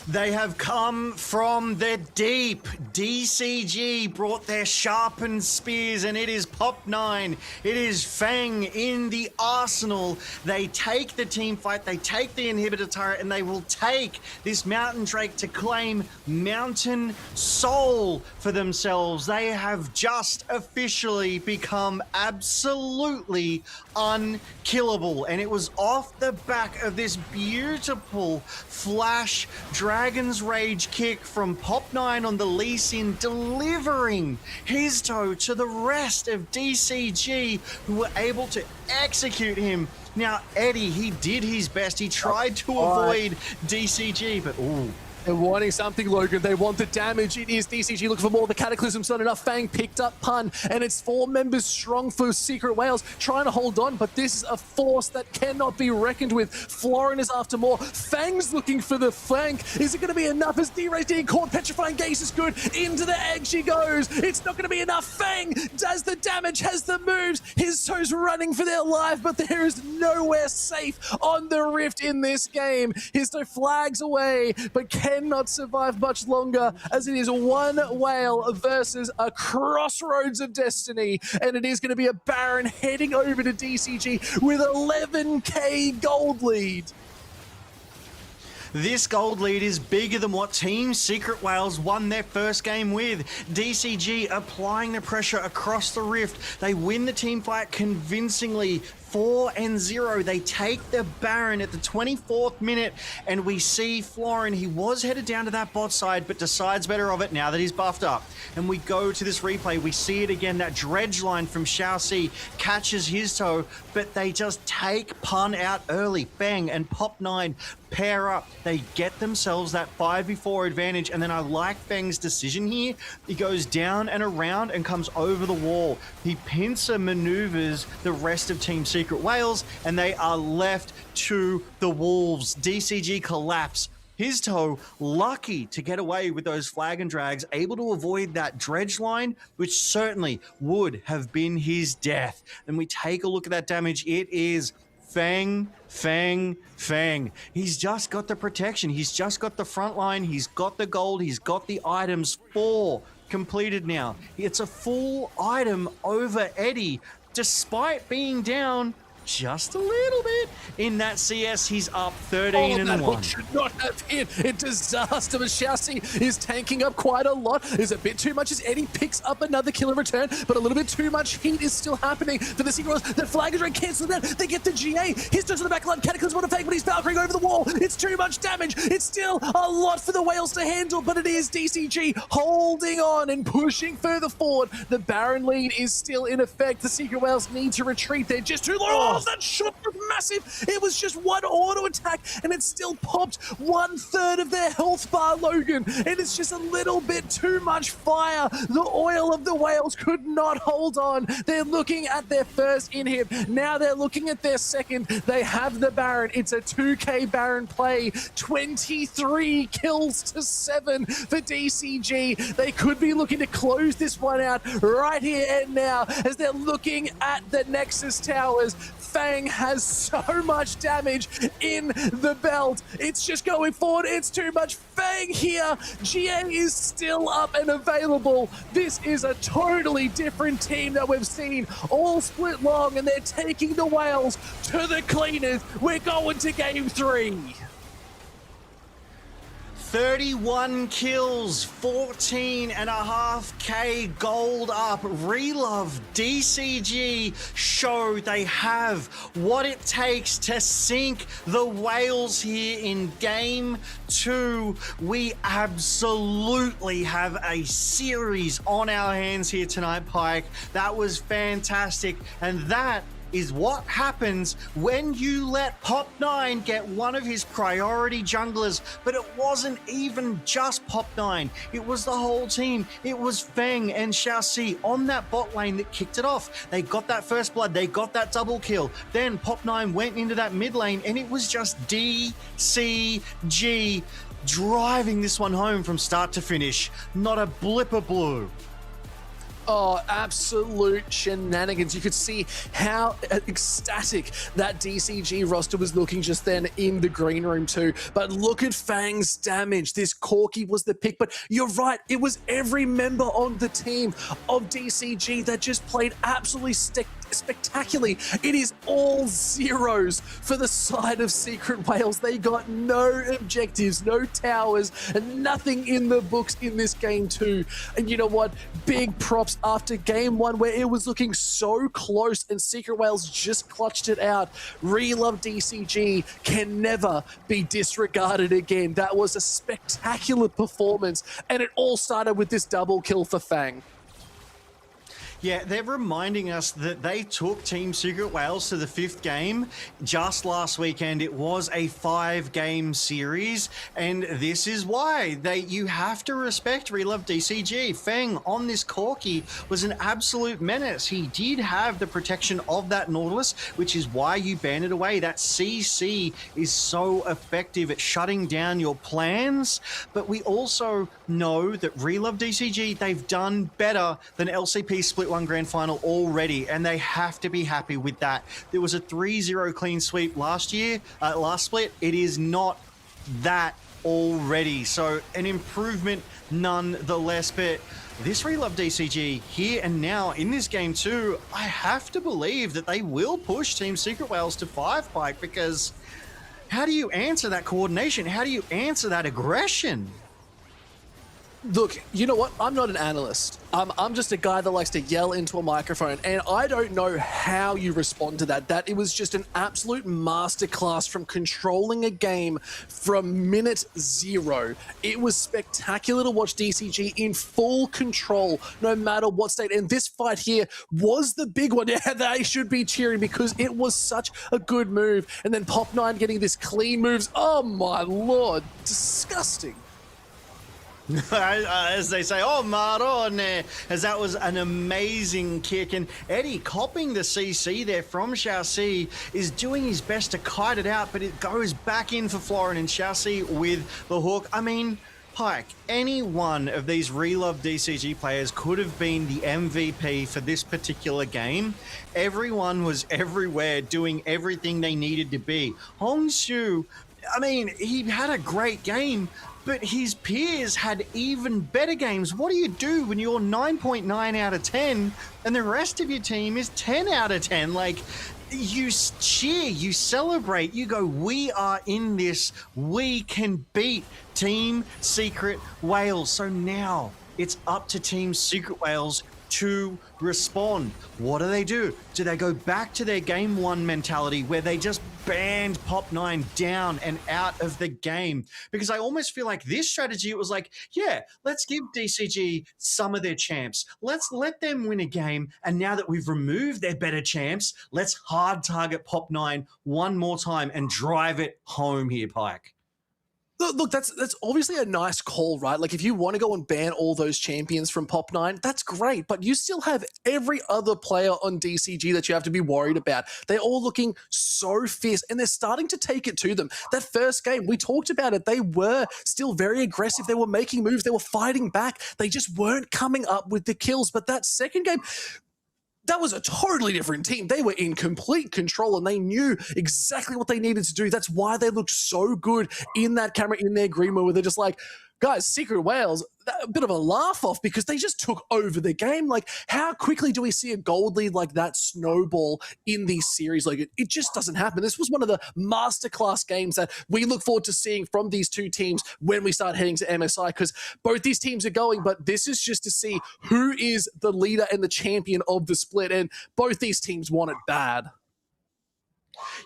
They have come from the deep. DCG brought their sharpened spears, and it is Pop9. It is Fang in the arsenal. They take the team fight, they take the inhibitor turret, and they will take this Mountain Drake to claim Mountain Soul for themselves. They have just officially become absolutely unkillable, and it was off the back of this beautiful flash Dragon's Rage kick from Pop9 on the Lee Sin, delivering his toe to the rest of DCG, who were able to execute him. Now, Eddie, he did his best. He tried to avoid DCG, but ooh. They're wanting something, Logan. They want the damage. It is DCG looking for more. The Cataclysm's not enough. Fang picked up Pun, and it's 4 members strong for Secret Wales, trying to hold on, but this is a force that cannot be reckoned with. Florin is after more. Fang's looking for the flank. Is it going to be enough as D-Ray's getting caught? Petrifying Gaze is good. Into the egg she goes. It's not going to be enough. Fang does the damage, has the moves. His toes running for their life, but there is nowhere safe on the Rift in this game. His toe flags away, but cannot survive much longer, as it is one whale versus a crossroads of destiny, and it is going to be a Baron heading over to DCG with 11k gold lead. This gold lead is bigger than what Team Secret Wales won their first game with. DCG applying the pressure across the Rift. They win the team fight convincingly. 4-0. They take the Baron at the 24th minute, and we see Florin. He was headed down to that bot side, but decides better of it now that he's buffed up. And we go to this replay. We see it again. That dredge line from Xiaoxi catches his toe, but they just take Pun out early. Fang and Pop9 pair up. They get themselves that 5v4 advantage, and then I like Fang's decision here. He goes down and around and comes over the wall. He pincer maneuvers the rest of Team Secret Wales, and they are left to the wolves. DCG collapse. His toe, lucky to get away with those flag and drags, able to avoid that dredge line, which certainly would have been his death. And we take a look at that damage. It is Fang, Fang, Fang. He's just got the protection. He's just got the front line. He's got the gold. He's got the items. 4 completed now. It's a full item over Eddie, despite being down just a little bit in that CS. He's up 13-1. Should not have hit. A disaster, but Xiaoxi is tanking up quite a lot. Is a bit too much as Eddie picks up another kill in return, but a little bit too much heat is still happening for the Secret Wales. The flag is canceled out. They get the GA. His turns to the back line. Cataclysm want to fake, but he's Valkyrie over the wall. It's too much damage. It's still a lot for the Wales to handle, but it is DCG holding on and pushing further forward. The Baron lead is still in effect. The Secret Wales need to retreat. They're just too low. That shot was massive. It was just one auto attack, and it still popped 1/3 of their health bar, Logan. And it's just a little bit too much fire. The oil of the Wales could not hold on. They're looking at their first inhib. Now they're looking at their second. They have the Baron. It's a 2k Baron play. 23 kills to 7 for DCG. They could be looking to close this one out right here and now as they're looking at the Nexus Towers. Fang has so much damage in the belt. It's just going forward. It's too much. Fang here. GA is still up and available. This is a totally different team that we've seen. All split long, and they're taking the Wales to the cleaners. We're going to game 3. 31 kills, 14.5k gold up. Relove DCG show they have what it takes to sink the Wales here in game 2. We absolutely have a series on our hands here tonight, Pike. That was fantastic, and that is what happens when you let Pop9 get one of his priority junglers. But it wasn't even just Pop9. It was the whole team. It was Fang and Xiaoxi on that bot lane that kicked it off. They got that first blood. They got that double kill. Then Pop9 went into that mid lane, and it was just DCG driving this one home from start to finish. Not a blip of blue. Oh, absolute shenanigans. You could see how ecstatic that DCG roster was looking just then in the green room too. But look at Fang's damage. This Corki was the pick, but you're right. It was every member on the team of DCG that just played absolutely spectacularly. It is all zeros for the side of Secret Wales. They got no objectives, no towers, and nothing in the books in this game too. And you know what? Big props after game one where it was looking so close and Secret Wales just clutched it out. Relove DCG can never be disregarded again. That was a spectacular performance, and it all started with this double kill for Fang. Yeah, they're reminding us that they took Team Secret Wales to the 5th game just last weekend. It was a 5-game series, and this is why you have to respect Relove DCG. Feng on this Corki was an absolute menace. He did have the protection of that Nautilus, which is why you ban it away. That CC is so effective at shutting down your plans, but we also know that Relove DCG, they've done better than LCP Split 1 Grand Final already, and they have to be happy with that. There was a 3-0 clean sweep last split. It is not that already, so an improvement nonetheless. But this Relove DCG here and now in this game too, I have to believe that they will push Team Secret Wales to 5 Pike, because how do you answer that coordination? How do you answer that aggression? Look, you know what? I'm not an analyst. I'm just a guy that likes to yell into a microphone, and I don't know how you respond to that. That it was just an absolute masterclass from controlling a game from minute 0. It was spectacular to watch DCG in full control, no matter what state. And this fight here was the big one. Yeah, they should be cheering because it was such a good move. And then Pop9 getting this clean moves. Oh my lord, disgusting. As they say, oh Marone, as that was an amazing kick. And Eddie copping the CC there from Xiaoxi is doing his best to kite it out, but it goes back in for Florin, and Xiaoxi with the hook. I mean, Pike, any one of these Relove DCG players could have been the MVP for this particular game. Everyone was everywhere doing everything they needed to be. Hongxue, I mean, he had a great game, but his peers had even better games. What do you do when you're 9.9 out of 10 and the rest of your team is 10 out of 10? Like, you cheer, you celebrate, you go, we are in this, we can beat Team Secret Wales. So now it's up to Team Secret Wales to respond. What do? Do they go back to their game 1 mentality where they just banned Pop9 down and out of the game? Because I almost feel like this strategy, it was like, yeah, let's give DCG some of their champs. Let's let them win a game. And now that we've removed their better champs, let's hard target Pop9 one more time and drive it home here, Pike. Look, that's obviously a nice call, right? Like, if you want to go and ban all those champions from Pop9, that's great, but you still have every other player on DCG that you have to be worried about. They're all looking so fierce, and they're starting to take it to them. That first game, we talked about it, they were still very aggressive, they were making moves, they were fighting back, they just weren't coming up with the kills. But that second game, that was a totally different team. They were in complete control and they knew exactly what they needed to do. That's why they looked so good in that camera, in their green room, where they're just like, guys, Secret Wales, a bit of a laugh off because they just took over the game. Like, how quickly do we see a gold lead like that snowball in these series? Like, it just doesn't happen. This was one of the masterclass games that we look forward to seeing from these two teams when we start heading to MSI, because both these teams are going, but this is just to see who is the leader and the champion of the split, and both these teams want it bad.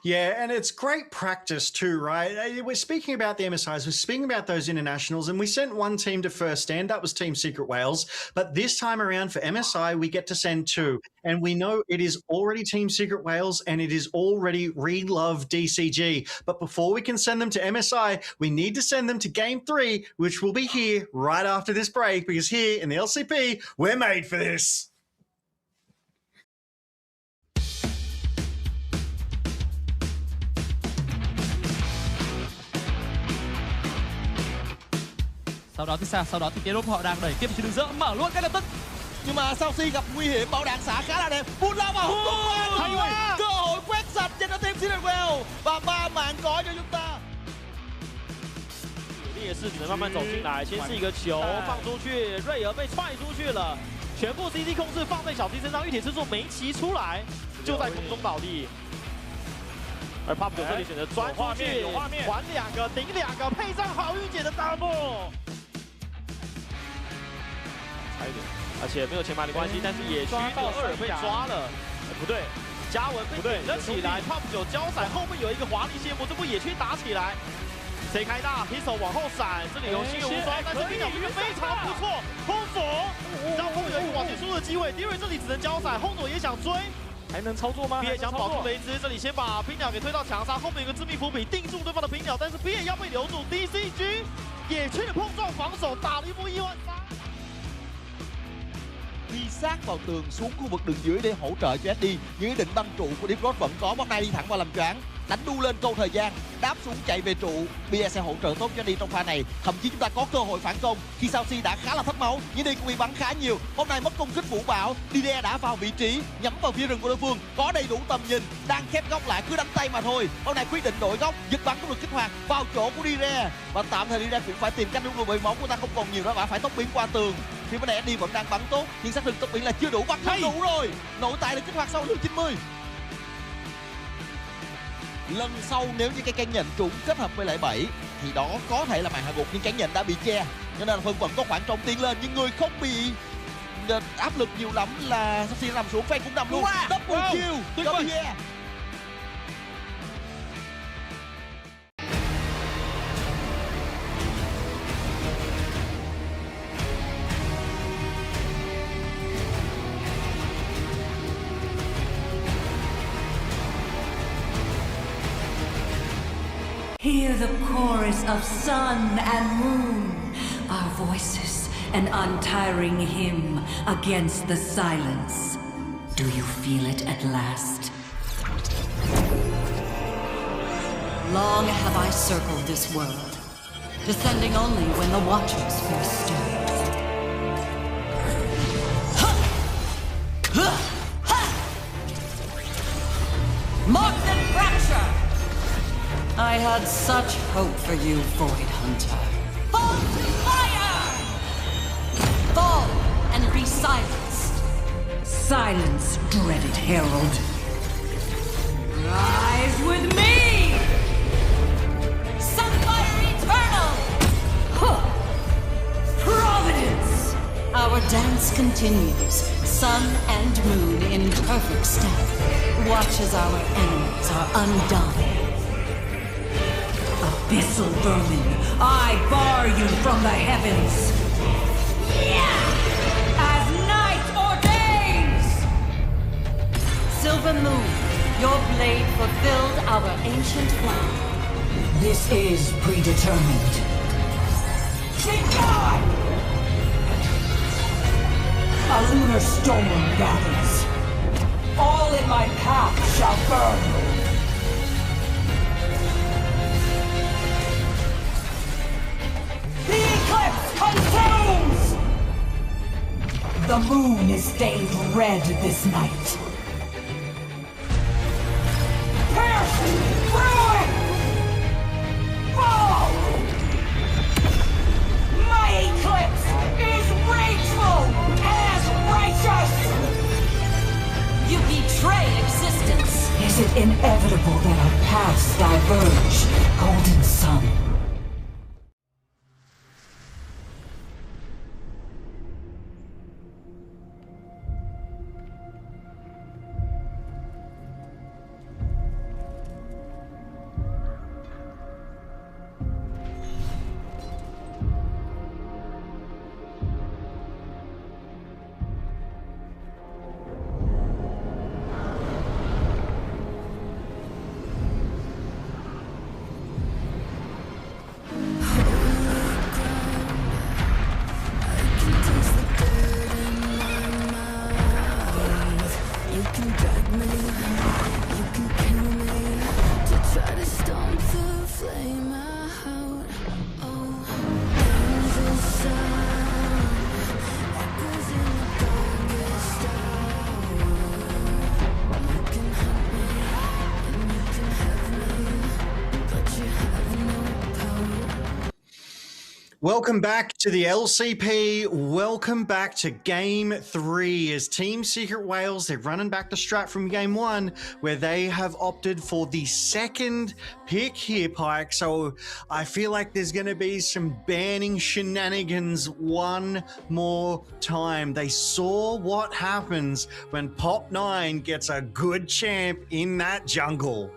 Yeah, and it's great practice too, right? We're speaking about the MSIs, we're speaking about those internationals, and we sent one team to first stand. That was Team Secret Wales. But this time around for MSI, we get to send 2. And we know it is already Team Secret Wales and it is already Relove DCG. But before we can send them to MSI, we need to send them to Game 3, which will be here right after this break, because here in the LCP, we're made for this. Sau đó thì sao? Sau đó thì T-Drop họ đang đẩy tiếp trên đường giữa, mở luôn ngay lập tức. Nhưng mà Saucy gặp nguy hiểm, bảo đạn xả khá là đẹp. Bùn lao vào hút tung qua. Hay quá. Cơ hội quét sạch cho nó team TSW và 3 mạng có cho chúng ta. 也是只能慢慢走进来，先是一个球放出去，瑞儿被踹出去了，全部 CC 控制放在小 T 身上，玉铁之柱没骑出来，就在空中倒地。而 Pop 9这里选择钻出去，还2个顶2个，配上好运姐的 double， 差一点，而且没有前排的关系，但是野区的2被抓了，不对，嘉文被顶了起来 ，Pop 9交闪后面有一个华丽谢幕，这波野区打起来。 谁开大 ，Pistol 往后闪，这里有心有无双，但是冰鸟明明非常不错，轰左，让后面有一个往前输的机会。迪瑞这里只能交闪，轰左也想追，还能操作吗？比也想保住雷兹，这里先把冰鸟给推到墙上，后面有个致命伏笔定住对方的冰鸟，但是比也要被留住。DCG 野区的碰撞防守打了一波意外杀。 Đi sát vào tường xuống khu vực đường dưới để hỗ trợ cho SD. Những ý định băng trụ của Deep Road vẫn có. Bóng nay đi thẳng vào làm choáng, đánh đu lên câu thời gian, đáp xuống chạy về trụ. Bia sẽ hỗ trợ tốt cho đi trong pha này. Thậm chí chúng ta có cơ hội phản công khi Saucy đã khá là thất máu. Nhưng đi cũng bị bắn khá nhiều. Bóng nay mất công kích vũ bão. Dide đã vào vị trí, nhắm vào phía rừng của đối phương, có đầy đủ tầm nhìn, đang khép góc lại cứ đánh tay mà thôi. Bóng nay quyết định đổi góc, giật bắn cũng được kích hoạt vào chỗ của Dide. Và tạm thời Dide cũng phải tìm cách đúng bởi máu của ta không còn nhiều nữa, và phải tốc biến qua tường. Khi bên này SD vẫn đang bắn tốt, nhưng xác định tốc biến là chưa đủ, bắn không đủ rồi. Nội tại được kích hoạt sau lượt 90. Lần sau nếu như cái cánh nhận trúng kết hợp với lại 7 thì đó có thể là màn hạ gục, nhưng cánh nhận đã bị che, cho nên là Phân vẫn có khoảng trống tiến lên, nhưng người không bị áp lực nhiều lắm là Saucy nằm xuống, Fan cũng nằm luôn. Double kill cho Bia. Hear the chorus of sun and moon, our voices, an untiring hymn against the silence. Do you feel it at last? Long have I circled this world, descending only when the watchers first stirred. Marked and fracture! I had such hope for you, Void Hunter. Fall to fire! Fall and be silenced. Silence, dreaded herald. Rise with me! Sunfire eternal! Huh. Providence! Our dance continues, sun and moon in perfect step. Watch as our enemies are undone. Abyssal vermin, I bar you from the heavens! As night ordains! Silver moon, your blade fulfilled our ancient vow. This is predetermined. A lunar storm gathers. All in my path shall burn. The eclipse consumes! The moon is stained red this night. Pierce! Ruin! Fall! My eclipse is rageful as righteous! You betray existence! Is it inevitable that our paths diverge, Golden Sun? Welcome back to the LCP. Welcome back to Game 3 as Team Secret Wales, they're running back the strat from Game 1 where they have opted for the second pick here, Pike. So I feel like there's going to be some banning shenanigans one more time. They saw what happens when Pop9 gets a good champ in that jungle.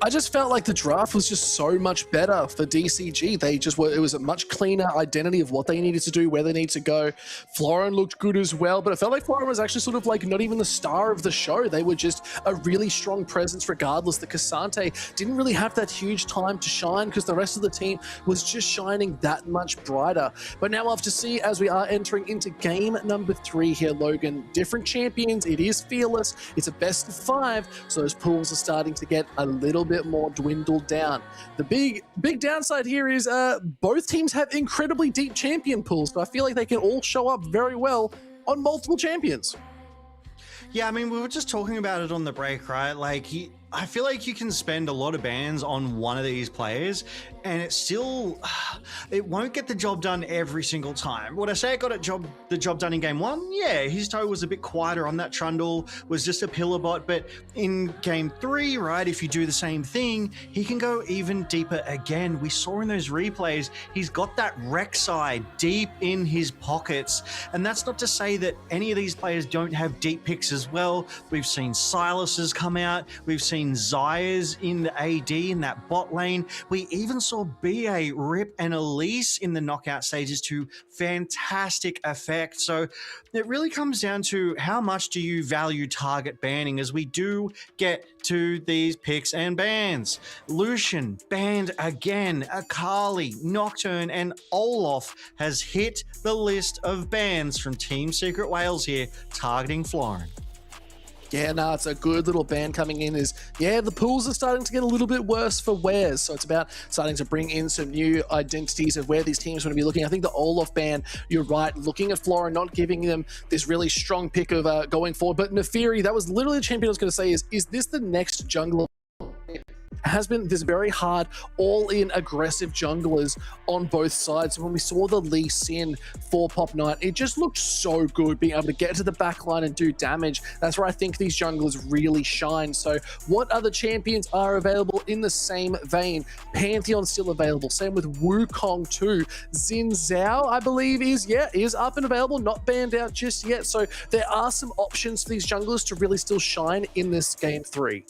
I just felt like the draft was just so much better for DCG. It was a much cleaner identity of what they needed to do, where they need to go. Florin looked good as well, but it felt like Florin was actually sort of like not even the star of the show. They were just a really strong presence regardless. The Cassante didn't really have that huge time to shine because the rest of the team was just shining that much brighter. But now we'll have to see as we are entering into game number 3 here, Logan. Different champions, it is Fearless, it's a best of 5, so those pools are starting to get a little bit more dwindled down. The big downside here is both teams have incredibly deep champion pools, so I feel like they can all show up very well on multiple champions. Yeah, I mean, we were just talking about it on the break, right? Like, I feel like you can spend a lot of bans on one of these players and it won't get the job done every single time. Would I say it got the job done in Game 1? Yeah, his toe was a bit quieter on that Trundle, was just a pillar bot, but in Game 3, right, if you do the same thing, he can go even deeper again. We saw in those replays, he's got that Rek'Sai deep in his pockets, and that's not to say that any of these players don't have deep picks as well. We've seen Silas's come out, we've seen Zaya's in the AD in that bot lane, we even saw BA rip and Elise in the knockout stages to fantastic effect. So it really comes down to how much do you value target banning as we do get to these picks and bans. Lucian banned again, Akali, Nocturne and Olaf has hit the list of bans from Team Secret Wales here targeting Florin. Yeah, no, it's a good little ban coming in. The pools are starting to get a little bit worse for Wares, so it's about starting to bring in some new identities of where these teams want to be looking. I think the Olaf ban, you're right, looking at Flora, not giving them this really strong pick of going forward, but Nefiri, that was literally the champion I was going to say is this the next jungler? Has been this very hard all-in aggressive junglers on both sides. When we saw the Lee Sin for Pop9, it just looked so good being able to get to the back line and do damage. That's where I think these junglers really shine. So what other champions are available in the same vein? Pantheon's still available. Same with Wukong too. Xin Zhao, I believe, is up and available, not banned out just yet. So there are some options for these junglers to really still shine in this Game 3.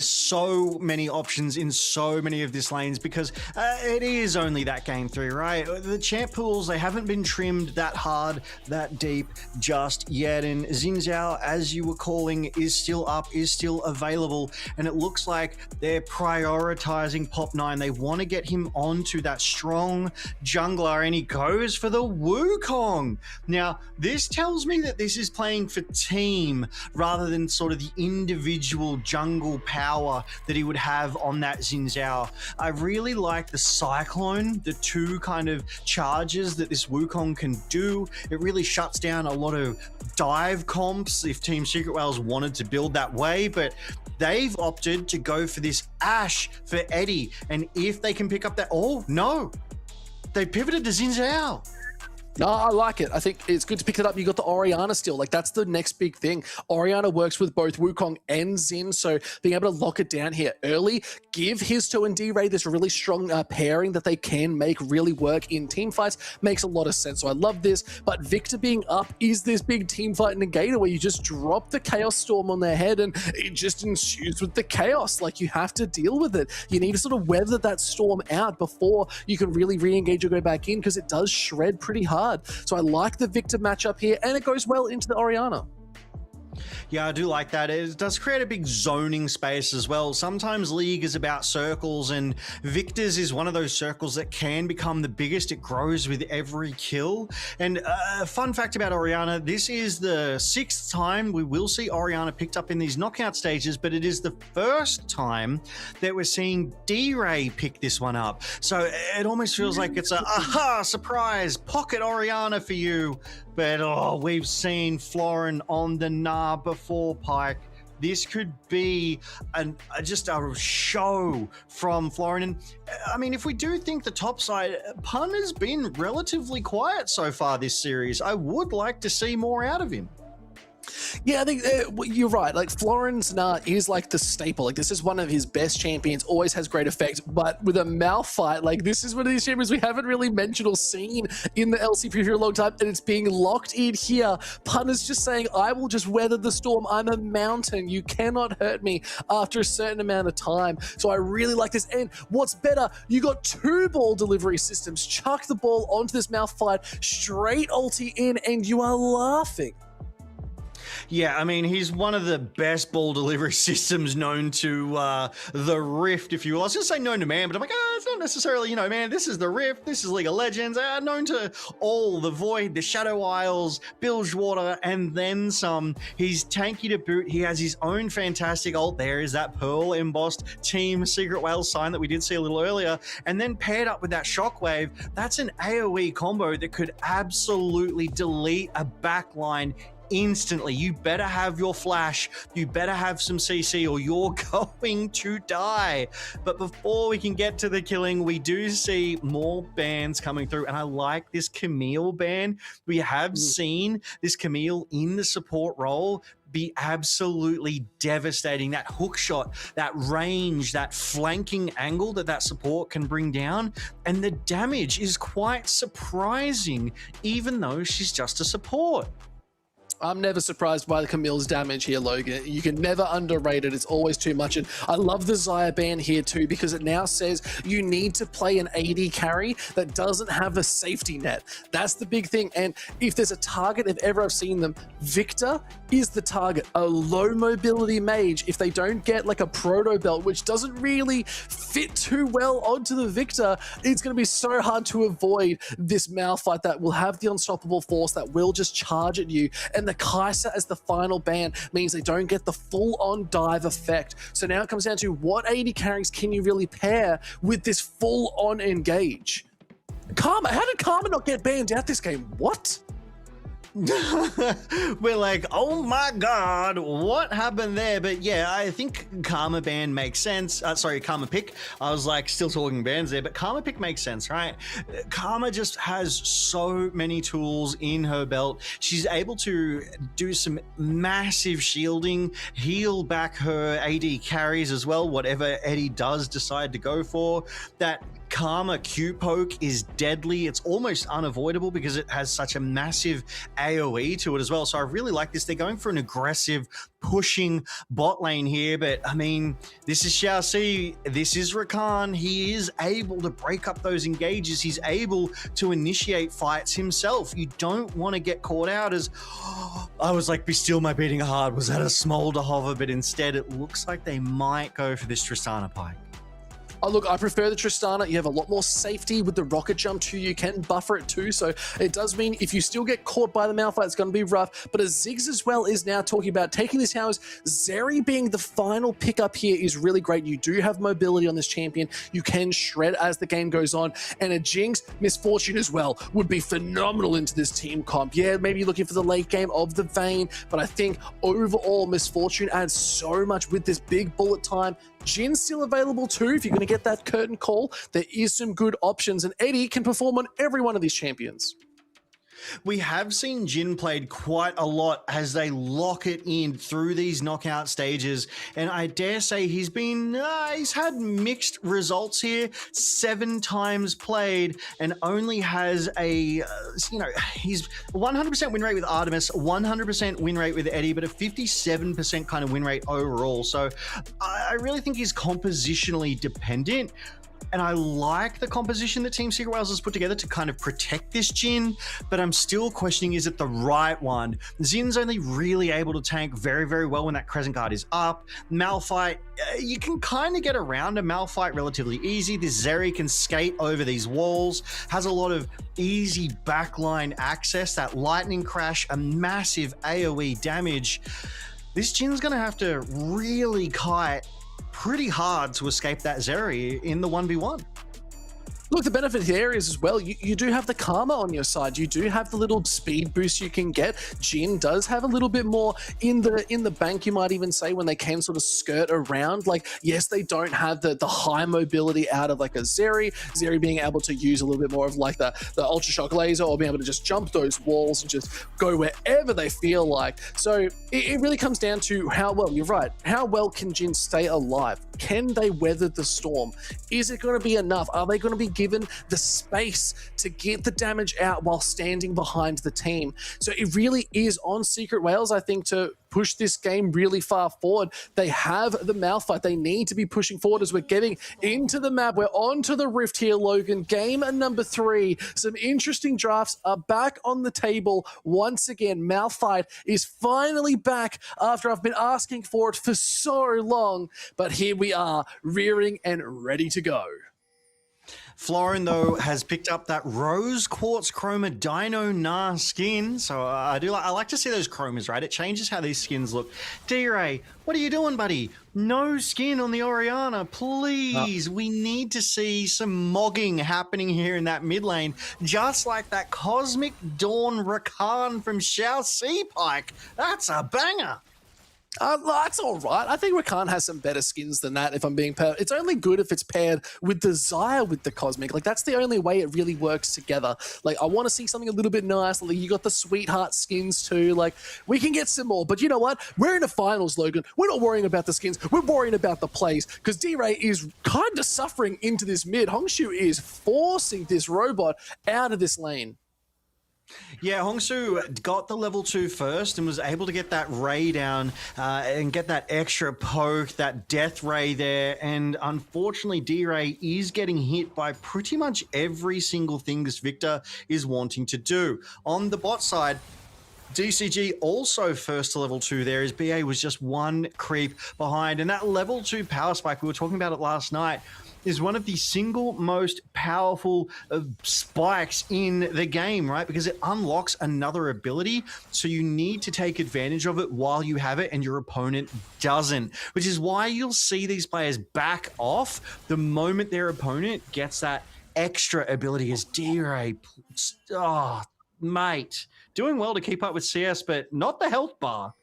So many options in so many of these lanes because it is only that Game 3, right? The champ pools, they haven't been trimmed that hard, that deep just yet, and Xin Zhao, as you were calling, is still up, is still available, and it looks like they're prioritizing Pop9. They want to get him onto that strong jungler, and he goes for the Wukong. Now, this tells me that this is playing for team rather than sort of the individual jungle power that he would have on that Xin Zhao. I really like the Cyclone, the 2 kind of charges that this Wukong can do. It really shuts down a lot of dive comps if Team Secret Wales wanted to build that way, but they've opted to go for this Ashe for Eddie, and if they can pick up that, oh no, they pivoted to Xin Zhao. No, I like it. I think it's good to pick it up. You got the Orianna still. Like, that's the next big thing. Orianna works with both Wukong and Xin, so being able to lock it down here early, give Histo and D-Ray this really strong pairing that they can make really work in team fights makes a lot of sense. So I love this, but Victor being up is this big team fight negator where you just drop the Chaos Storm on their head and it just ensues with the chaos. Like, you have to deal with it. You need to sort of weather that storm out before you can really re-engage or go back in because it does shred pretty hard. So I like the Victor matchup here, and it goes well into the Orianna. Yeah, I do like that. It does create a big zoning space as well. Sometimes League is about circles, and Victor's is one of those circles that can become the biggest. It grows with every kill. And fun fact about Orianna, this is the 6th time we will see Orianna picked up in these knockout stages, but it is the first time that we're seeing D-Ray pick this one up. So it almost feels like it's a aha, surprise, pocket Orianna for you. But we've seen Florin on the Nah before, Pike. this could be just a show from Florin. And I mean, if we do think the top side, Pun has been relatively quiet so far this series. I would like to see more out of him. Yeah, I think you're right. Like, Florin's Nah is like the staple. Like, this is one of his best champions, always has great effect. But with a Malphite, like, this is one of these champions we haven't really mentioned or seen in the LCP for a long time, and it's being locked in here. Pun is just saying, I will just weather the storm. I'm a mountain. You cannot hurt me after a certain amount of time. So I really like this. And what's better, you got 2 ball delivery systems. Chuck the ball onto this Malphite, straight ulti in, and you are laughing. Yeah, I mean, he's one of the best ball delivery systems known to the Rift, if you will. I was going to say known to man, but I'm like, it's not necessarily, you know, man, this is the Rift, this is League of Legends, known to all, the Void, the Shadow Isles, Bilgewater, and then some. He's tanky to boot. He has his own fantastic ult. There is that Pearl embossed Team Secret Whale sign that we did see a little earlier. And then paired up with that Shockwave, that's an AoE combo that could absolutely delete a backline instantly. You better have your flash, you better have some CC, or you're going to die. But before we can get to the killing, we do see more bans coming through, and I like this Camille ban. We have seen this Camille in the support role be absolutely devastating. That hook shot, that range, that flanking angle that support can bring down, and the damage is quite surprising, even though she's just a support. I'm never surprised by the Camille's damage here, Logan. You can never underrate it. It's always too much. And I love the Xayah ban here too, because it now says you need to play an AD carry that doesn't have a safety net. That's the big thing. And if there's a target, if ever I've seen them, Victor is the target. A low mobility mage, if they don't get like a proto belt, which doesn't really fit too well onto the Victor, it's going to be so hard to avoid this Malphite that will have the unstoppable force that will just charge at you. And the Kai'Sa as the final ban means they don't get the full-on dive effect. So now it comes down to what AD carries can you really pair with this full-on engage? Karma, how did Karma not get banned out this game? What? We're like, oh my god, what happened there? But yeah, I think Karma ban makes sense. Sorry, Karma pick. I was like still talking bans there, but Karma pick makes sense, right? Karma just has so many tools in her belt. She's able to do some massive shielding, heal back her AD carries as well, whatever Eddie does decide to go for. That Karma Q poke is deadly. It's almost unavoidable because it has such a massive AoE to it as well. So I really like this. They're going for an aggressive pushing bot lane here, but I mean, this is Xiaoxi, this is Rakan. He is able to break up those engages. He's able to initiate fights himself. You don't want to get caught out as, I was like, be still my beating heart. Was that a smolder hover? But instead it looks like they might go for this Tristana Pike. Oh, look, I prefer the Tristana. You have a lot more safety with the rocket jump too. You can buffer it too. So it does mean if you still get caught by the Malphite, it's going to be rough. But as Ziggs as well is now talking about taking this house, Zeri being the final pickup here is really great. You do have mobility on this champion. You can shred as the game goes on. And a Jinx, Misfortune as well, would be phenomenal into this team comp. Yeah, maybe you're looking for the late game of the Vayne, but I think overall Misfortune adds so much with this big bullet time. Jin's still available too. If you're going to get that curtain call, there is some good options, and Eddie can perform on every one of these champions. We have seen Jin played quite a lot as they lock it in through these knockout stages, and I dare say he's had mixed results here. 7 times played and only has a, he's 100% win rate with Artemis, 100% win rate with Eddie, but a 57% kind of win rate overall. So I really think he's compositionally dependent. And I like the composition that Team Secret Whales has put together to kind of protect this Jin, but I'm still questioning, is it the right one? Zin's only really able to tank very, very well when that Crescent Guard is up. Malphite, you can kind of get around a Malphite relatively easy. This Zeri can skate over these walls, has a lot of easy backline access, that lightning crash, a massive AoE damage. This Jin's going to have to really kite pretty hard to escape that Zeri in the 1v1. Look, the benefit here is as well, you do have the Karma on your side. You do have the little speed boost you can get. Jhin does have a little bit more in the bank, you might even say, when they can sort of skirt around. Like, yes, they don't have the high mobility out of like a Zeri. Zeri being able to use a little bit more of like the Ultra Shock Laser, or being able to just jump those walls and just go wherever they feel like. So it really comes down to how well, you're right, how well can Jhin stay alive? Can they weather the storm? Is it going to be enough? Are they going to be given the space to get the damage out while standing behind the team? So it really is on Secret Whales, I think, to push this game really far forward. They have the Malphite. They need to be pushing forward as we're getting into the map. We're onto the Rift here, Logan. Game number 3. Some interesting drafts are back on the table once again. Malphite is finally back after I've been asking for it for so long. But here we are, rearing and ready to go. Florin, though, has picked up that Rose Quartz Chroma Dino Nah skin. So I like to see those chromas, right? It changes how these skins look. D-Ray, what are you doing, buddy? No skin on the Orianna, please. We need to see some mogging happening here in that mid lane, just like that Cosmic Dawn Rakan from Xiao C Pike. That's a banger. That's all right. I think Rakan has some better skins than that, if I'm being paired. It's only good if it's paired with the Xayah with the Cosmic. Like, that's the only way it really works together. Like, I want to see something a little bit nice. Like, you got the Sweetheart skins too. Like, we can get some more. But you know what? We're in the finals, Logan. We're not worrying about the skins. We're worrying about the plays, because D-Ray is kind of suffering into this mid. Hongshu is forcing this robot out of this lane. Yeah, Hongsu got the level 2 first and was able to get that ray down and get that extra poke, that death ray there. And unfortunately, D-Ray is getting hit by pretty much every single thing this Victor is wanting to do. On the bot side, DCG also first to level 2 there, as BA was just one creep behind. And that level 2 power spike, we were talking about it last night, is one of the single most powerful spikes in the game, right? Because it unlocks another ability, so you need to take advantage of it while you have it and your opponent doesn't, which is why you'll see these players back off the moment their opponent gets that extra ability. As D-Ray, oh, mate, doing well to keep up with CS, but not the health bar.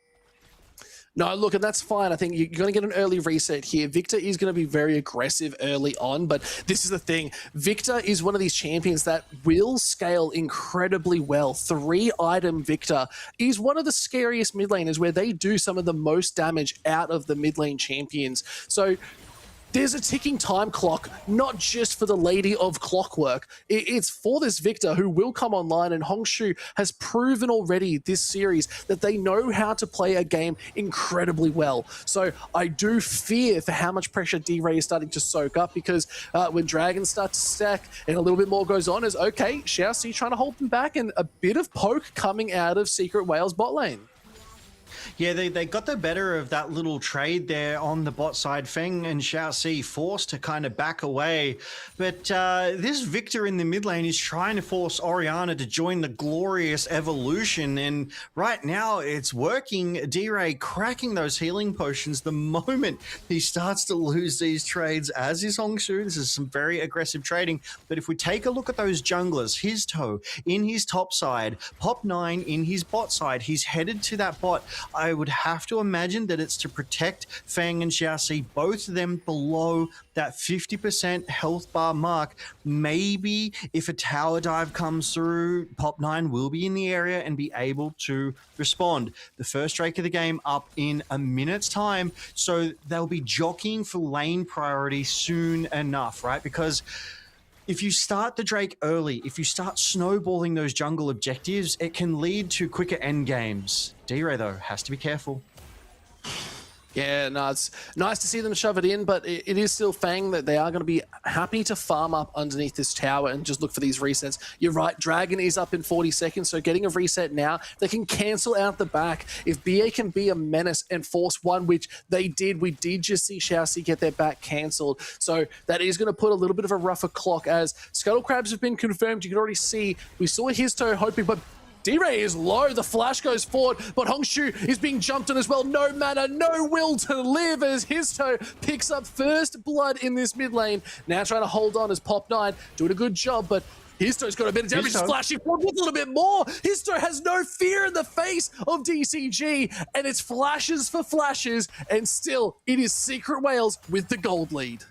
No, look, and that's fine. I think you're going to get an early reset here. Victor is going to be very aggressive early on, but this is the thing. Victor is one of these champions that will scale incredibly well. 3-item Victor is one of the scariest mid laners, where they do some of the most damage out of the mid lane champions. So there's a ticking time clock, not just for the Lady of Clockwork. It's for this Victor, who will come online, and Hongshu has proven already this series that they know how to play a game incredibly well. So I do fear for how much pressure D-Ray is starting to soak up, because when dragons start to stack and a little bit more goes on, is okay, Xiao C trying to hold them back, and a bit of poke coming out of Secret Whales bot lane. Yeah, they got the better of that little trade there on the bot side. Feng and Xiao C forced to kind of back away. But this Victor in the mid lane is trying to force Orianna to join the glorious evolution. And right now it's working. D-Ray cracking those healing potions the moment he starts to lose these trades, as is Hongshu. This is some very aggressive trading. But if we take a look at those junglers, his toe in his top side, Pop9 in his bot side, he's headed to that bot. I would have to imagine that it's to protect Fang and Xiao C, both of them below that 50% health bar mark. Maybe if a tower dive comes through, Pop9 will be in the area and be able to respond. The first Drake of the game up in a minute's time, so they'll be jockeying for lane priority soon enough, right? Because if you start the Drake early, if you start snowballing those jungle objectives, it can lead to quicker end games. D-Ray, though, has to be careful. Yeah, no, it's nice to see them shove it in, but it is still Fang that they are going to be happy to farm up underneath this tower and just look for these resets. You're right, Dragon is up in 40 seconds, so getting a reset now, they can cancel out the back. If BA can be a menace and force one, which they did, we did just see Xiao C get their back cancelled. So that is going to put a little bit of a rougher clock, as Scuttle Crabs have been confirmed. You can already see, we saw his toe hoping, but D-Ray is low, the flash goes forward, but Hongshu is being jumped on as well. No mana, no will to live as Histo picks up first blood in this mid lane. Now trying to hold on as Pop9 doing a good job, but Histo's got a bit of damage, flashing forward with a little bit more. Histo has no fear in the face of DCG, and it's flashes for flashes, and still it is Secret Wales with the gold lead.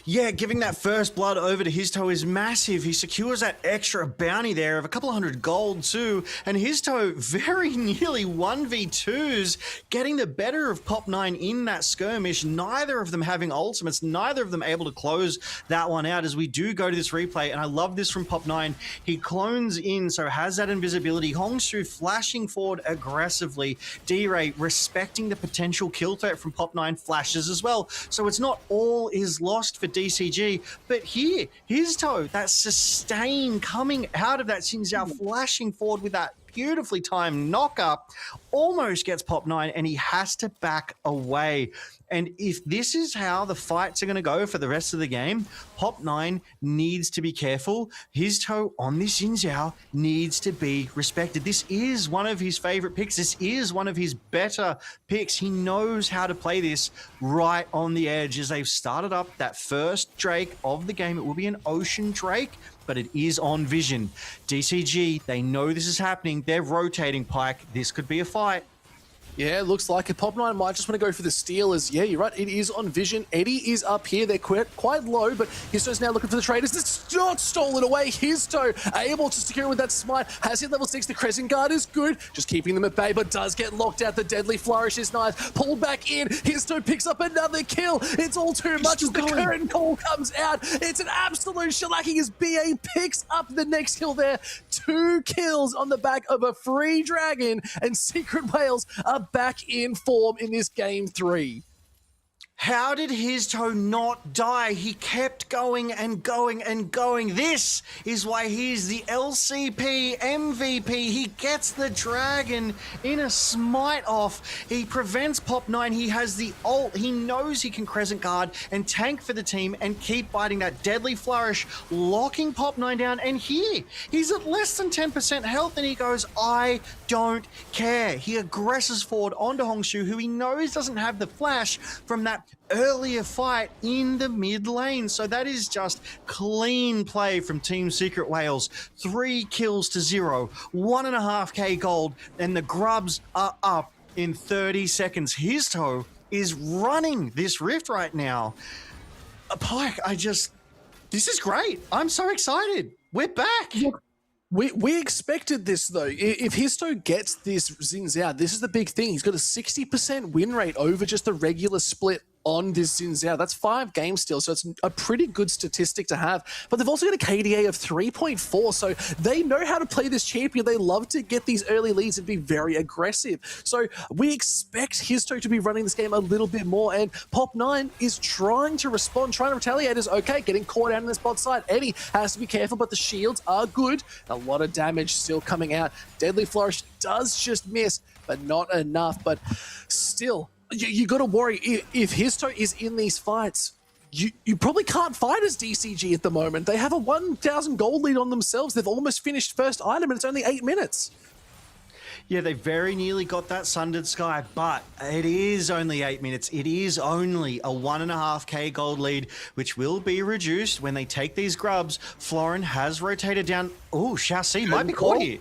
Yeah, giving that first blood over to Histo is massive. He secures that extra bounty there of a couple hundred gold too. And Histo very nearly 1v2s, getting the better of Pop9 in that skirmish. Neither of them having ultimates, neither of them able to close that one out as we do go to this replay. And I love this from Pop9. He clones in, so has that invisibility. Hongshu flashing forward aggressively. D-Ray respecting the potential kill threat from Pop9 flashes as well. So it's not all is lost for DCG, but here, Histo, that sustain coming out of that Xin Zhao, flashing forward with that beautifully timed knock-up, almost gets Pop9, and he has to back away. And if this is how the fights are going to go for the rest of the game, Pop9 needs to be careful. Histo on this Xin Zhao needs to be respected. This is one of his favorite picks. This is one of his better picks. He knows how to play this right on the edge as they've started up that first Drake of the game. It will be an Ocean Drake, but it is on Vision. DCG, they know this is happening. They're rotating Pyke. This could be a fight. Yeah, it looks like it. Pop9 might just want to go for the steal as, yeah, you're right, it is on Vision. Eddie is up here. They're quite low, but Histo's now looking for the traders. This is not stolen away. Histo able to secure with that smite. Has hit level 6. The Crescent Guard is good. Just keeping them at bay, but does get locked out. The Deadly Flourish is nice. Pulled back in. Histo picks up another kill. It's all too much as the curtain call comes out. It's an absolute shellacking as BA picks up the next kill there. 2 kills on the back of a free dragon, and Secret Wales are back in form in this game 3. How did Histo not die? He kept going and going and going. This is why he's the LCP MVP. He gets the dragon in a smite off. He prevents Pop9. He has the ult. He knows he can Crescent Guard and tank for the team and keep biting that Deadly Flourish, locking Pop9 down. And here, he's at less than 10% health and he goes, I don't care. He aggresses forward onto Hongshu, who he knows doesn't have the flash from that earlier fight in the mid lane. So that is just clean play from Team Secret Wales. 3 kills to 0, 1.5k gold, and the grubs are up in 30 seconds. Histo is running this rift right now. Pyke, this is great. I'm so excited. We're back. Look, we expected this though. If Histo gets this Xin Zhao, this is the big thing. He's got a 60% win rate over just the regular split on this Xin Zhao. That's 5 games still, so it's a pretty good statistic to have. But they've also got a KDA of 3.4, so they know how to play this champion. They love to get these early leads and be very aggressive. So we expect Histo to be running this game a little bit more, and Pop9 is trying to respond, trying to retaliate. Is okay, getting caught out in this bot side. Eddie has to be careful, but the shields are good. A lot of damage still coming out. Deadly Flourish does just miss, but not enough. But still, you got to worry if Histo is in these fights. You probably can't fight as DCG at the moment. They have a 1,000 gold lead on themselves. They've almost finished first item and it's only 8 minutes. Yeah, they very nearly got that Sundered Sky, but it is only 8 minutes. It is only a 1.5k gold lead, which will be reduced when they take these grubs. Florin has rotated down. Oh, Xiaoxi might be caught here.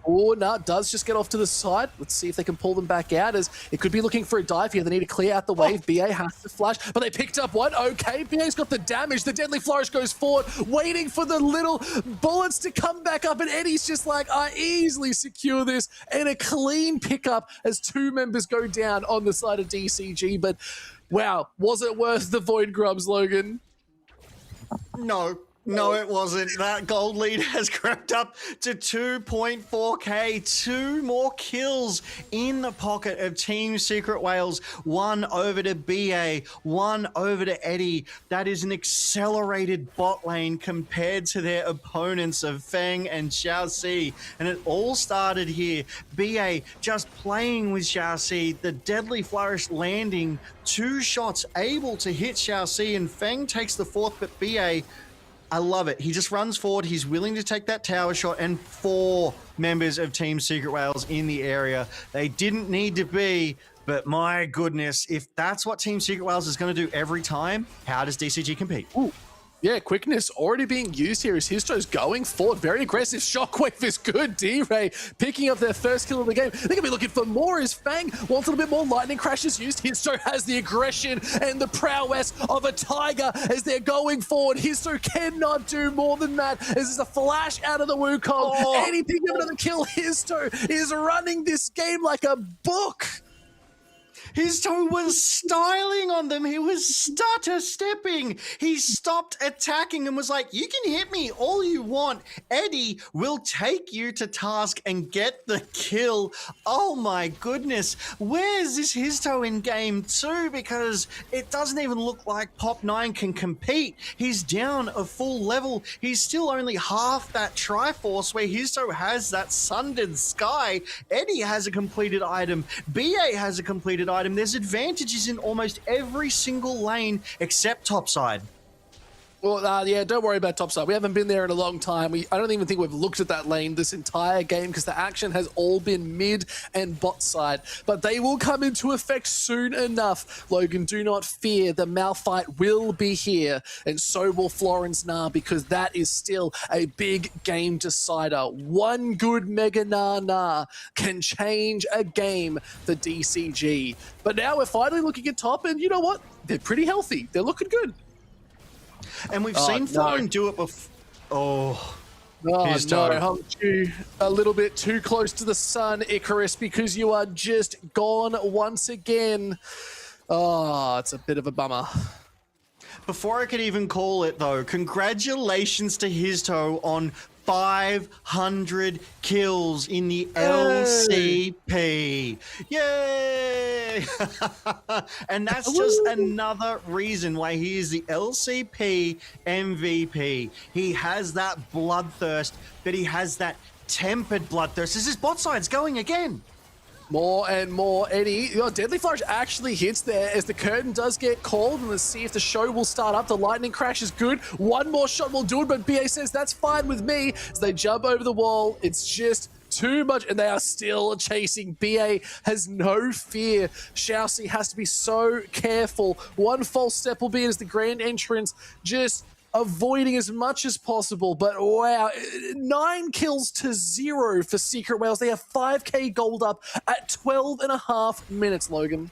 Oh, no, it does just get off to the side. Let's see if they can pull them back out, as it could be looking for a dive here. They need to clear out the wave. BA has to flash, but they picked up one. Okay, BA's got the damage. The Deadly Flourish goes forward, waiting for the little bullets to come back up, and Eddie's just like, I easily secure this, and a clean pickup as 2 members go down on the side of DCG. But wow, was it worth the Void Grubs, Logan? No, it wasn't. That gold lead has crept up to 2.4k. 2 more kills in the pocket of Team Secret Wales. 1 over to BA, 1 over to Eddie. That is an accelerated bot lane compared to their opponents of Feng and Xiaoxi. And it all started here. BA just playing with Xiaoxi. The Deadly Flourish landing. 2 shots able to hit Xiaoxi, and Feng takes the 4th, but BA I love it. He just runs forward. He's willing to take that tower shot, and 4 members of Team Secret Whales in the area. They didn't need to be, but my goodness, if that's what Team Secret Whales is going to do every time, how does DCG compete? Ooh. Yeah, quickness already being used here as Histo's going forward. Very aggressive. Shockwave is good. D-Ray picking up their first kill of the game. They're going to be looking for more as Fang wants a little bit more. Lightning crashes used. Histo has the aggression and the prowess of a tiger as they're going forward. Histo cannot do more than that. This is a flash out of the Wukong. And he picked up another kill. Histo is running this game like a book. Histo was styling on them. He was stutter stepping. He stopped attacking and was like, you can hit me all you want. Eddie will take you to task and get the kill. Oh my goodness. Where's this Histo in game 2? Because it doesn't even look like Pop9 can compete. He's down a full level. He's still only half that Triforce where Histo has that Sundered Sky. Eddie has a completed item. BA has a completed item. There's advantages in almost every single lane except topside. Well, yeah, don't worry about topside. We haven't been there in a long time. I don't even think we've looked at that lane this entire game because the action has all been mid and bot side. But they will come into effect soon enough. Logan, do not fear. The Malphite will be here, and so will Florence Nah, because that is still a big game decider. One good Mega Nah can change a game for DCG. But now we're finally looking at top, and you know what? They're pretty healthy. They're looking good. And we've seen Florin do it before. Oh, no, humped you a little bit too close to the sun, Icarus, because you are just gone once again. Oh, it's a bit of a bummer. Before I could even call it, though, congratulations to Histo on 500 kills in the LCP. Yay! And that's just another reason why he is the LCP MVP. He has that bloodthirst, but he has that tempered bloodthirst. As his bot side's going again. More and more, Eddie. Deadly Flourish actually hits there as the curtain does get called, and let's see if the show will start up. The lightning crash is good. One more shot will do it, but BA says that's fine with me as they jump over the wall. It's just too much, and they are still chasing. BA has no fear. Xiaoxi has to be so careful. One false step will be as the grand entrance just avoiding as much as possible, but wow, 9 kills to 0 for Secret Whales. They have 5k gold up at 12.5 minutes, Logan.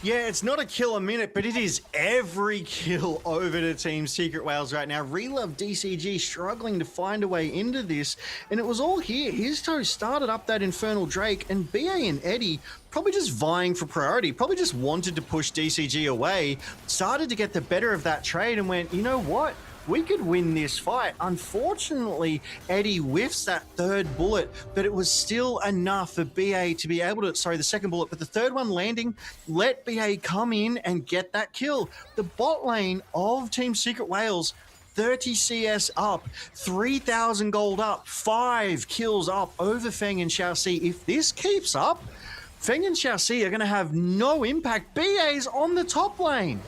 Yeah, it's not a kill a minute, but it is every kill over to Team Secret Whales right now. Relove DCG struggling to find a way into this, and it was all here. Histo started up that Infernal Drake, and BA and Eddie probably just vying for priority, probably just wanted to push DCG away, started to get the better of that trade and went, you know what? We could win this fight. Unfortunately, Eddie whiffs that third bullet, but it was still enough for BA to be able to, the second bullet, but the third one landing, let BA come in and get that kill. The bot lane of Team Secret Whales, 30 CS up, 3,000 gold up, 5 kills up over Feng and Xiaoxi. If this keeps up, Feng and Xiaoxi are going to have no impact. BA's on the top lane.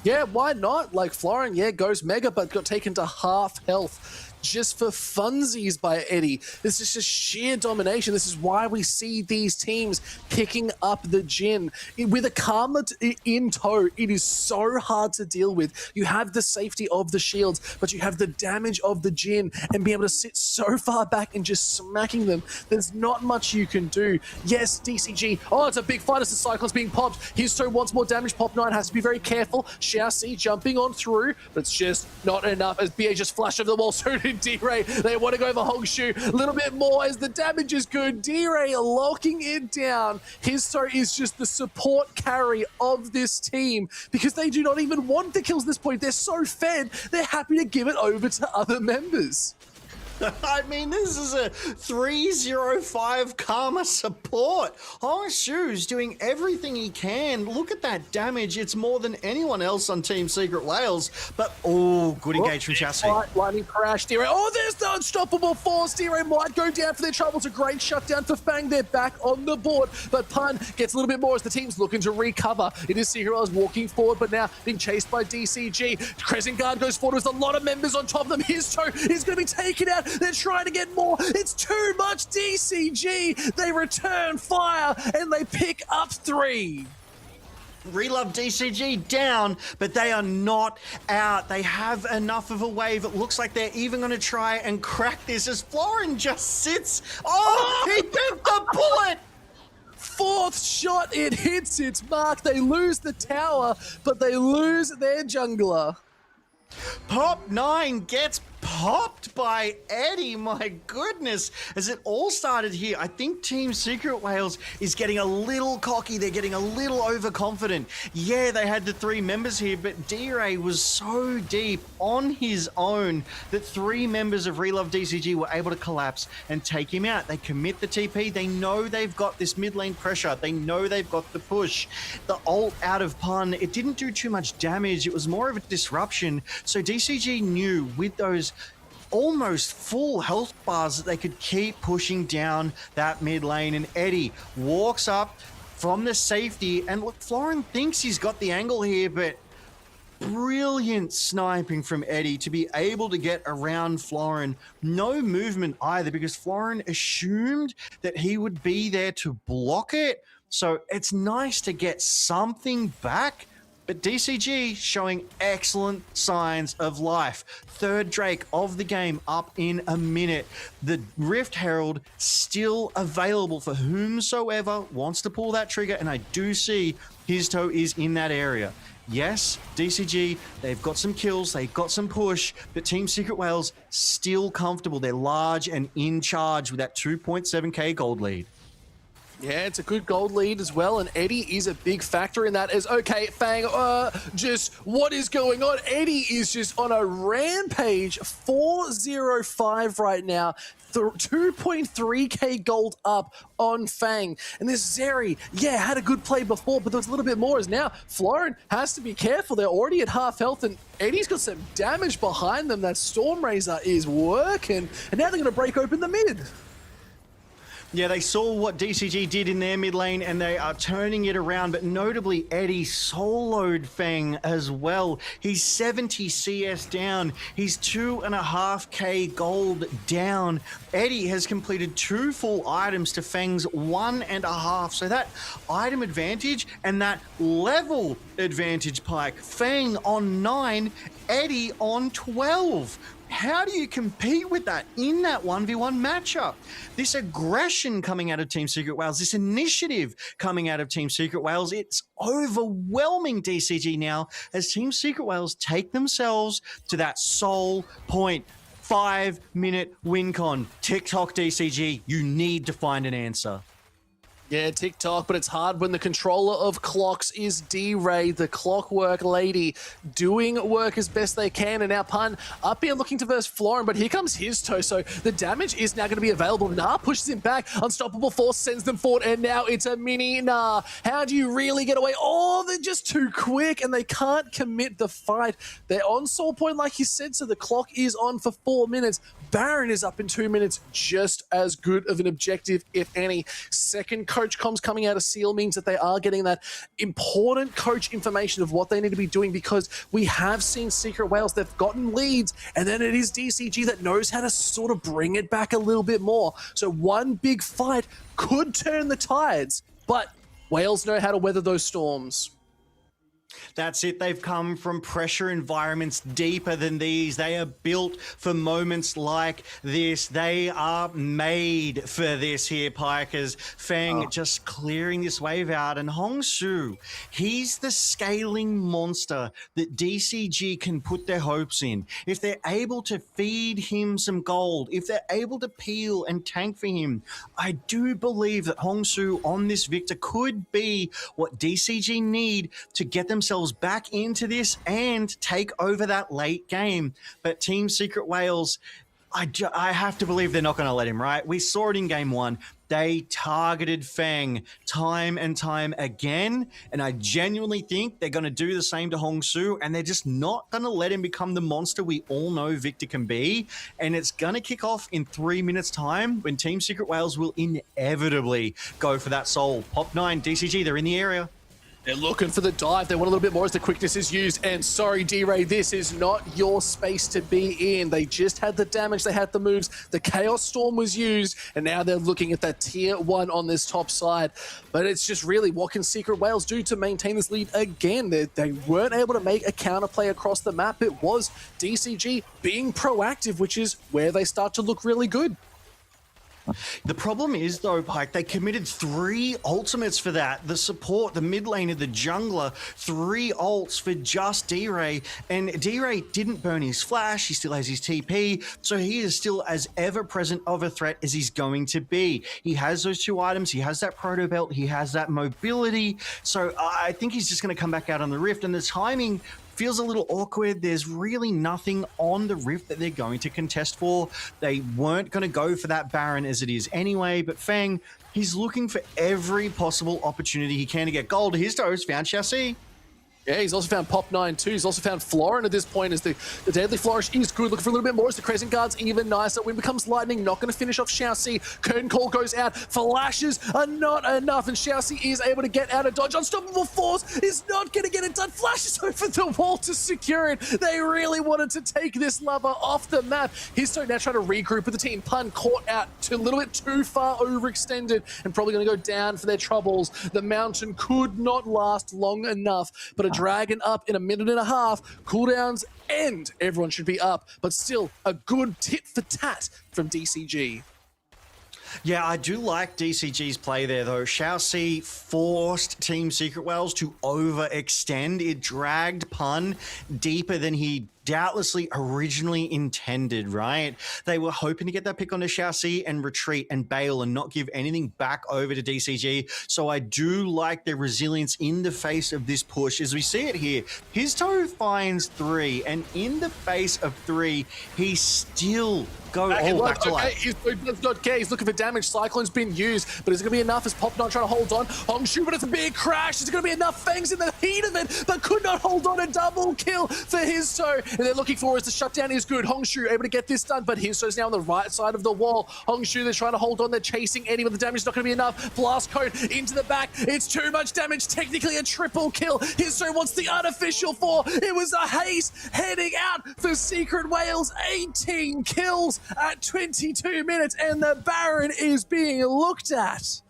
Yeah, why not? Like, Florin, yeah, goes mega, but got taken to half health just for funsies by Eddie. This is just sheer domination. This is why we see these teams picking up the Jhin. With a Karma in tow, it is so hard to deal with. You have the safety of the shields, but you have the damage of the Jhin, and be able to sit so far back and just smacking them. There's not much you can do. Yes, DCG. Oh, it's a big fight as the Cyclone's being popped. Histo wants more damage. Pop9 has to be very careful. Xiaoxi jumping on through, but it's just not enough as BA just flashed over the wall. So did D-Ray. They want to go for Hongshu a little bit more as the damage is good. D-Ray locking it down. Histo is just the support carry of this team because they do not even want the kills at this point. They're so fed, they're happy to give it over to other members. I mean, this is a 305 Karma support. Hongshu's doing everything he can. Look at that damage. It's more than anyone else on Team Secret Wales. But, oh, good engage from Chassis. Lightning crash, D-Ray. Oh, there's the unstoppable force. D-Ray might go down for their troubles. A great shutdown for Fang. They're back on the board. But Pun gets a little bit more as the team's looking to recover. It is Secret Wales walking forward, but now being chased by DCG. Crescent Guard goes forward with a lot of members on top of them. His toe is going to be taken out. They're trying to get more. It's too much DCG. They return fire and they pick up 3. Relove DCG down, but they are not out. They have enough of a wave. It looks like they're even going to try and crack this as Florin just sits. Oh, he bit the bullet. 4th shot, it hits its mark. They lose the tower, but they lose their jungler. Pop 9 gets popped by Eddie, my goodness. As it all started here, I think Team Secret Wales is getting a little cocky. They're getting a little overconfident. Yeah, they had the 3 members here, but D-Ray was so deep on his own that 3 members of Relove DCG were able to collapse and take him out. They commit the TP. They know they've got this mid lane pressure. They know they've got the push. The ult out of Pun, it didn't do too much damage. It was more of a disruption. So DCG knew with those almost full health bars that they could keep pushing down that mid lane, and Eddie walks up from the safety, and look, Florin thinks he's got the angle here, but brilliant sniping from Eddie to be able to get around Florin. No movement either, because Florin assumed that he would be there to block it, so it's nice to get something back. But DCG showing excellent signs of life. 3rd Drake of the game up in a minute. The Rift Herald still available for whomsoever wants to pull that trigger, and I do see his toe is in that area. Yes, DCG, they've got some kills, they've got some push, but Team Secret Wales still comfortable. They're large and in charge with that 2.7k gold lead. Yeah, it's a good gold lead as well, and Eddie is a big factor in that. As okay, Fang, just what is going on? Eddie is just on a rampage, 405 right now, 2.3k gold up on Fang. And this Zeri, yeah, had a good play before, but there was a little bit more as now Florin has to be careful. They're already at half health, and Eddie's got some damage behind them. That Stormrazor is working, and now they're going to break open the mid. Yeah, they saw what DCG did in their mid lane, and they are turning it around, but notably Eddie soloed Fang as well. He's 70 CS down. He's 2.5k gold down. Eddie has completed 2 full items to Fang's 1.5. So that item advantage and that level advantage, Pike. Fang on 9, Eddie on 12. How do you compete with that in that 1v1 matchup? This aggression coming out of Team Secret Wales, this initiative coming out of Team Secret Wales, it's overwhelming DCG now as Team Secret Wales take themselves to that sole point. 5-minute win con. TikTok DCG, you need to find an answer. Yeah, TikTok, but it's hard when the controller of clocks is D-Ray, the clockwork lady, doing work as best they can. And now Pun up here looking to verse Florin, but here comes his toe. So the damage is now going to be available. Nah pushes him back. Unstoppable Force sends them forward, and now it's a mini Nah. How do you really get away? Oh, they're just too quick, and they can't commit the fight. They're on soul point, like you said, so the clock is on for 4 minutes. Baron is up in 2 minutes, just as good of an objective, if any. Second coach comms coming out of Seal means that they are getting that important coach information of what they need to be doing, because we have seen Secret Wales, they've gotten leads, and then it is DCG that knows how to sort of bring it back a little bit more. So one big fight could turn the tides, but Wales know how to weather those storms. That's it. They've come from pressure environments deeper than these. They are built for moments like this. They are made for this here, Pikers. Fang just clearing this wave out. And Hongshu, he's the scaling monster that DCG can put their hopes in. If they're able to feed him some gold, if they're able to peel and tank for him, I do believe that Hongshu on this Victor could be what DCG need to get themselves back into this and take over that late game. But Team Secret Wales, I have to believe they're not going to let him, right? We saw it in game one. They targeted Feng time and time again, and I genuinely think they're going to do the same to Hongsu, and they're just not going to let him become the monster we all know Victor can be. And it's going to kick off in 3 minutes' time when Team Secret Wales will inevitably go for that soul. Pop 9, DCG, they're in the area. They're looking for the dive. They want a little bit more as the quickness is used. And sorry, D-Ray, this is not your space to be in. They just had the damage. They had the moves. The Chaos Storm was used. And now they're looking at that tier 1 on this top side. But it's just really, what can Secret Wales do to maintain this lead again? They weren't able to make a counterplay across the map. It was DCG being proactive, which is where they start to look really good. The problem is, though, Pike, they committed 3 ultimates for that. The support, the mid laner, the jungler, 3 ults for just D-Ray. And D-Ray didn't burn his flash. He still has his TP. So he is still as ever-present of a threat as he's going to be. He has those 2 items. He has that proto belt. He has that mobility. So I think he's just going to come back out on the Rift. And the timing feels a little awkward. There's really nothing on the Rift that they're going to contest for. They weren't going to go for that Baron as it is anyway, but Feng, he's looking for every possible opportunity he can to get gold. His toes found Chassis. Yeah, he's also found Pop 9 too. He's also found Florin at this point as the Deadly Flourish is good. Looking for a little bit more as the Crescent Guard's even nicer. Wind becomes Lightning, not going to finish off Xiaoxi. Curtain Call goes out. Flashes are not enough, and Xiaoxi is able to get out of dodge. Unstoppable Force is not going to get it done. Flashes over the wall to secure it. They really wanted to take this lover off the map. Histo now trying to regroup with the team. Pun caught out to a little bit too far overextended and probably going to go down for their troubles. The mountain could not last long enough, but a dragon up in a minute and a half. Cooldowns end. Everyone should be up, but still a good tit for tat from DCG. Yeah, I do like DCG's play there, though. Xiaoxi forced Team Secret Wales to overextend. It dragged Pun deeper than he doubtlessly originally intended, right? They were hoping to get that pick onto Xiaoxi and retreat and bail and not give anything back over to DCG. So I do like their resilience in the face of this push. As we see it here, his toe finds 3, and in the face of 3, he still goes back to life. He does not care. He's looking for damage. Cyclone's been used, but is it going to be enough? Is Pop not trying to hold on? Hongxue, but it's a big crash. Is it going to be enough? Fangs in the heat of it, but could not hold on. A double kill for his toe. And they're looking for is the shutdown is good. Hongxue able to get this done, but his toe's now on the right side of the wall. Hongxue, they're trying to hold on. They're chasing Eddie, but the damage is not going to be enough. Blast code into the back. It's too much damage. Technically a triple kill. His toe wants the unofficial 4. It was a haste heading out for Secret Wales. 18 kills at 22 minutes, and the Baron is being looked at.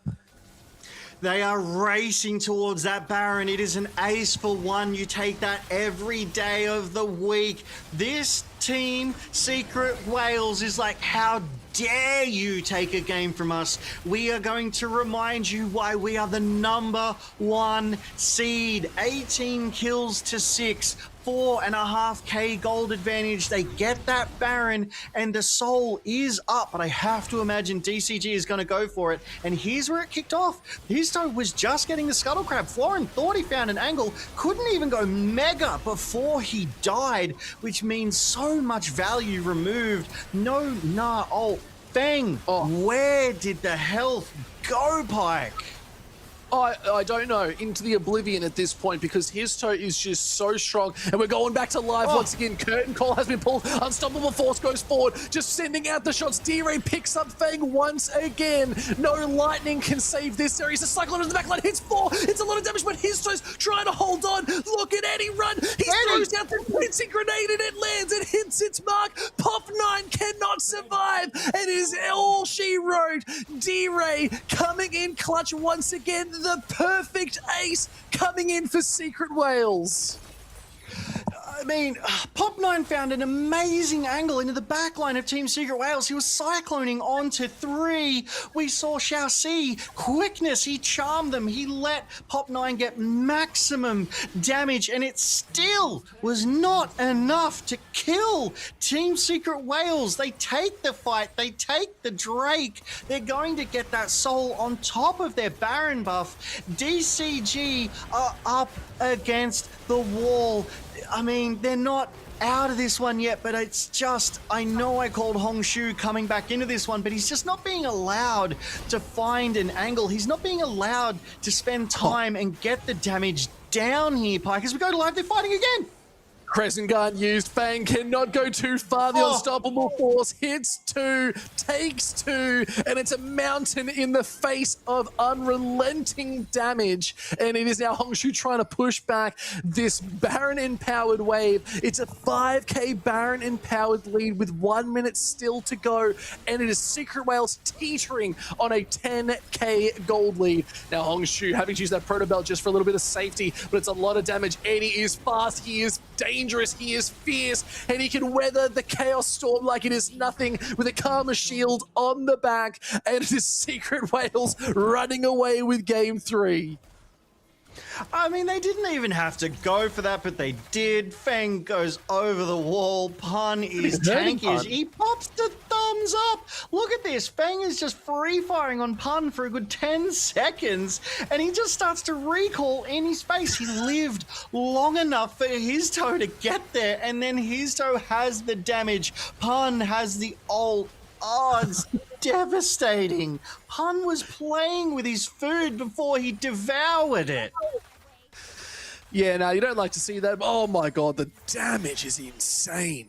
They are racing towards that Baron. It is an ace for 1. You take that every day of the week. This team, Secret Wales, is like, how dare you take a game from us? We are going to remind you why we are the #1 seed. 18 kills to 6. 4.5k gold advantage. They get that Baron, and the soul is up, but I have to imagine DCG is going to go for it. And here's where it kicked off. Histo was just getting the Scuttle Crab. Florin thought he found an angle, couldn't even go mega before he died, which means so much value removed. No, Feng, where did the health go, Pike? I don't know, into the oblivion at this point, because his toe is just so strong. And we're going back to live once again. Curtain Call has been pulled. Unstoppable Force goes forward, just sending out the shots. D-Ray picks up Feng once again. No lightning can save this series. A Cyclone in the backline hits 4. It's a lot of damage, but his toe's trying to hold on. Look at Eddie run. He throws out the Quincy grenade and it lands. It hits its mark. Pop 9 cannot survive. It is all she wrote. D-Ray coming in clutch once again. The perfect ace coming in for Secret Wales. I mean, Pop 9 found an amazing angle into the backline of Team Secret Wales. He was cycloning onto 3. We saw Xiaoxi, quickness, he charmed them. He let Pop 9 get maximum damage, and it still was not enough to kill Team Secret Wales. They take the fight, they take the Drake. They're going to get that soul on top of their Baron buff. DCG are up against the wall. I mean, they're not out of this one yet, but it's just, I know I called Hongshu coming back into this one, but he's just not being allowed to find an angle. He's not being allowed to spend time and get the damage down here, Pike. As we go to live, they're fighting again. Crescent Guard used. Fang cannot go too far. The unstoppable force hits 2, takes 2, and it's a mountain in the face of unrelenting damage. And it is now Hongshu trying to push back this Baron-empowered wave. It's a 5k Baron-empowered lead with 1 minute still to go, and it is Secret Whales teetering on a 10k gold lead. Now Hongshu having to use that Proto Belt just for a little bit of safety, but it's a lot of damage. Eddie is fast, he is dangerous, he is fierce, and he can weather the Chaos Storm like it is nothing with a Karma Shield on the back, and it is Secret Whales running away with Game 3. I mean, they didn't even have to go for that, but they did. Fang goes over the wall. Pun is tanky. He pops the thumbs up. Look at this. Fang is just free-firing on Pun for a good 10 seconds, and he just starts to recall in his face. He lived long enough for his toe to get there, and then his toe has the damage. Pun has the ult. Oh, it's devastating. Pun was playing with his food before he devoured it. Yeah, now you don't like to see that. Oh my god, the damage is insane.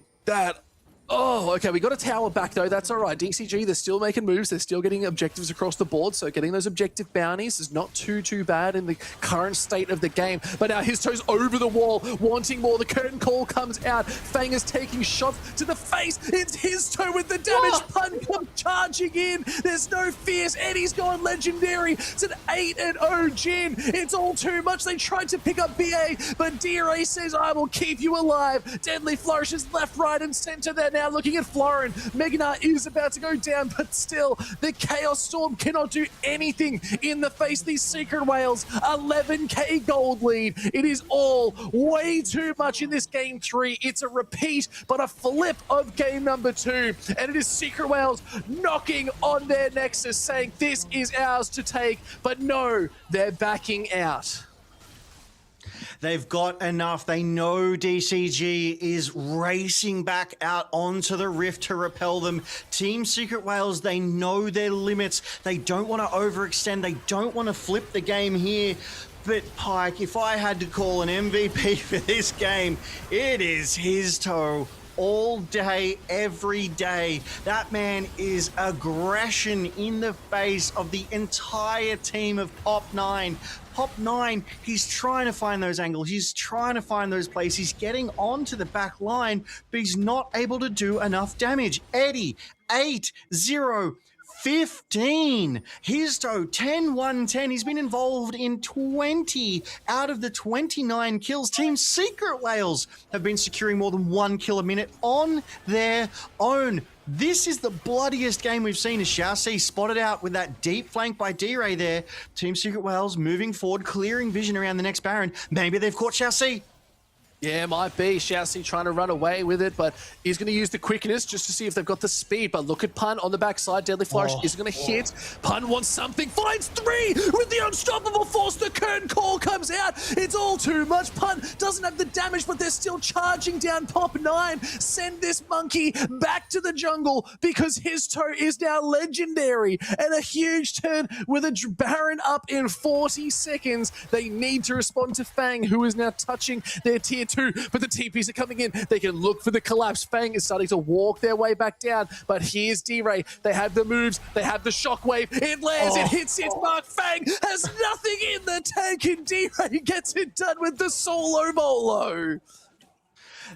Oh, okay, we got a tower back though, that's all right. DCG, they're still making moves, they're still getting objectives across the board, so getting those objective bounties is not too bad in the current state of the game. But now his toe's over the wall, wanting more. The curtain call comes out. Fang is taking shots to the face. It's his toe with the damage. Pun comes charging in. There's no fierce. Eddie's gone legendary. It's an 8-0 Jin. It's all too much. They tried to pick up BA, but DRA says, I will keep you alive. Deadly flourishes left, right, and center there. Now looking at Florin, Meganar is about to go down, but still, the Chaos Storm cannot do anything in the face of these Secret Whales. 11k gold lead. It is all way too much in this Game 3. It's a repeat, but a flip of game number 2. And it is Secret Whales knocking on their Nexus, saying this is ours to take, but no, they're backing out. They've got enough. They know DCG is racing back out onto the Rift to repel them. Team Secret Whales, they know their limits. They don't want to overextend. They don't want to flip the game here. But Pike, if I had to call an MVP for this game, it is his toe. All day, every day. That man is aggression in the face of the entire team of Pop 9. Pop 9, he's trying to find those angles. He's trying to find those plays. He's getting onto the back line, but he's not able to do enough damage. Eddie, 8-0. 15. His toe, 10-1-10. He's been involved in 20 out of the 29 kills. Team Secret Whales have been securing more than 1 kill a minute on their own. This is the bloodiest game we've seen as Xiaoxi spotted out with that deep flank by D-Ray there. Team Secret Whales moving forward, clearing vision around the next Baron. Maybe they've caught Xiaoxi. Yeah, might be. Xiaoxi trying to run away with it, but he's going to use the quickness just to see if they've got the speed. But look at Pun on the backside. Deadly Flourish is going to hit. Pun wants something. Finds 3 with the unstoppable force. The curtain call comes out. It's all too much. Pun doesn't have the damage, but they're still charging down Pop 9. Send this monkey back to the jungle because his toe is now legendary. And a huge turn with a Baron up in 40 seconds. They need to respond to Fang, who is now touching their tier 2, but the TPs are coming in. They can look for the collapse. Fang is starting to walk their way back down, but here's D-Ray. They have the moves. They have the shockwave. It lands. It hits its mark. Fang has nothing in the tank, and D-Ray gets it done with the solo bolo.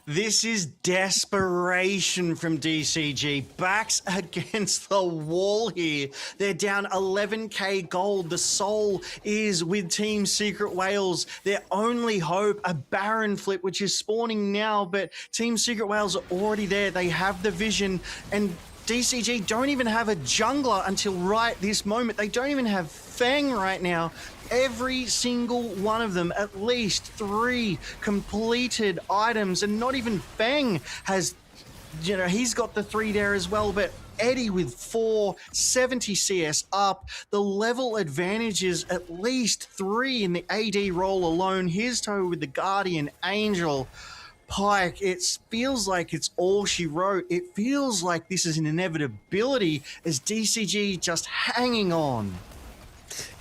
This is desperation from DCG. Backs against the wall here. They're down 11k gold. The soul is with Team Secret Whales. Their only hope, a Baron flip, which is spawning now, but Team Secret Whales are already there. They have the vision, and DCG don't even have a jungler until right this moment. They don't even have Fang right now. Every single one of them, at least 3 completed items, and not even Fang has, he's got the 3 there as well, but Eddie with 4, 70 CS up. The level advantage is at least 3 in the AD role alone. His toe with the Guardian Angel. Pike, it feels like it's all she wrote. It feels like this is an inevitability as DCG just hanging on.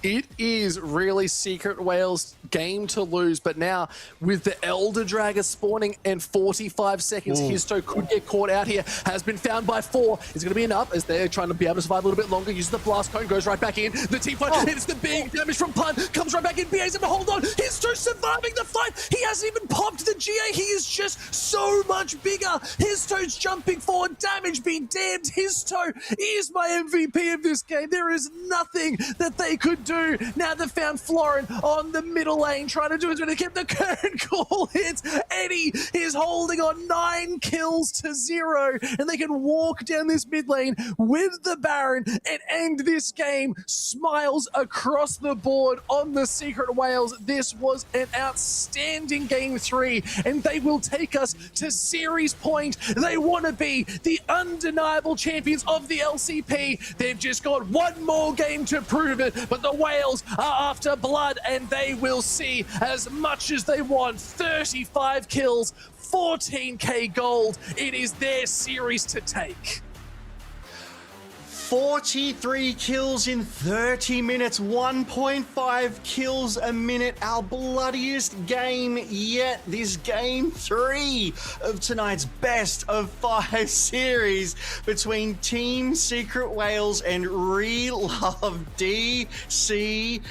It is really Secret Whale's game to lose, but now with the Elder Dragon spawning in 45 seconds, Histo could get caught out here. Has been found by 4. It's going to be enough as they're trying to be able to survive a little bit longer. Uses the blast cone, goes right back in. The team fight, it's the big damage from Pun, comes right back in. BA's able to hold on. Histo surviving the fight. He hasn't even popped the GA. He is just so much bigger. Histo's jumping forward. Damage being damned. Histo is my MVP of this game. There is nothing that they could do. Now they've found Florin on the middle lane, trying to do it to keep the current call hits. Eddie is holding on 9 kills to 0, and they can walk down this mid lane with the Baron and end this game. Smiles across the board on the Secret Whales. This was an outstanding game 3, and they will take us to series point. They want to be the undeniable champions of the LCP. They've just got one more game to prove it, but the Whales are after blood, and they will see as much as they want. 35 kills, 14k gold. It is their series to take. 43 kills in 30 minutes, 1.5 kills a minute, our bloodiest game yet. This game 3 of tonight's best of 5 series between Team Secret Whales and Relove DCG.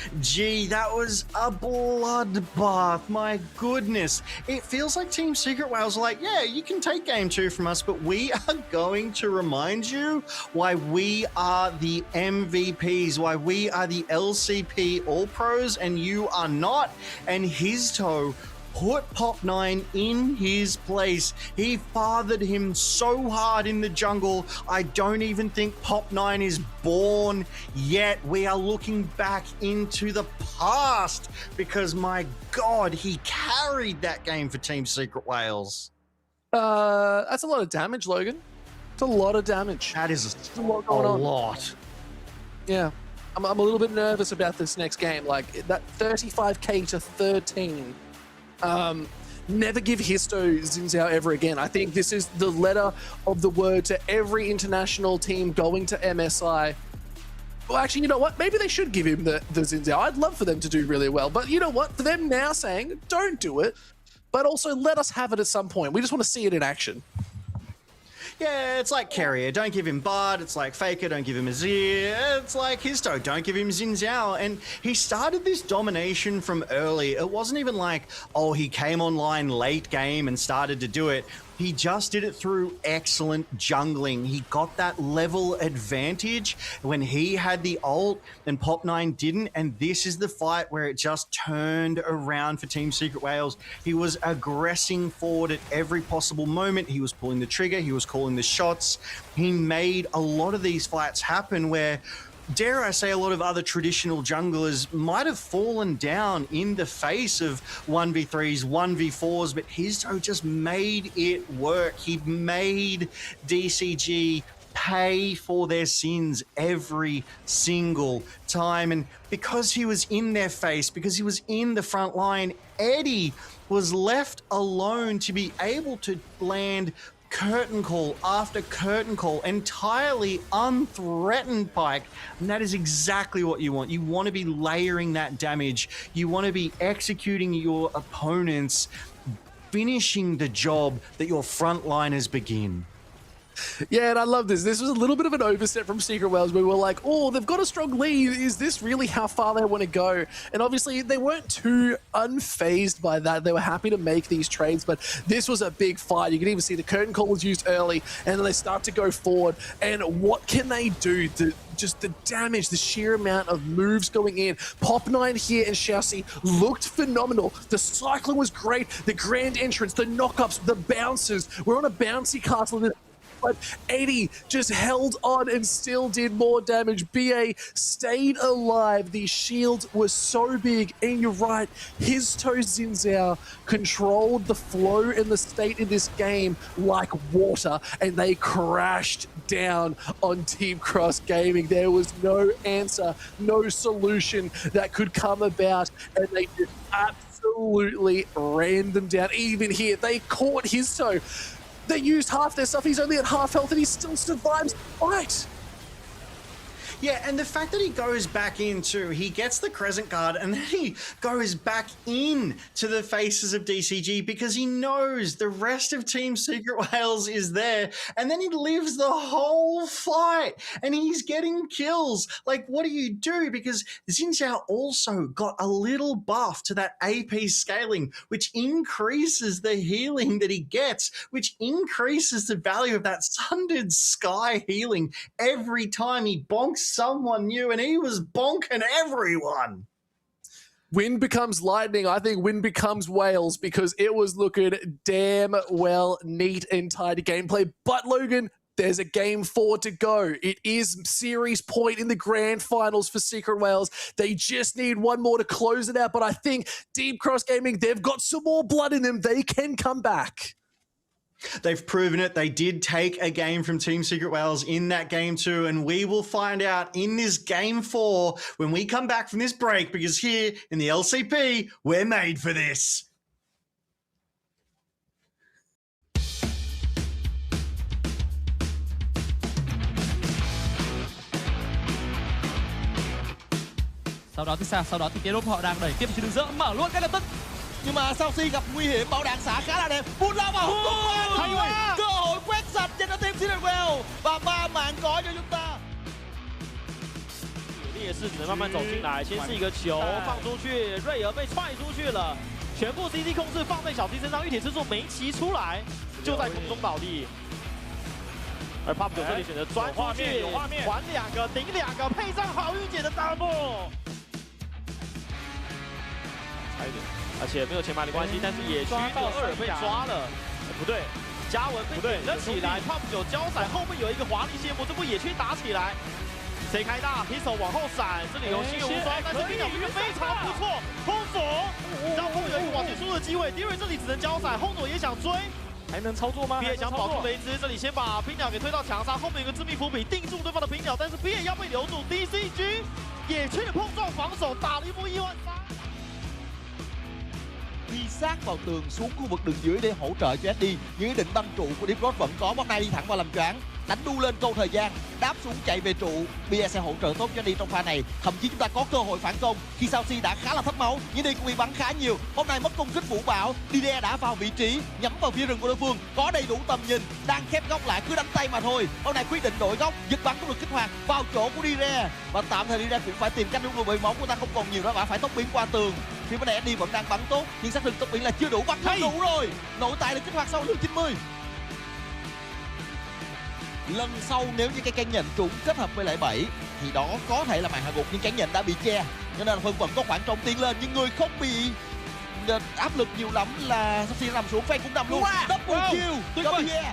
That was a bloodbath, my goodness. It feels like Team Secret Whales are like, yeah, you can take game 2 from us, but we are going to remind you why we are the MVPs, why we are the LCP All-Pros and you are not. And Histo put Pop9 in his place. He fathered him so hard in the jungle, I don't even think Pop9 is born yet. We are looking back into the past because, my God, he carried that game for Team Secret Whales. That's a lot of damage, Logan. It's a lot of damage. That is a lot going on. Yeah. I'm a little bit nervous about this next game. Like, that 35k to 13. Never give Histo Xin Zhao ever again. I think this is the letter of the word to every international team going to MSI. Well, actually, you know what? Maybe they should give him the Xin Zhao. I'd love for them to do really well. But you know what? For them now saying, don't do it, but also let us have it at some point. We just want to see it in action. Yeah, it's like Carrier, don't give him Bard. It's like Faker, don't give him Azir. It's like Histo, don't give him Xin Zhao. And he started this domination from early. It wasn't even like, oh, he came online late game and started to do it. He just did it through excellent jungling. He got that level advantage when he had the ult and Pop9 didn't. And this is the fight where it just turned around for Team Secret Whales. He was aggressing forward at every possible moment. He was pulling the trigger. He was calling the shots. He made a lot of these fights happen where, dare I say, a lot of other traditional junglers might have fallen down in the face of 1v3s, 1v4s, but Histo just made it work. He made DCG pay for their sins every single time. And because he was in their face, because he was in the front line, Eddie was left alone to be able to land curtain call after curtain call, entirely unthreatened, Pike. And that is exactly what you want. You want to be layering that damage. You want to be executing your opponents, finishing the job that your frontliners begin. Yeah, and I love this. This was a little bit of an overstep from Secret Whales where we were like, oh, they've got a strong lead. Is this really how far they want to go? And obviously, they weren't too unfazed by that. They were happy to make these trades, but this was a big fight. You can even see the curtain call was used early, and then they start to go forward. And what can they do? Just the damage, the sheer amount of moves going in. Pop9 here and Xiaoxi looked phenomenal. The cycling was great. The grand entrance, the knockups, the bounces. We're on a bouncy castle. But 80 just held on and still did more damage. BA stayed alive. The shield was so big. And you're right, Histo Xin Zhao controlled the flow and the state in this game like water. And they crashed down on Team Cross Gaming. There was no answer, no solution that could come about. And they just absolutely absolutely ran them down. Even here, they caught his toe. They used half their stuff. He's only at half health and he still survives the fight. Yeah, and the fact that he goes back in too, he gets the Crescent Guard and then he goes back in to the faces of DCG because he knows the rest of Team Secret Wales is there, and then he lives the whole fight and he's getting kills. Like, what do you do? Because Xin Xiao also got a little buff to that AP scaling, which increases the healing that he gets, which increases the value of that Sundered Sky healing every time he bonks someone new, and he was bonking everyone. Wind becomes lightning. I think wind becomes Wales because it was looking damn well neat and tidy gameplay. But Logan, there's a game 4 to go. It is series point in the grand finals for Secret Wales. They just need one more to close it out. But I think Deep Cross Gaming, they've got some more blood in them. They can come back. They've proven it. They did take a game from Team Secret Wales in that game 2, and we will find out in this game 4 when we come back from this break, because here in the LCP, we're made for this. Sau đó thì T-Rope họ đang đẩy tiếp trên đường giữa, mở luôn ngay lập tức. Nhưng mà Saucy gặp nguy hiểm, bão đạn xả khá là đẹp. Bút lao vào hút tung qua rồi. Cơ hội quét sạch dành cho team Secret Wales và 3 mạng có cho chúng ta. 也是只能慢慢走进来，先是一个球放出去，瑞尔被踹出去了，全部 CC 控制放在小 T 身上，玉铁之柱没骑出来，就在空中倒地。而 Pop 9这里选择钻出去，还2个顶2个，配上好运姐的 double。差一点，而且没有前排的关系，但是野区的2被抓了，不对，嘉文被顶了起来 ，Pop 9交闪后面有一个华丽谢幕，这波野区打起来。 谁开大 ，Pistol 往后闪，这里有心有无双，但是冰鸟鱼非常不错，轰左，让后面有一个往前输的机会，迪瑞这里只能交闪，轰左也想追，还能操作吗？比也想保住雷兹，这里先把冰鸟给推到墙上，后面有个致命伏笔定住对方的冰鸟，但是比也要被留住 ，DCG 野区的碰撞防守打了一波1万3。 Đi sát vào tường xuống khu vực đường dưới để hỗ trợ cho SD. Những ý định băng trụ của Deep Cross vẫn có. Bóng nay đi thẳng vào làm choáng, đánh đu lên câu thời gian, đáp xuống chạy về trụ. Bia sẽ hỗ trợ tốt cho đi trong pha này. Thậm chí chúng ta có cơ hội phản công khi Saucy đã khá là thất máu. Nhưng đi cũng bị bắn khá nhiều. Hôm nay mất công kích vũ bão. Dire đã vào vị trí, nhắm vào phía rừng của đối phương, có đầy đủ tầm nhìn, đang khép góc lại, cứ đánh tay mà thôi. Hôm nay quyết định đổi góc, giật bắn cũng được kích hoạt vào chỗ của Dire. Và tạm thời Dire cũng phải tìm cách đúng người, bởi máu của ta không còn nhiều nữa, và phải tốc biến qua tường. Phía bên này SD vẫn đang bắn tốt, nhưng sát thương tốc biến là chưa đủ, bắn không đủ rồi. Nội tại được kích hoạt sau lượt 90. Lần sau nếu như cái cánh nhận trúng kết hợp với lại 7 thì đó có thể là màn hạ gục, nhưng cánh nhận đã bị che, cho nên là Phân vẫn có khoảng trống tiến lên, nhưng người không bị áp lực nhiều lắm là Saucy nằm xuống, Fan cũng nằm luôn. Double kill cho Bia.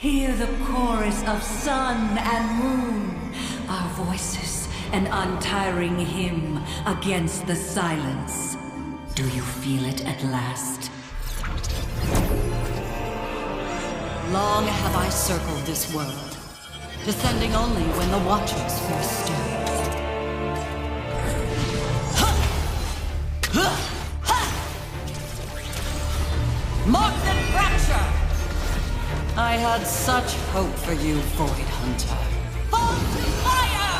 Hear the chorus of sun and moon, our voices, an untiring hymn against the silence. Do you feel it at last? Long have I circled this world, descending only when the watchers first stirred. Mark and fracture! I had such hope for you, Void Hunter. Fall to fire!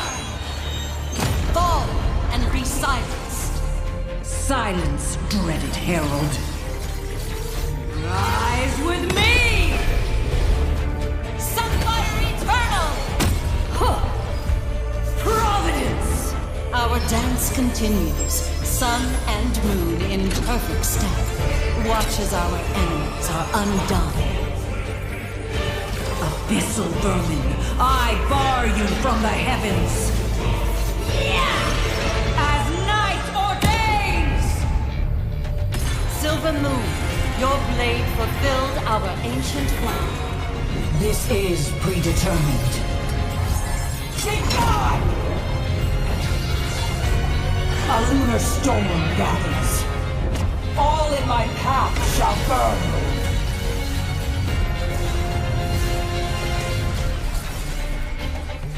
Fall and be silenced. Silence, dreaded herald. Rise with me! Sunfire eternal! Huh. Providence! Our dance continues, sun and moon in perfect step. Watch as our enemies are undone. Abyssal vermin, I bar you from the heavens! As night ordains! Silver moon, your blade fulfilled our ancient vow. This is predetermined. Take God! A lunar storm gathers. All in my path shall burn.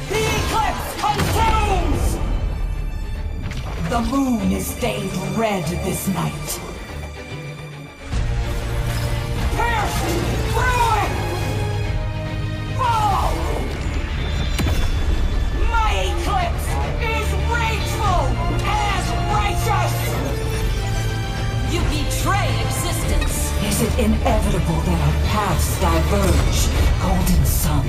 The eclipse consumes! The moon is stained red this night. Pierce through it! Fall! My eclipse is rageful as righteous! You betray existence. Is it inevitable that our paths diverge, Golden Sun?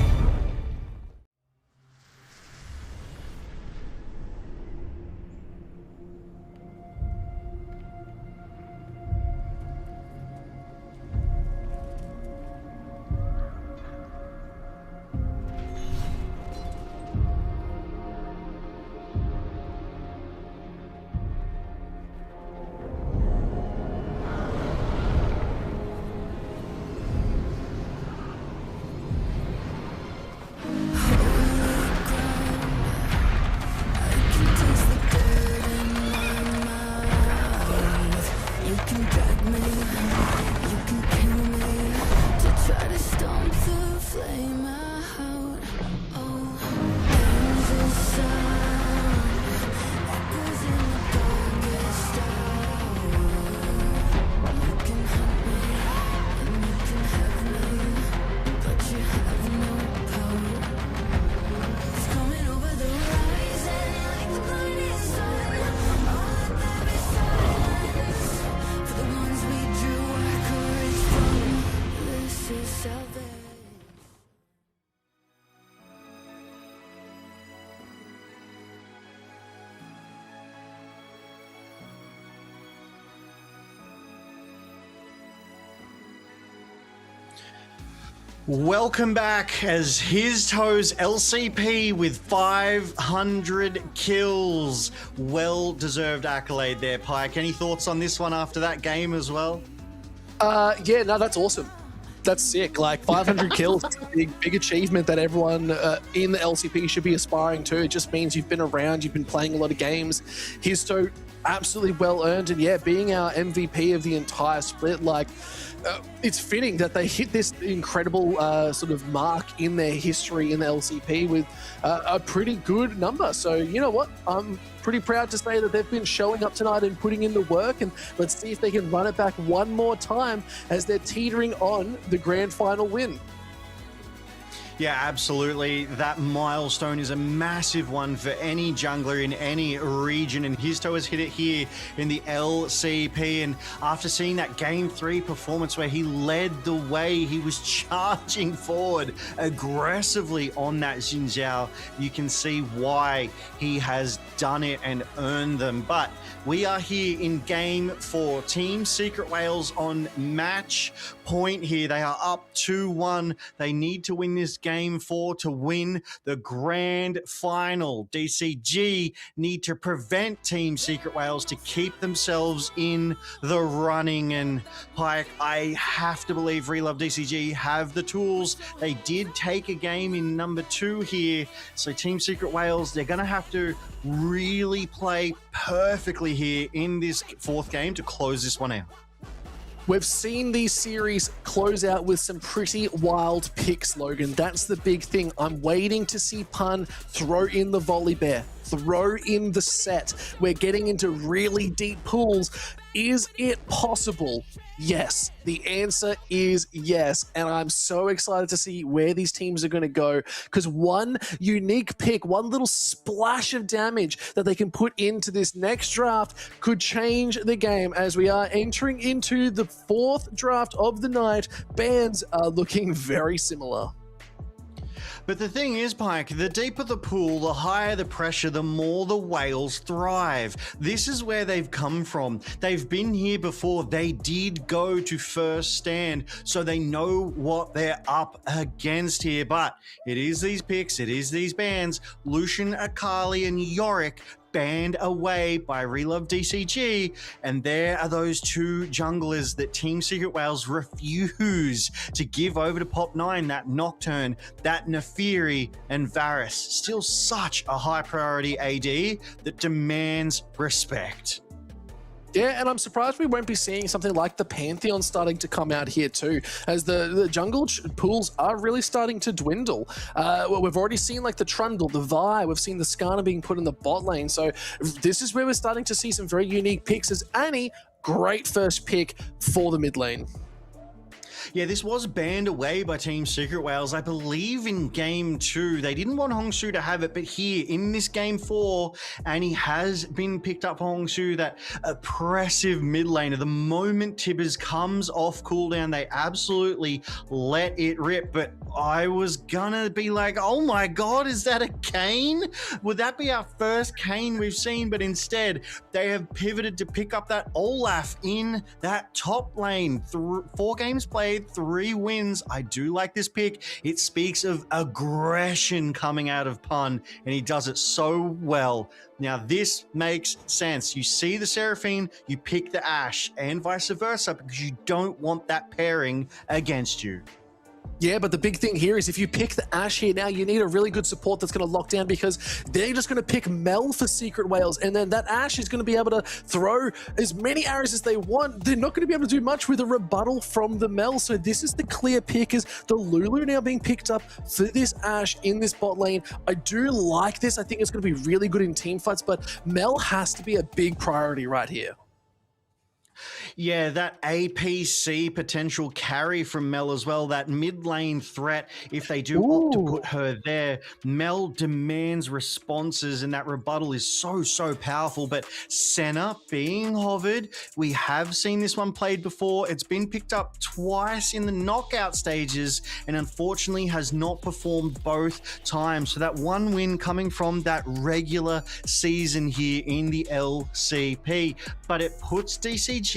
Welcome back as His Toes LCP with 500 kills. Well-deserved accolade there, Pike. Any thoughts on this one after that game as well? Yeah, no, that's awesome. That's sick. Like 500 kills, is a big achievement that everyone in the LCP should be aspiring to. It just means you've been around, you've been playing a lot of games. His Toe, absolutely well earned, and yeah, being our MVP of the entire split, like it's fitting that they hit this incredible sort of mark in their history in the LCP with a pretty good number. So you know what, I'm pretty proud to say that they've been showing up tonight and putting in the work, and let's see if they can run it back one more time as they're teetering on the grand final win. Yeah, absolutely. That milestone is a massive one for any jungler in any region, and His Toe has hit it here in the LCP. And after seeing that Game 3 performance where he led the way, he was charging forward aggressively on that Xin Zhao, you can see why he has done it and earned them. But we are here in Game 4. Team Secret Whales on match point here. They are up 2-1. They need to win this Game 4 to win the grand final. DCG need to prevent Team Secret Whales to keep themselves in the running. And Pike, I have to believe Relove DCG have the tools. They did take a game in number 2 here. So Team Secret Whales, they're going to have to really play perfectly here in this 4th game to close this one out. We've seen these series close out with some pretty wild picks, Logan. That's the big thing. I'm waiting to see Pun throw in the volley bear, throw in the set. We're getting into really deep pools. Is it possible? Yes. The answer is yes. And I'm so excited to see where these teams are going to go, because one unique pick, one little splash of damage that they can put into this next draft could change the game. As we are entering into the 4th draft of the night, bans are looking very similar. But the thing is, Pike, the deeper the pool, the higher the pressure, the more the whales thrive. This is where they've come from. They've been here before. They did go to first stand, so they know what they're up against here. But it is these picks, it is these bans. Lucian, Akali, and Yorick banned away by Relove DCG, and there are those two junglers that Team Secret Whales refuse to give over to Pop 9, that Nocturne, that Nefiri, and Varus. Still such a high priority AD that demands respect. Yeah, and I'm surprised we won't be seeing something like the Pantheon starting to come out here too, as the jungle pools are really starting to dwindle. We've already seen like the Trundle, the Vi, we've seen the Skarner being put in the bot lane, so this is where we're starting to see some very unique picks, as Annie, great first pick for the mid lane. Yeah, this was banned away by Team Secret Whales. I believe in Game 2, they didn't want Hongsu to have it, but here in this Game 4, Annie has been picked up Hongsu, that oppressive mid laner. The moment Tibbers comes off cooldown, they absolutely let it rip. But I was gonna be like, oh my God, is that a Kayn? Would that be our first Kayn we've seen? But instead, they have pivoted to pick up that Olaf in that top lane. 4 games played, 3 wins. I do like this pick. It speaks of aggression coming out of Pun, and he does it so well. Now, this makes sense. You see the Seraphine, you pick the Ashe, and vice versa, because you don't want that pairing against you. Yeah, but the big thing here is if you pick the Ashe here now, you need a really good support that's going to lock down, because they're just going to pick Mel for Secret Whales, and then that Ashe is going to be able to throw as many arrows as they want. They're not going to be able to do much with a rebuttal from the Mel, so this is the clear pick, is the Lulu now being picked up for this Ashe in this bot lane. I do like this. I think it's going to be really good in team fights, but Mel has to be a big priority right here. Yeah, that APC potential carry from Mel as well, that mid lane threat, if they do opt to put her there. Mel demands responses, and that rebuttal is so powerful. But Senna being hovered, we have seen this one played before. It's been picked up twice in the knockout stages, and unfortunately has not performed both times. So that one win coming from that regular season here in the LCP, but it puts DCG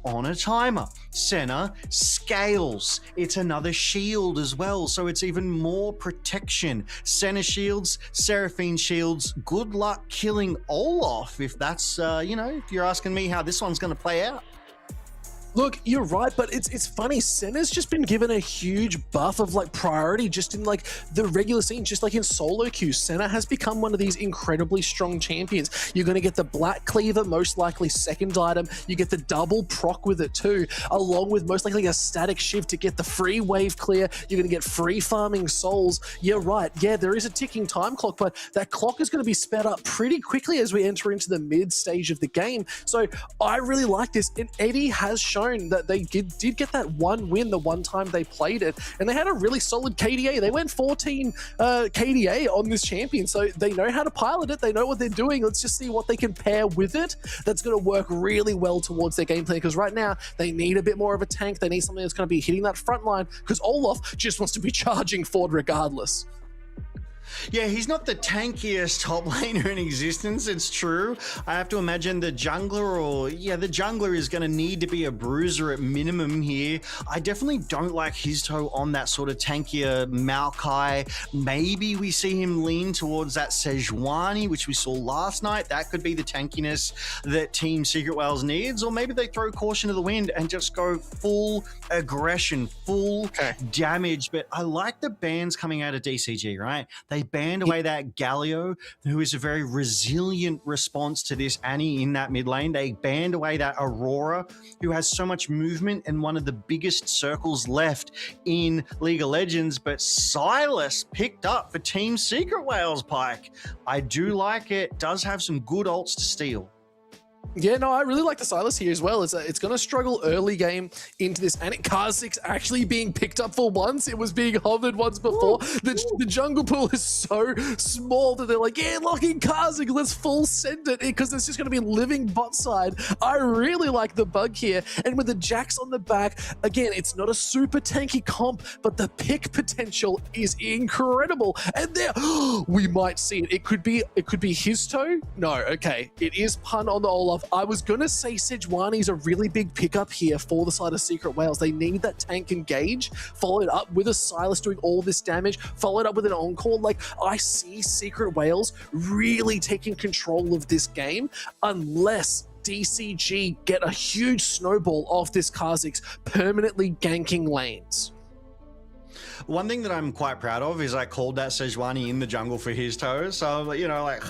on a timer. Senna scales. It's another shield as well, so it's even more protection. Senna shields, Seraphine shields. Good luck killing Olaf, if that's, if you're asking me how this one's going to play out. Look, you're right, but it's funny. Senna's just been given a huge buff of like priority just in like the regular scene, just like in solo queue. Senna has become one of these incredibly strong champions. You're going to get the Black Cleaver, most likely second item. You get the double proc with it too, along with most likely a static shift to get the free wave clear. You're going to get free farming souls. You're right. Yeah, there is a ticking time clock, but that clock is going to be sped up pretty quickly as we enter into the mid stage of the game. So I really like this, and Eddie has shown that they did get that one win the one time they played it, and they had a really solid KDA. They went 14 KDA on this champion, so they know how to pilot it. They know what they're doing. Let's just see what they can pair with it that's going to work really well towards their gameplay, because right now they need a bit more of a tank. They need something that's going to be hitting that front line, because Olaf just wants to be charging forward regardless. Yeah, he's not the tankiest top laner in existence, it's true. I have to imagine the jungler, the jungler is going to need to be a bruiser at minimum here. I definitely don't like his toe on that sort of tankier Maokai. Maybe we see him lean towards that Sejuani, which we saw last night. That could be the tankiness that Team Secret Whales needs. Or maybe they throw caution to the wind and just go full aggression, full damage. But I like the bans coming out of DCG, right? They banned away that Galio, who is a very resilient response to this Annie in that mid lane. They banned away that Aurora, who has so much movement and one of the biggest circles left in League of Legends. But Silas picked up for Team Secret Whales, Pike. I do like it. Does have some good ults to steal. Yeah, no, I really like the Silas here as well. It's going to struggle early game into this. And Kha'Zix actually being picked up for once. It was being hovered once before. The jungle pool is so small that they're like, yeah, lock in Kha'Zix. Let's full send it, because it's just going to be living bot side. I really like the bug here. And with the Jax on the back, again, it's not a super tanky comp, but the pick potential is incredible. And there, we might see it. It could be his toe. No, okay. It is Pun on the Olaf. I was going to say Sejuani's a really big pickup here for the side of Secret Wales. They need that tank engage, followed up with a Silas doing all this damage, followed up with an Encore. Like, I see Secret Wales really taking control of this game unless DCG get a huge snowball off this Kha'Zix permanently ganking lanes. One thing that I'm quite proud of is I called that Sejuani in the jungle for his toes. So, you know, like,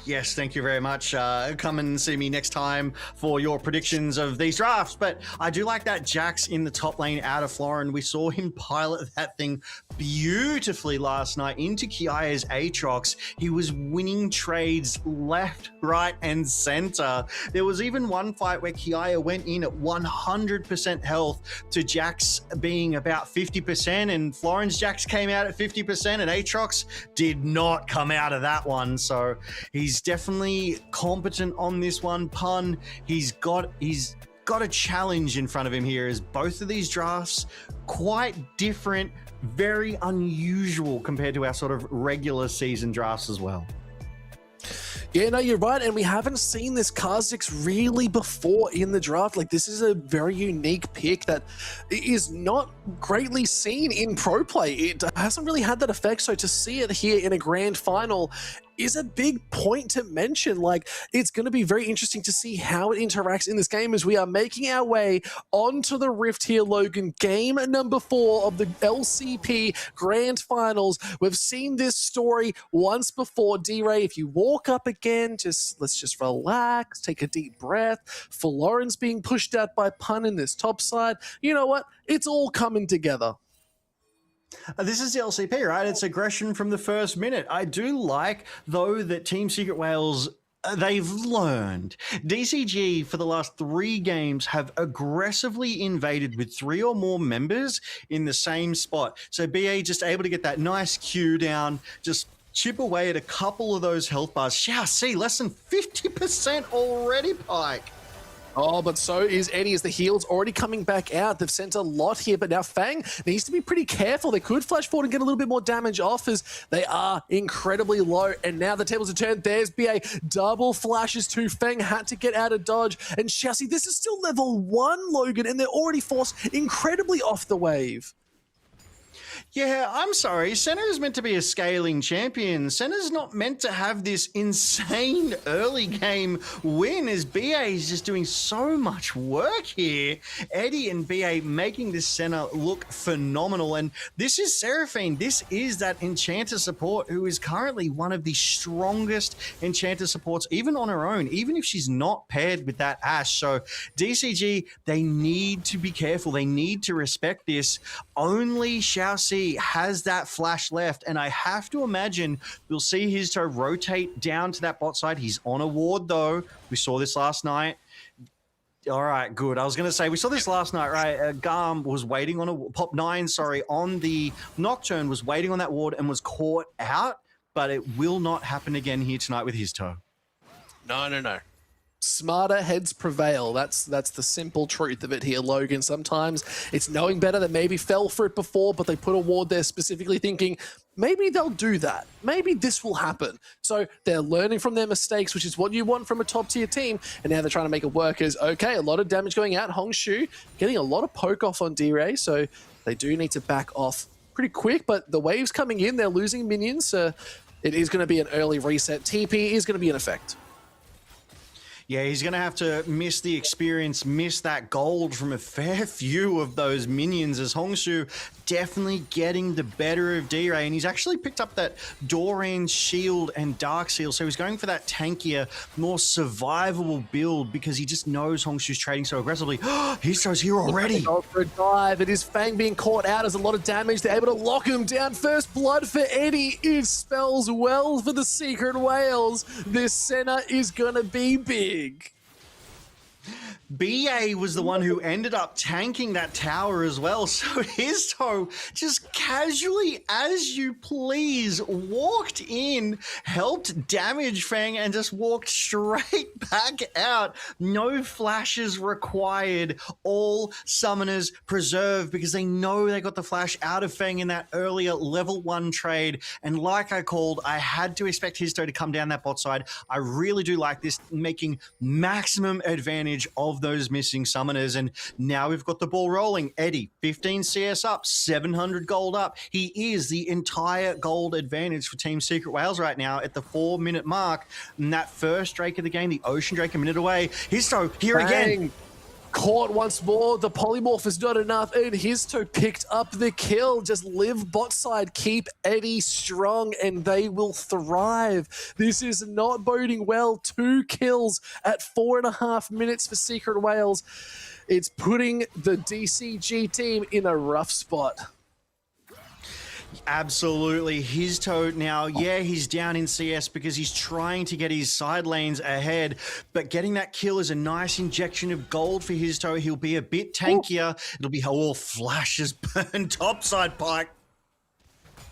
yes, thank you very much. Come and see me next time for your predictions of these drafts. But I do like that Jax in the top lane out of Florin. We saw him pilot that thing beautifully last night into Kiaya's Aatrox. He was winning trades left, right, and center. There was even one fight where Kiaya went in at 100% health to Jax being about 50%, and Florin's Jax came out at 50%, and Aatrox did not come out of that one. So he's definitely competent on this one. Pun, he's got a challenge in front of him here, as both of these drafts quite different, very unusual compared to our sort of regular season drafts as well. Yeah, no, you're right, and we haven't seen this Kha'Zix really before in the draft. Like, this is a very unique pick that is not greatly seen in pro play. It hasn't really had that effect, so to see it here in a grand final is a big point to mention. Like, it's going to be very interesting to see how it interacts in this game as we are making our way onto the Rift here, Logan. Game number 4 of the LCP Grand Finals. We've seen this story once before. D-Ray, if you walk up again, let's just relax, take a deep breath. Florin's being pushed out by Pun in this top side. You know what? It's all coming together. This is the LCP, right? It's aggression from the first minute. I do like, though, that Team Secret Wales, they've learned. DCG, for the last 3 games, have aggressively invaded with 3 or more members in the same spot. So BA just able to get that nice Q down, just chip away at a couple of those health bars. See, less than 50% already, Pike. Oh, but so is Eddie, as the heal's already coming back out. They've sent a lot here, but now Fang needs to be pretty careful. They could flash forward and get a little bit more damage off, as they are incredibly low. And now the tables are turned. There's BA. Double flashes to Fang. Had to get out of dodge. And Chassis, this is still level 1, Logan, and they're already forced incredibly off the wave. Yeah, I'm sorry. Senna is meant to be a scaling champion. Senna's not meant to have this insane early game win, as BA is just doing so much work here. Eddie and BA making this Senna look phenomenal. And this is Seraphine. This is that Enchanter support who is currently one of the strongest Enchanter supports, even on her own, even if she's not paired with that Ashe. So DCG, they need to be careful. They need to respect this. Only Xiaoxi has that flash left, and I have to imagine we'll see his toe rotate down to that bot side. He's on a ward, though. We saw this last night. All right, good. I was going to say, we saw this last night, right? Garm was waiting on a Pop 9, sorry, on the Nocturne, was waiting on that ward and was caught out, but it will not happen again here tonight with his toe. No. Smarter heads prevail. That's the simple truth of it here, Logan. Sometimes it's knowing better. That maybe fell for it before, but they put a ward there specifically thinking, maybe they'll do that. Maybe this will happen. So they're learning from their mistakes, which is what you want from a top-tier team, and now they're trying to make it work. As okay, a lot of damage going out. Hongshu getting a lot of poke off on D-Ray, so they do need to back off pretty quick, but the wave's coming in. They're losing minions, so it is going to be an early reset. TP is going to be in effect. Yeah, he's going to have to miss the experience, miss that gold from a fair few of those minions, as Hongshu definitely getting the better of D-Ray, and he's actually picked up that Doran's shield and Dark Seal, so he's going for that tankier, more survivable build because he just knows Hongshu's trading so aggressively. His toe's here already. Go for a dive. It is Fang being caught out as a lot of damage. They're able to lock him down. First blood for Eddie. It spells well for the Secret Wales. This Senna is going to be big. BA was the one who ended up tanking that tower as well. So his toe just casually, as you please, walked in, helped damage Feng, and just walked straight back out. No flashes required. All summoners preserved because they know they got the flash out of Feng in that earlier level 1 trade. And like I called, I had to expect his toe to come down that bot side. I really do like this, making maximum advantage of those missing summoners. And now we've got the ball rolling. Eddie, 15 CS up, 700 gold up. He is the entire gold advantage for Team Secret Wales right now at the 4-minute mark. And that first Drake of the game, the Ocean Drake, a minute away. Histo, here again. Caught once more. The polymorph is not enough, and Histo picked up the kill. Just live bot side, keep Eddie strong, and they will thrive. This is not boding well. 2 kills at 4.5 minutes for Secret Wales. It's putting the DCG team in a rough spot. Absolutely. His toe now, yeah, he's down in CS because he's trying to get his side lanes ahead, but getting that kill is a nice injection of gold for his toe. He'll be a bit tankier. It'll be all flashes burn topside Pike.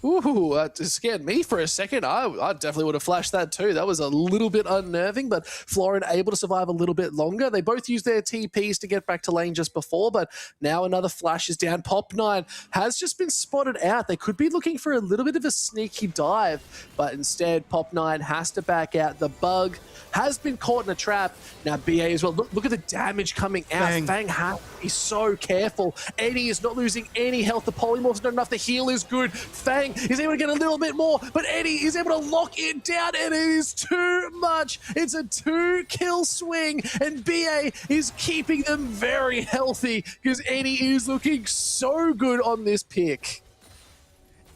Ooh, that scared me for a second. I definitely would have flashed that too. That was a little bit unnerving, but Florin able to survive a little bit longer. They both used their TPs to get back to lane just before, but now another flash is down. Pop9 has just been spotted out. They could be looking for a little bit of a sneaky dive, but instead Pop9 has to back out. The bug has been caught in a trap. Now BA as well. Look at the damage coming out. Fang has to be so careful. Eddie is not losing any health. The polymorph's not enough. The heal is good. Fang is able to get a little bit more, but Eddie is able to lock it down, and it is too much. It's a 2-kill swing, and BA is keeping them very healthy because Eddie is looking so good on this pick.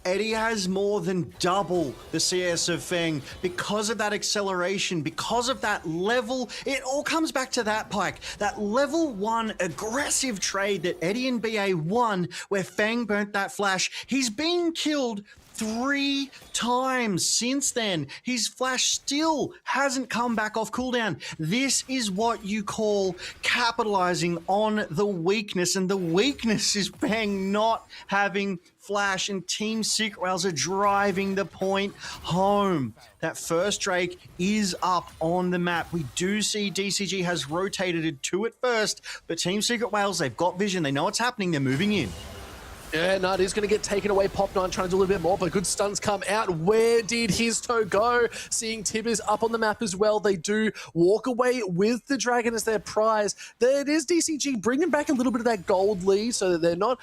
Eddie has more than double the CS of Feng because of that acceleration, because of that level. It all comes back to that, Pike. That level 1 aggressive trade that Eddie and BA won where Feng burnt that flash. He's been killed 3 times since then. His flash still hasn't come back off cooldown. This is what you call capitalizing on the weakness, and the weakness is Feng not having flash, and Team Secret Wales are driving the point home. That first Drake is up on the map. We do see DCG has rotated it 2 at first, but Team Secret Wales, they've got vision. They know what's happening. They're moving in. Yeah, no, it is going to get taken away. Pop9 trying to do a little bit more, but good stuns come out. Where did his toe go? Seeing Tibbers up on the map as well. They do walk away with the Dragon as their prize. There it is, DCG bringing back a little bit of that gold lead so that they're not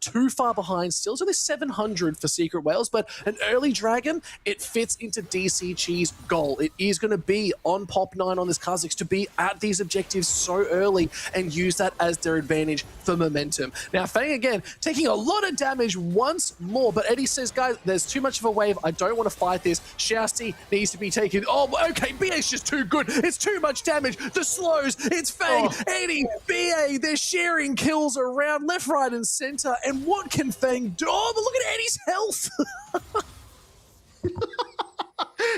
too far behind still. So there's 700 for Secret Wales, but an early Dragon, it fits into DCG's goal. It is going to be on Pop9 on this Kha'Zix to be at these objectives so early and use that as their advantage for momentum. Now, Fang again, taking a lot of damage once more, but Eddie says, guys, there's too much of a wave. I don't want to fight this. Shousty needs to be taken. Oh, okay, BA's just too good. It's too much damage. The slows, it's Fang, Eddie, BA, they're sharing kills around left, right, and center. And what can Fang do? Oh, but look at Eddie's health.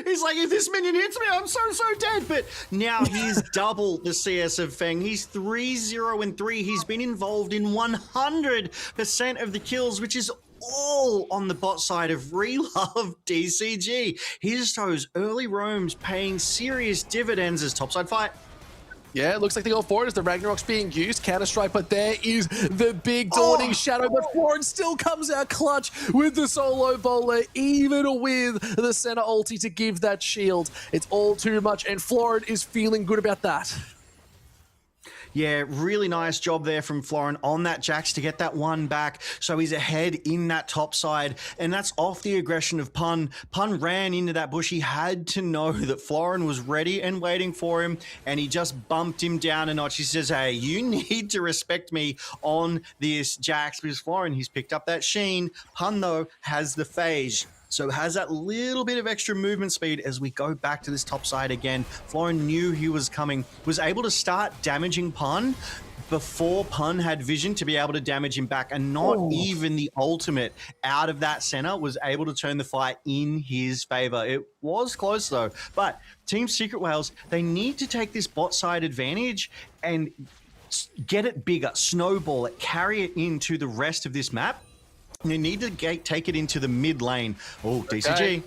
He's like, if this minion hits me, I'm so dead. But now he's double the CS of Feng. He's 3-0-3. He's been involved in 100% of the kills, which is all on the bot side of Relove DCG. His toes early roams paying serious dividends as topside fight. Yeah, it looks like they go for it as the Ragnarok's being used. Counter-strike, but there is the big dawning shadow. But Florin still comes out clutch with the solo bowler, even with the center ulti to give that shield. It's all too much, and Florin is feeling good about that. Yeah, really nice job there from Florin on that Jax to get that one back. So he's ahead in that top side, and that's off the aggression of Pun. Pun ran into that bush. He had to know that Florin was ready and waiting for him, and he just bumped him down a notch. He says, hey, you need to respect me on this Jax, because Florin, he's picked up that Sheen. Pun, though, has the phase. So has that little bit of extra movement speed as we go back to this top side again. Florin knew he was coming, was able to start damaging Pun, before Pun had vision to be able to damage him back, and not even the ultimate out of that center was able to turn the fight in his favor. It was close though, but Team Secret Whales, they need to take this bot side advantage and get it bigger, snowball it, carry it into the rest of this map. They need to take it into the mid lane. Oh, DCG. Okay.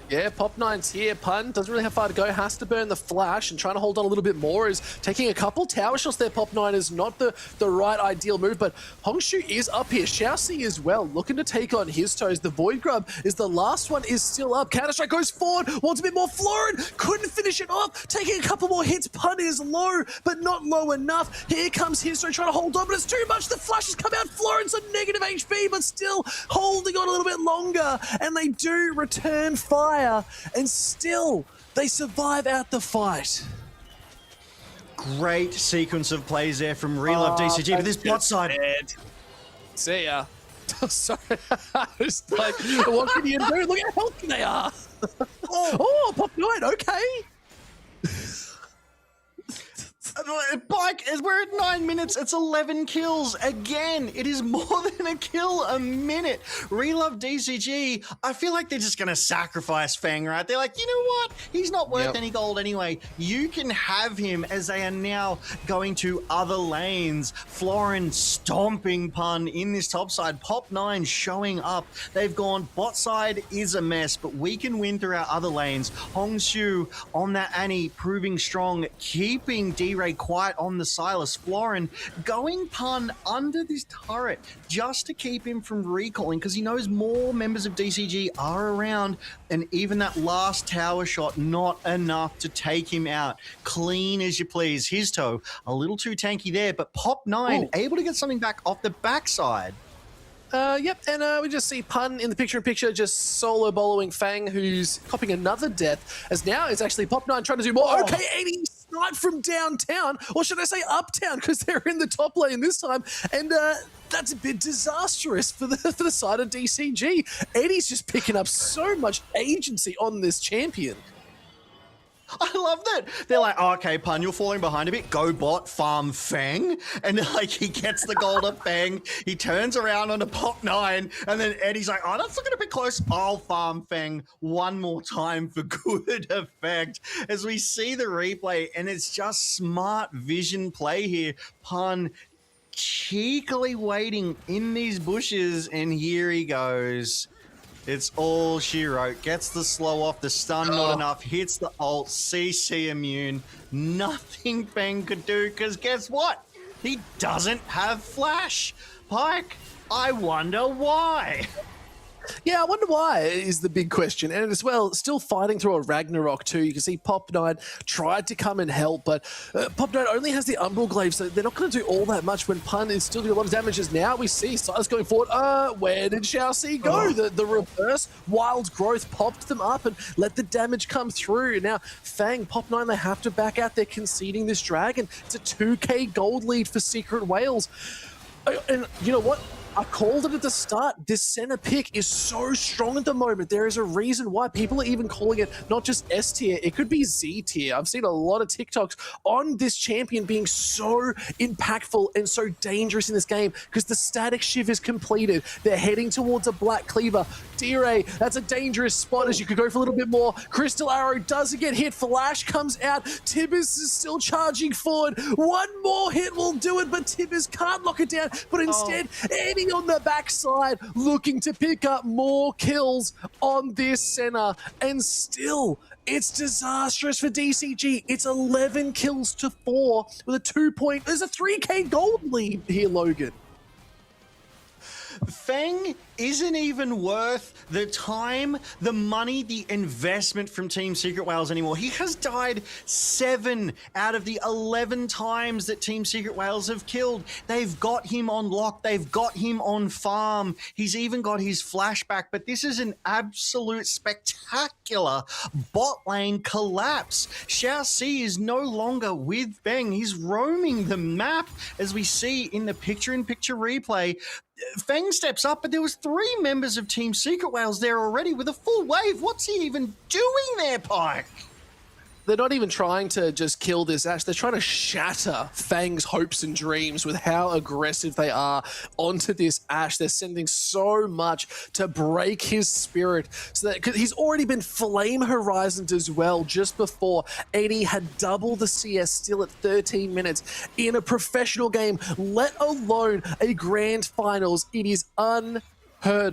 Yeah, Pop9's here. Pun doesn't really have far to go. Has to burn the flash, and trying to hold on a little bit more is taking a couple tower shots there. Pop9 is not the right ideal move, but Hongshu is up here. Xiaoxi as well, looking to take on his toes. The Void Grub is the last one, is still up. Counter-Strike goes forward, wants a bit more. Florin couldn't finish it off. Taking a couple more hits. Pun is low, but not low enough. Here comes Histo trying to hold on, but it's too much. The flash has come out. Florin's on negative HP, but still holding on a little bit longer, and they do return fire. And still, they survive out the fight. Great sequence of plays there from Relove DCG, but this bot side. See ya. Sorry. Just like, what can you do? Look how healthy they are. Oh, Pop9, okay. Bike, we're at 9 minutes, it's 11 kills. Again, it is more than a kill a minute. Relove DCG, I feel like they're just going to sacrifice Fang, right? They're like, you know what? He's not worth any gold anyway. You can have him, as they are now going to other lanes. Florin stomping Pun in this top side. Pop9 showing up. They've gone, bot side is a mess, but we can win through our other lanes. Hongshu on that Annie proving strong, keeping D-Ray quiet on the Silas. Florin going Pun under this turret just to keep him from recalling, because he knows more members of DCG are around, and even that last tower shot not enough to take him out. Clean as you please. His toe a little too tanky there, but Pop9 able to get something back off the backside. Yep, and we just see Pun in the picture-in-picture just solo boloing Fang, who's copping another death, as now it's actually Pop9 trying to do more. Okay, 80 snipe from downtown, or should I say uptown, because they're in the top lane this time, and that's a bit disastrous for the side of DCG. Eddie's just picking up so much agency on this champion. I love that. They're like, oh, okay, Pun, you're falling behind a bit. Go bot, farm Fang. And like he gets the gold of Fang. He turns around on a Pop9. And then Eddie's like, oh, that's looking a bit close. I'll farm Fang one more time for good effect. As we see the replay, and it's just smart vision play here. Pun cheekily waiting in these bushes. And here he goes. It's all she wrote. Gets the slow off, the stun not enough, hits the ult, CC immune. Nothing Fang could do, because guess what? He doesn't have flash. Pike, I wonder why. Yeah, I wonder why is the big question. And as well, still fighting through a Ragnarok too. You can see Pop9 tried to come and help, but Pop9 only has the Umbral Glaive, so they're not going to do all that much when Pun is still doing a lot of damages. Now we see Silas going forward. Where did Xiaoxi go? The reverse wild growth popped them up and let the damage come through. Now, Fang, Pop9, they have to back out. They're conceding this dragon. It's a 2k gold lead for Secret Whales. And you know what? I called it at the start. This center pick is so strong at the moment. There is a reason why people are even calling it not just S tier, it could be Z tier. I've seen a lot of TikToks on this champion being so impactful and so dangerous in this game because the static shiv is completed. They're heading towards a Black Cleaver. D-Ray, that's a dangerous spot as you could go for a little bit more. Crystal Arrow doesn't get hit. Flash comes out. Tibbers is still charging forward. One more hit will do it, but Tibbers can't lock it down. But instead, Eddie on the backside looking to pick up more kills on this center. And still, it's disastrous for DCG. It's 11 kills to 4 with a 2-point. There's a 3k gold lead here, Logan. Fang isn't even worth the time, the money, the investment from Team Secret Whales anymore. He has died 7 out of the 11 times that Team Secret Whales have killed. They've got him on lock. They've got him on farm. He's even got his flashback, but this is an absolute spectacular bot lane collapse. Xiaoxi is no longer with Fang. He's roaming the map, as we see in the picture-in-picture replay. Fang steps up, but there was 3 members of Team Secret Whales there already with a full wave. What's he even doing there, Pike? they're not even trying to just kill this Ashe. They're trying to shatter Fang's hopes and dreams with how aggressive they are onto this Ashe. They're sending so much to break his spirit. So that, 'cause he's already been flame horizoned as well just before. Eddie had double the CS still at 13 minutes in a professional game, let alone a grand finals. It is unheard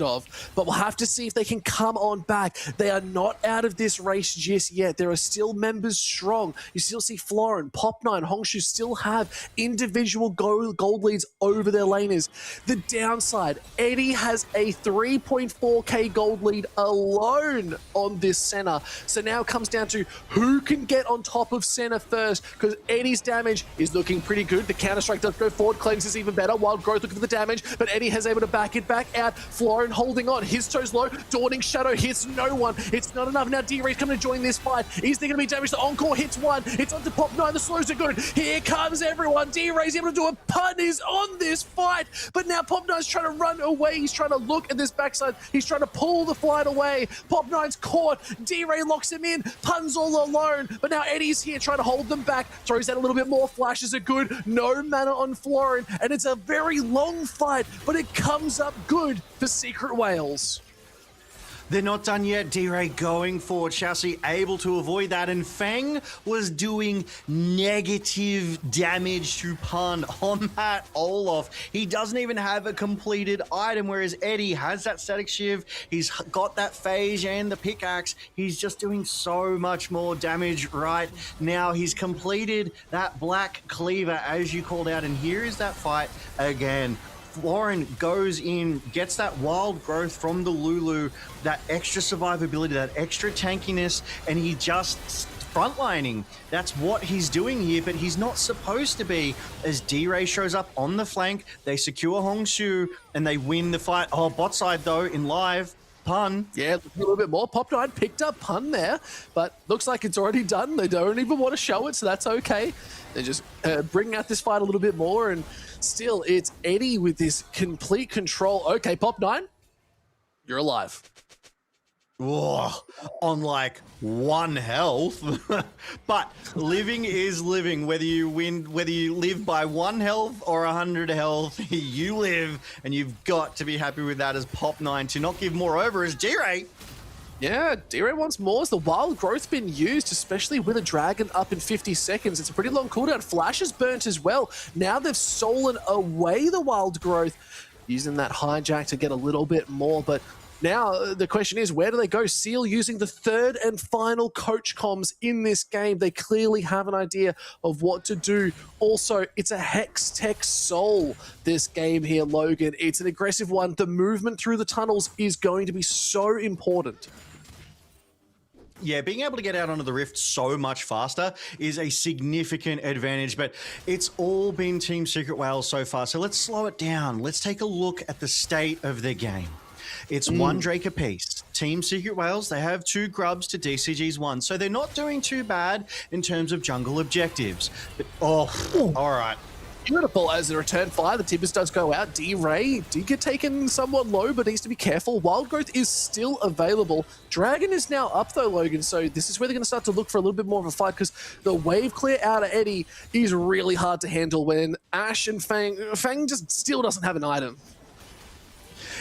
of, but we'll have to see if they can come on back. They are not out of this race just yet. There are still members strong. You still see Florin, Pop9, Hongshu still have individual gold leads over their laners. The downside, Eddie has a 3.4k gold lead alone on this center. So now it comes down to who can get on top of center first, because Eddie's damage is looking pretty good. The counter-strike does go forward, Cleanse is even better. Wild Growth looking for the damage, but Eddie has able to back it back out. Florin holding on, his toes low, Dawning Shadow hits no one. It's not enough. Now D-Ray's coming to join this fight. Is there going to be damage? The Encore hits one. It's onto Pop9, the slows are good. Here comes everyone. D-Ray's able to do a pun, is on this fight, but now Pop9's trying to run away. He's trying to look at this backside. He's trying to pull the flight away. Pop9's caught. D-Ray locks him in. Pun's all alone, but now Eddie's here trying to hold them back. Throws out a little bit more. Flashes are good. No mana on Florin, and it's a very long fight, but it comes up good for Secret Wales. They're not done yet. D-Ray going forward. Chassis able to avoid that. And Fang was doing negative damage to Pun on that Olaf. He doesn't even have a completed item, whereas Eddie has that static shiv. He's got that phage and the pickaxe. He's just doing so much more damage right now. He's completed that black cleaver, as you called out. And here is that fight again. Florin goes in, gets that wild growth from the Lulu, that extra survivability, that extra tankiness, and he just frontlining. That's what he's doing here, but he's not supposed to be. As D-Ray shows up on the flank, they secure Hongshu, and they win the fight. Oh, bot side though, in live. Pun. Yeah, a little bit more. Pop9 picked up Pun there, but looks like it's already done. They don't even want to show it, so that's okay. They just bring out this fight a little bit more, and still, it's Eddie with this complete control. Okay, Pop9, you're alive. Whoa, on like 1 health. But living is living. Whether you win, whether you live by 1 health or 100 health, you live, and you've got to be happy with that as Pop9 to not give more over as D-Ray. Yeah, D-Ray wants more. Has the wild growth been used, especially with a dragon up in 50 seconds? It's a pretty long cooldown. Flash is burnt as well. Now they've stolen away the wild growth, using that hijack to get a little bit more, but now the question is, where do they go? Seal using the third and final coach comms in this game. They clearly have an idea of what to do. Also, it's a Hex Tech Soul, this game here, Logan. It's an aggressive one. The movement through the tunnels is going to be so important. Yeah, being able to get out onto the Rift so much faster is a significant advantage, but it's all been Team Secret Wales so far. So let's slow it down. Let's take a look at the state of the game. It's one Drake apiece. Team Secret Wales, they have 2 grubs to DCG's 1, so they're not doing too bad in terms of jungle objectives. But, all right. Beautiful. As the return fire, the Timbers does go out. D-Ray did get taken somewhat low, but needs to be careful. Wild growth is still available. Dragon is now up though, Logan, so this is where they're going to start to look for a little bit more of a fight, because the wave clear out of Eddie is really hard to handle when Ashe and Fang just still doesn't have an item.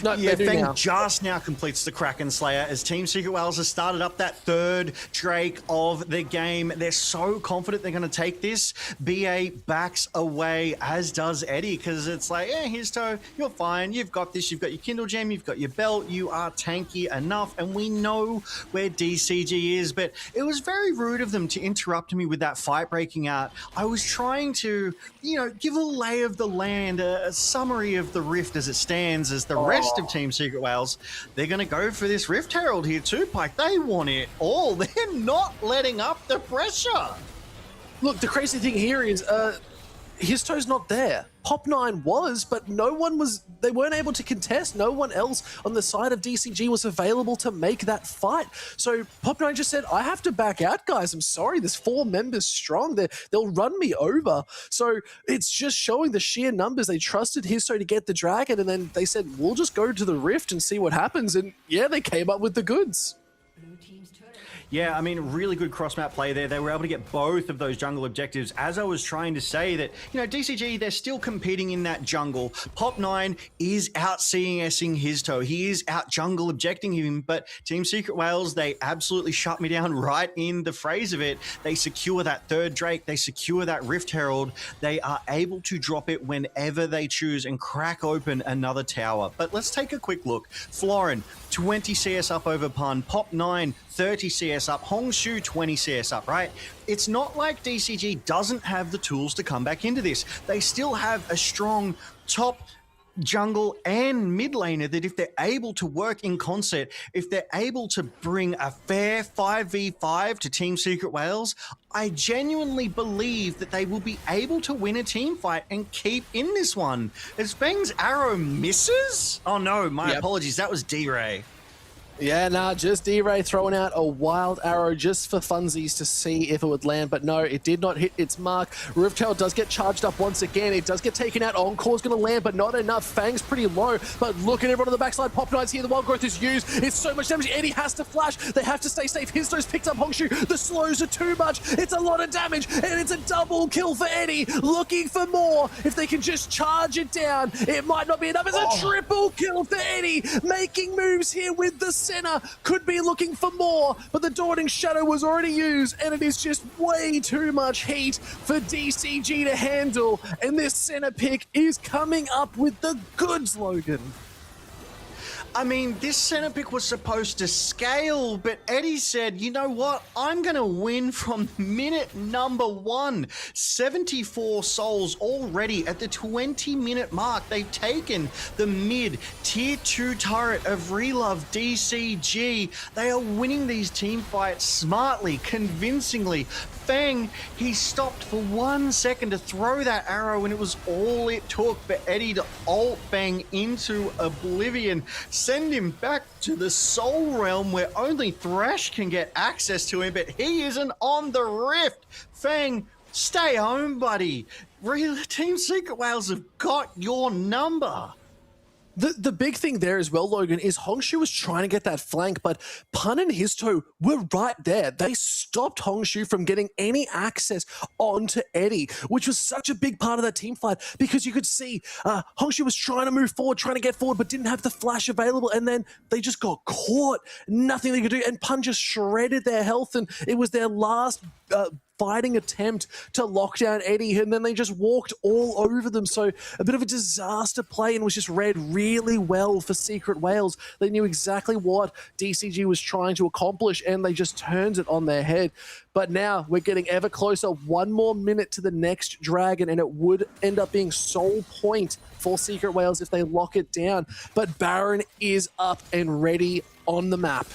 No, yeah, Fang just now completes the Kraken Slayer as Team Secret Wales has started up that 3rd Drake of the game. They're so confident they're going to take this. BA backs away, as does Eddie, because it's like, here's Toe, you're fine, you've got this, you've got your Kindle Gem, you've got your belt, you are tanky enough, and we know where DCG is, but it was very rude of them to interrupt me with that fight breaking out. I was trying to, give a lay of the land, a summary of the Rift as it stands, as the rest of Team Secret Wales, they're going to go for this Rift Herald here too, Pike. They want it all. They're not letting up the pressure. Look, the crazy thing here is his toe's not there. Pop9 was, but they weren't able to contest. No one else on the side of DCG was available to make that fight. So Pop9 just said, I have to back out, guys. I'm sorry, there's 4 members strong. They'll run me over. So it's just showing the sheer numbers. They trusted Histo to get the dragon, and then they said, we'll just go to the Rift and see what happens. And yeah, they came up with the goods. Yeah, I mean, really good cross-map play there. They were able to get both of those jungle objectives. As I was trying to say that, you know, DCG, they're still competing in that jungle. Pop9 is out CSing his toe. He is out jungle objecting him, but Team Secret Wales, they absolutely shut me down right in the phrase of it. They secure that third Drake. They secure that Rift Herald. They are able to drop it whenever they choose and crack open another tower. But let's take a quick look. Florin, 20 CS up over Pun. Pop9, 30 CS up. Hongshu, 20 CS up, right? It's not like DCG doesn't have the tools to come back into this. They still have a strong top jungle and mid laner that if they're able to work in concert, if they're able to bring a fair 5v5 to Team Secret Wales, I genuinely believe that they will be able to win a team fight and keep in this one. As Feng's arrow misses? Oh no, my apologies, that was D-Ray. Yeah, nah, just D-Ray throwing out a wild arrow just for funsies to see if it would land, but no, it did not hit its mark. Rift Herald does get charged up once again. It does get taken out. Encore's going to land, but not enough. Fang's pretty low, but look at everyone on the backside. Pop9's here. The wild growth is used. It's so much damage. Eddie has to flash. They have to stay safe. Histo's picked up Hongshu. The slows are too much. It's a lot of damage, and it's a double kill for Eddie. Looking for more. If they can just charge it down, it might not be enough. It's a triple kill for Eddie. Making moves here with the center, could be looking for more, but the Dawning Shadow was already used, and it is just way too much heat for DCG to handle, and this center pick is coming up with the goods, Logan. I mean, this center pick was supposed to scale, but Eddie said, you know what? I'm going to win from minute number 1. 74 souls already at the 20-minute mark. They've taken the mid tier 2 turret of Relove DCG. They are winning these team fights smartly, convincingly. Fang, he stopped for 1 second to throw that arrow, and it was all it took for Eddie to ult Fang into oblivion. Send him back to the Soul Realm where only Thresh can get access to him, but he isn't on the Rift. Fang, stay home, buddy. Team Secret Wales have got your number. The big thing there as well, Logan, is Hongshu was trying to get that flank, but Pun and Histo were right there. They stopped Hongshu from getting any access onto Eddie, which was such a big part of that team fight, because you could see Hongshu was trying to move forward, trying to get forward, but didn't have the flash available, and then they just got caught. Nothing they could do, and Pun just shredded their health, and it was their last fighting attempt to lock down Eddie, and then they just walked all over them. So a bit of a disaster play, and was just read really well for Secret Wales. They knew exactly what DCG was trying to accomplish, and they just turned it on their head. But now we're getting ever closer. 1 more minute to the next dragon, and it would end up being sole point for Secret Wales if they lock it down. But Baron is up and ready on the map.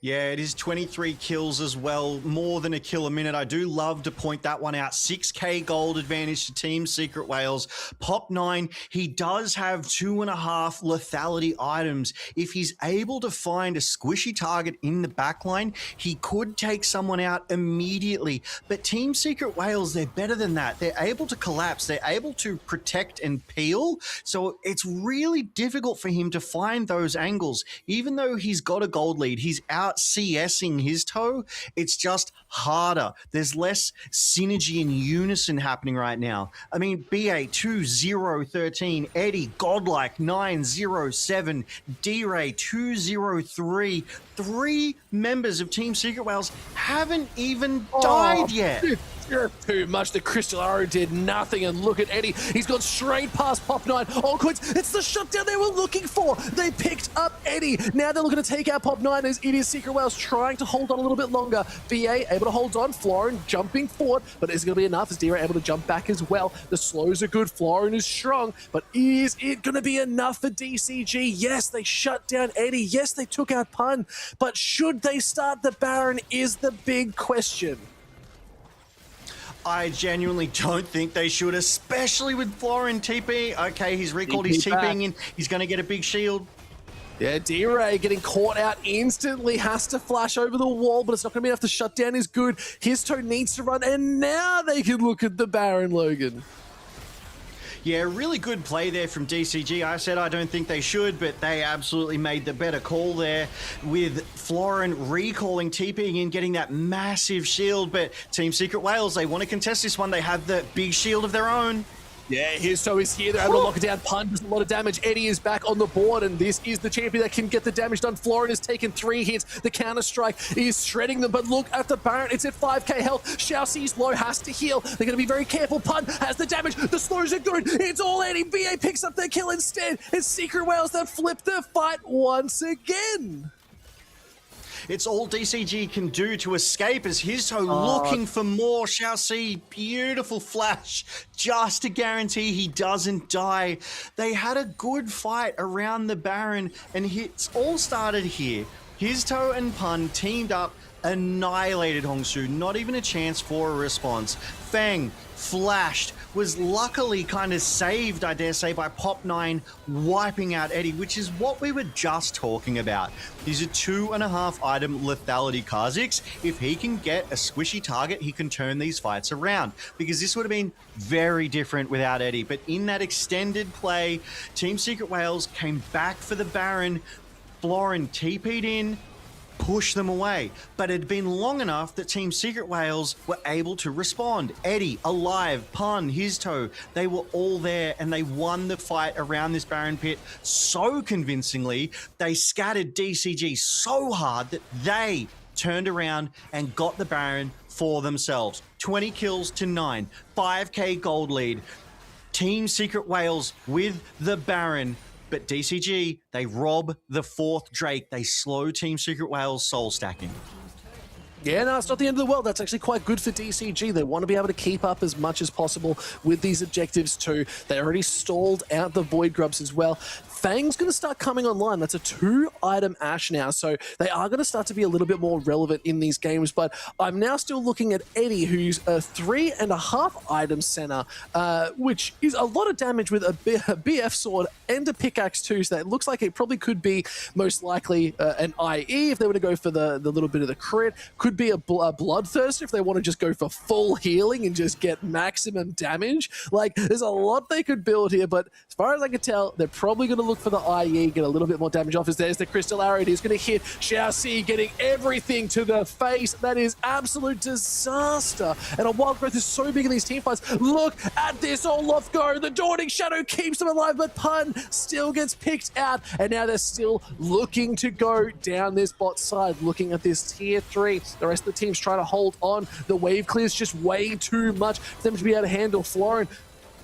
Yeah, it is 23 kills as well, more than a kill a minute. I do love to point that one out. 6k gold advantage to Team Secret Wales. Pop9, he does have 2.5 lethality items. If he's able to find a squishy target in the backline, he could take someone out immediately. But Team Secret Wales, they're better than that. They're able to collapse. They're able to protect and peel. So it's really difficult for him to find those angles. Even though he's got a gold lead, he's out CSing his toe, it's just harder. There's less synergy and unison happening right now. I mean, BA 2013, Eddie Godlike 907, D-Ray 203. 3 members of Team Secret Wales haven't even died yet. You're too much. The Crystal Arrow did nothing, and look at Eddie. He's gone straight past Pop9. Oh, it's the shutdown they were looking for. They picked up Eddie. Now they're looking to take out Pop9 as it is Secret Wales trying to hold on a little bit longer. BA able to hold on. Florin jumping forward, but is it going to be enough? Is D-Ray able to jump back as well? The slows are good. Florin is strong, but is it going to be enough for DCG? Yes, they shut down Eddie. Yes, they took out Pun, but should they start the Baron is the big question. I genuinely don't think they should, especially with Florin TP. Okay, he's recalled, he's TPing in, he's going to get a big shield. Yeah, D-Ray getting caught out instantly, has to flash over the wall, but it's not going to be enough to shut down his good. His toe needs to run, and now they can look at the Baron, Logan. Yeah, really good play there from DCG. I said I don't think they should, but they absolutely made the better call there with Florin recalling, TPing in, getting that massive shield. But Team Secret Wales, they want to contest this one. They have the big shield of their own. Yeah, Histo is here. They're able to lock it down. Pun does a lot of damage. Eddie is back on the board, and this is the champion that can get the damage done. Florin has taken 3 hits. The counter-strike is shredding them, but look at the Baron. It's at 5k health. Xiaoxi's low, has to heal. They're going to be very careful. Pun has the damage. The slows are good. It's all Eddie. BA picks up their kill instead. It's Secret Wales that flip the fight once again. It's all DCG can do to escape as Histo looking for more. Xiaoxi, beautiful flash just to guarantee he doesn't die. They had a good fight around the Baron, and it's all started here. Histo and Pun teamed up, annihilated Hongsu, not even a chance for a response. Feng flashed, was luckily kind of saved, I dare say, by Pop9 wiping out Eddie, which is what we were just talking about. These are 2.5 item lethality Kha'Zix. If he can get a squishy target, he can turn these fights around, because this would have been very different without Eddie. But in that extended play, Team Secret Wales came back for the Baron. Florin TP'd in, push them away. But it had been long enough that Team Secret Wales were able to respond. Eddie, alive, Pun, Histo, they were all there, and they won the fight around this Baron pit so convincingly. They scattered DCG so hard that they turned around and got the Baron for themselves. 20 kills to 9, 5k gold lead. Team Secret Wales with the Baron. But DCG, they rob the 4th Drake. They slow Team Secret Wales soul stacking. Yeah, no, it's not the end of the world. That's actually quite good for DCG. They want to be able to keep up as much as possible with these objectives too. They already stalled out the Void Grubs as well. Fang's going to start coming online. That's a 2-item Ashe now, so they are going to start to be a little bit more relevant in these games. But I'm now still looking at Eddie, who's a 3.5-item center, which is a lot of damage with a BF sword and a pickaxe too. So it looks like it probably could be most likely an IE if they were to go for the little bit of the crit. Could be a bloodthirst if they want to just go for full healing and just get maximum damage. Like, there's a lot they could build here, but as far as I can tell, they're probably going to look for the IE, get a little bit more damage off. As there's the Crystal Arrow. It is going to hit Xiaoxi, getting everything to the face. That is absolute disaster. And a Wild Growth is so big in these team fights. Look at this Olaf go. The Dawning Shadow keeps them alive, but Pun still gets picked out. And now they're still looking to go down this bot side, looking at this tier 3. The rest of the team's trying to hold on. The wave clear's just way too much for them to be able to handle. Florin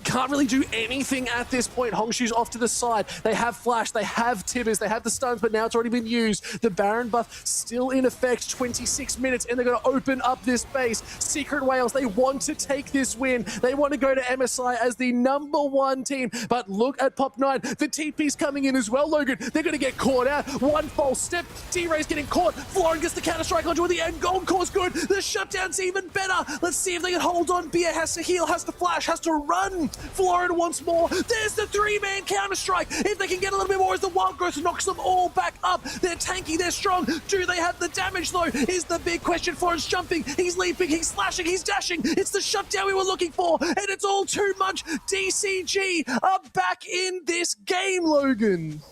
can't really do anything at this point. Hongshu's off to the side. They have Flash, they have Tibbers, they have the stuns, but now it's already been used. The Baron buff still in effect, 26 minutes, and they're going to open up this base. Secret Wales, they want to take this win. They want to go to MSI as the #1 team, but look at Pop9. The TP's coming in as well, Logan. They're going to get caught out. One false step. D-Ray's getting caught. Florin gets the counter-strike onto the end. Gold Core's good. The shutdown's even better. Let's see if they can hold on. Bia has to heal, has to flash, has to run. Florin once more. There's the 3-man counter-strike. If they can get a little bit more as the Wild Growth knocks them all back up. They're tanky, they're strong. Do they have the damage though? Is the big question. Florin's jumping, he's leaping, he's slashing, he's dashing. It's the shutdown we were looking for, and it's all too much. DCG are back in this game, Logan.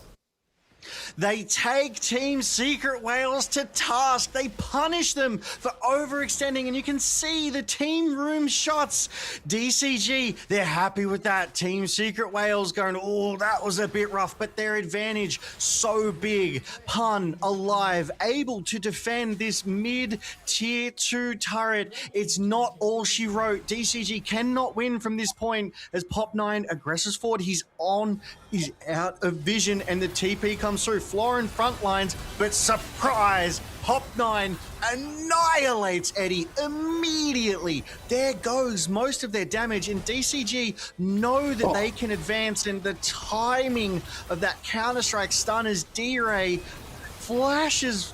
They take Team Secret Wales to task. They punish them for overextending, and you can see the team room shots. DCG, they're happy with that. Team Secret Wales going, oh, that was a bit rough, but their advantage so big. Pun alive, able to defend this mid-tier 2 turret. It's not all she wrote. DCG cannot win from this point as Pop9 aggresses forward. He's out of vision, and the TP comes through. Florin front lines, but surprise, Pop9 annihilates Eddie immediately. There goes most of their damage, and DCG know that they can advance, and the timing of that Counter-Strike stun as D-Ray flashes,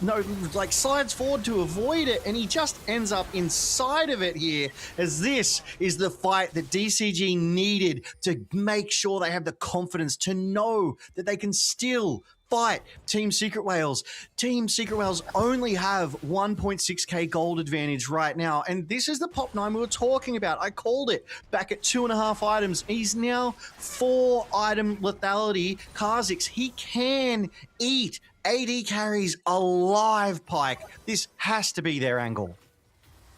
slides forward to avoid it, and he just ends up inside of it here, as this is the fight that DCG needed to make sure they have the confidence to know that they can still fight Team Secret Whales. Team Secret Whales only have 1.6k gold advantage right now, and this is the Pop 9 we were talking about. I called it back at 2.5 items. He's now 4 item lethality. Kha'Zix, he can eat AD carries alive, Pike. This has to be their angle.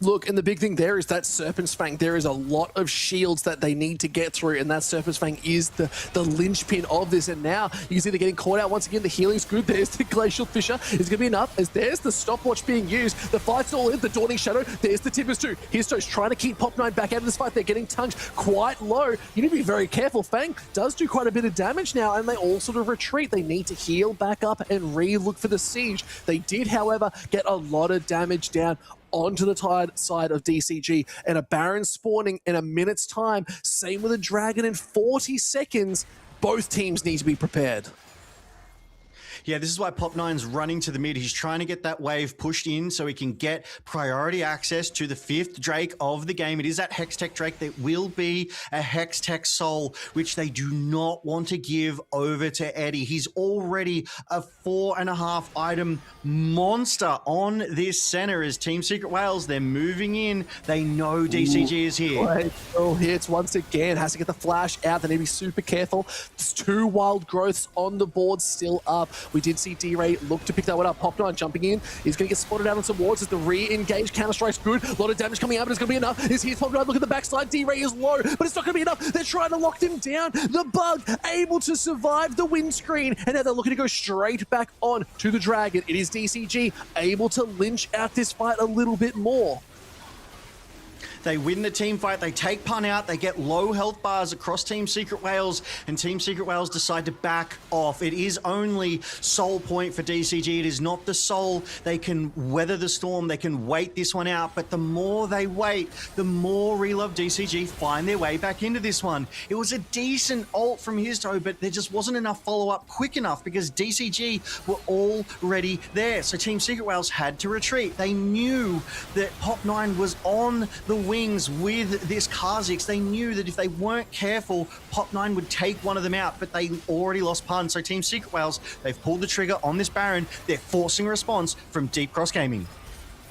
Look, and the big thing there is that Serpent's Fang. There is a lot of shields that they need to get through, and that Serpent's Fang is the linchpin of this. And now you can see they're getting caught out once again. The healing's good. There's the Glacial Fissure. Is going to be enough, as there's the stopwatch being used. The fight's all in. The Dawning Shadow. There's the Timbers too. Histo's trying to keep Pop 9 back out of this fight. They're getting tongued quite low. You need to be very careful. Fang does do quite a bit of damage now, and they all sort of retreat. They need to heal back up and re-look for the siege. They did, however, get a lot of damage down onto the side of DCG, and a Baron spawning in a minute's time. Same with a Dragon in 40 seconds. Both teams need to be prepared. Yeah, this is why Pop 9's running to the mid. He's trying to get that wave pushed in so he can get priority access to the 5th Drake of the game. It is that Hextech Drake that will be a Hextech Soul, which they do not want to give over to Eddie. He's already a 4.5 item monster on this center as Team Secret Whales, they're moving in. They know DCG is here. Right. Oh, hits once again. Has to get the flash out. They need to be super careful. There's 2 wild growths on the board still up. We did see D-Ray look to pick that one up. Pop 9 jumping in. He's going to get spotted out on some wards as the re-engage Counter-Strike's good. A lot of damage coming out, but it's going to be enough. Here's Pop 9. Look at the backside. D-Ray is low, but it's not going to be enough. They're trying to lock him down. The Bug able to survive the windscreen, and now they're looking to go straight back on to the Dragon. It is DCG able to lynch out this fight a little bit more. They win the team fight, they take Pun out, they get low health bars across Team Secret Whales, and Team Secret Whales decide to back off. It is only soul point for DCG, it is not the soul. They can weather the storm, they can wait this one out, but the more they wait, the more Relove DCG find their way back into this one. It was a decent ult from Histo, but there just wasn't enough follow-up quick enough because DCG were already there. So Team Secret Whales had to retreat. They knew that Pop 9 was on the wings with this Kha'Zix. They knew that if they weren't careful, Pop 9 would take one of them out, but they already lost Pun. So Team Secret Whales, they've pulled the trigger on this Baron. They're forcing a response from Deep Cross Gaming.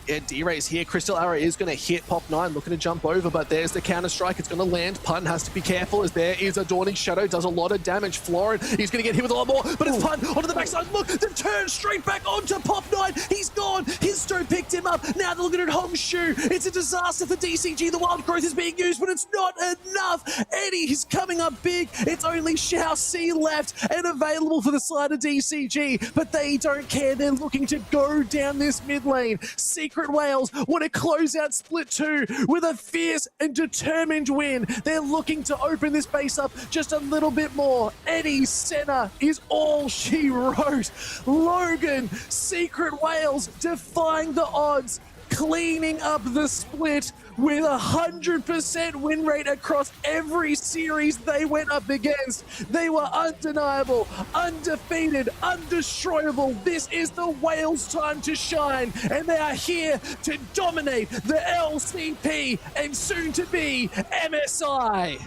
Yeah, D-Ray's here. Crystal Arrow is going to hit Pop 9, looking to jump over, but there's the counter-strike. It's going to land. Pun has to be careful as there is a Dawning Shadow. Does a lot of damage. Florin, he's going to get hit with a lot more, but it's Pun onto the backside. Look, the turn straight back onto Pop 9. He's gone. Histo picked him up. Now they're looking at Hongshu. It's a disaster for DCG. The wild growth is being used, but it's not enough. Eddie is coming up big. It's only Shao C left and available for the side of DCG, but they don't care. They're looking to go down this mid lane. Secret Whales want to close out Split 2 with a fierce and determined win. They're looking to open this base up just a little bit more. Eddie's center is all she wrote. Logan, Secret Whales defying the odds, cleaning up the split with 100% win rate across every series they went up against. They were undeniable, undefeated, undestroyable. This is the Whales' time to shine, and they are here to dominate the LCP and soon to be MSI.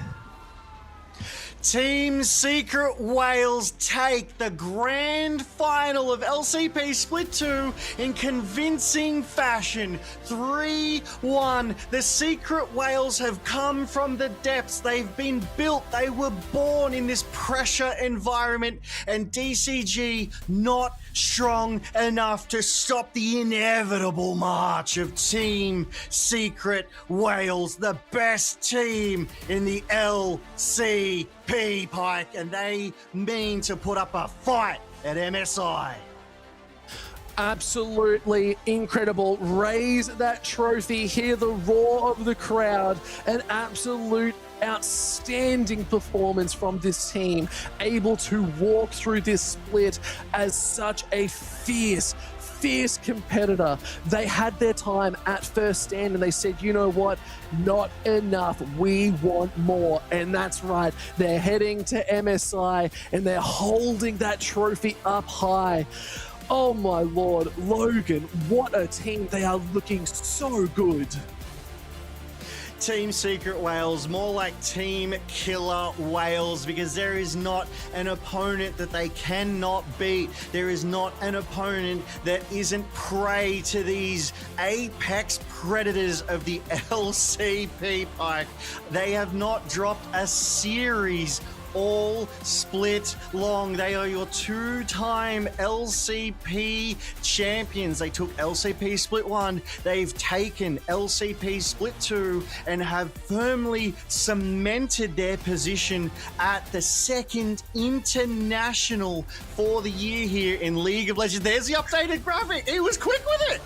Team Secret Whales take the grand final of LCP Split 2 in convincing fashion. 3-1. The Secret Whales have come from the depths. They've been built. They were born in this pressure environment, and DCG not strong enough to stop the inevitable march of Team Secret Whales, the best team in the LCP, Pike, and they mean to put up a fight at MSI. Absolutely incredible. Raise that trophy, hear the roar of the crowd. An absolute outstanding performance from this team, able to walk through this split as such a fierce competitor. They had their time at first stand and they said, you know what, not enough, we want more. And that's right, they're heading to MSI and they're holding that trophy up high. Oh my lord, Logan, what a team. They are looking so good. Team Secret Wales, more like Team Killer Wales, because there is not an opponent that they cannot beat. There is not an opponent that isn't prey to these apex predators of the LCP, Pike. They have not dropped a series all split long. They are your two-time LCP champions. They took LCP Split 1, they've taken LCP Split 2, and have firmly cemented their position at the second international for the year here in League of Legends. There's the updated graphic. He was quick with it.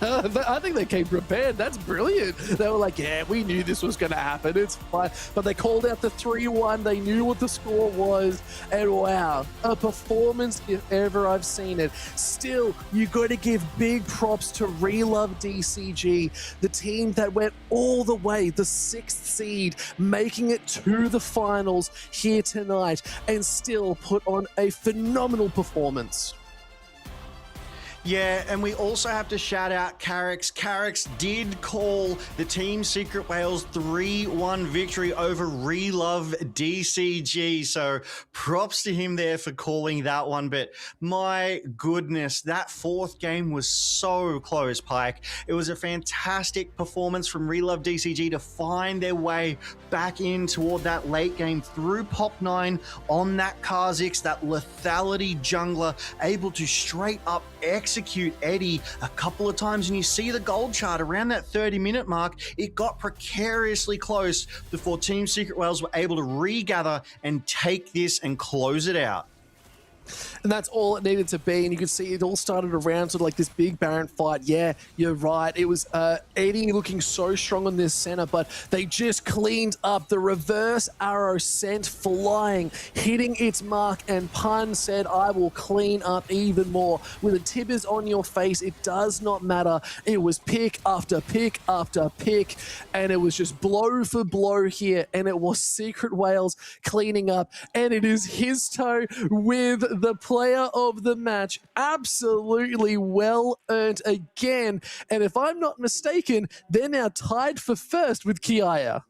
I think they came prepared. That's brilliant. They were like, yeah, we knew this was going to happen. It's fine. But they called out the 3-1. They knew what the score was. And wow, a performance if ever I've seen it. Still, you got to give big props to Relove DCG, the team that went all the way, the 6th seed, making it to the finals here tonight and still put on a phenomenal performance. Yeah, and we also have to shout out Carrick's. Carrick's did call the Team Secret Wales 3-1 victory over Relove DCG. So props to him there for calling that one. But my goodness, that 4th game was so close, Pike. It was a fantastic performance from Relove DCG to find their way back in toward that late game through Pop 9 on that Kha'Zix, that lethality jungler, able to straight up execute Eddie a couple of times. And you see the gold chart around that 30-minute mark, it got precariously close before Team Secret Wales were able to regather and take this and close it out. And that's all it needed to be. And you can see it all started around sort of like this big Baron fight. Yeah, you're right. It was Eddie looking so strong on this center, but they just cleaned up. The reverse arrow sent flying, hitting its mark, and Pun said, I will clean up even more. With a Tibbers on your face, it does not matter. It was pick after pick after pick, and it was just blow for blow here, and it was Secret Wales cleaning up, and it is his toe with the player of the match. Absolutely well earned again. And if I'm not mistaken, they're now tied for first with Kiaya.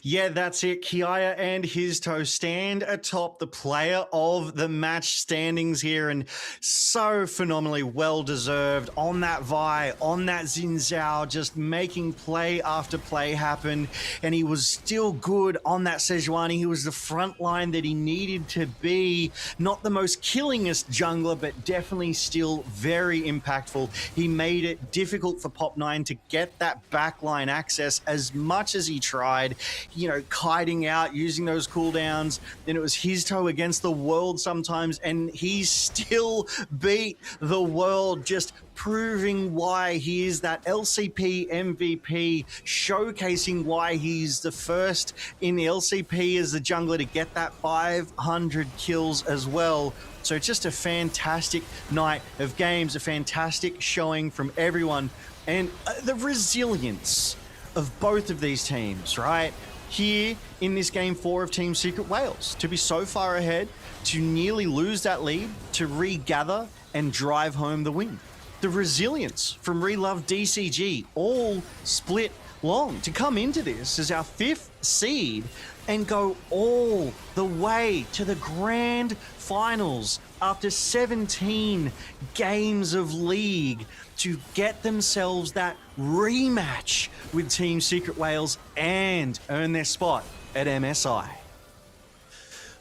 Yeah, that's it. Kiaya and his toe stand atop the player of the match standings here, and so phenomenally well deserved on that Vi, on that Xin Zhao, just making play after play happen. And he was still good on that Sejuani. He was the front line that he needed to be. Not the most killingest jungler, but definitely still very impactful. He made it difficult for Pop 9 to get that backline access as much as he tried. You know, kiting out, using those cooldowns. Then it was his toe against the world sometimes, and he still beat the world, just proving why he is that LCP MVP, showcasing why he's the first in the LCP as the jungler to get that 500 kills as well. So just a fantastic night of games, a fantastic showing from everyone, and the resilience of both of these teams, right? Here in this game 4 of Team Secret Wales, to be so far ahead, to nearly lose that lead, to regather and drive home the win. The resilience from Relove DCG, all split long, to come into this as our 5th seed and go all the way to the grand finals after 17 games of League to get themselves that rematch with Team Secret Wales and earn their spot at MSI.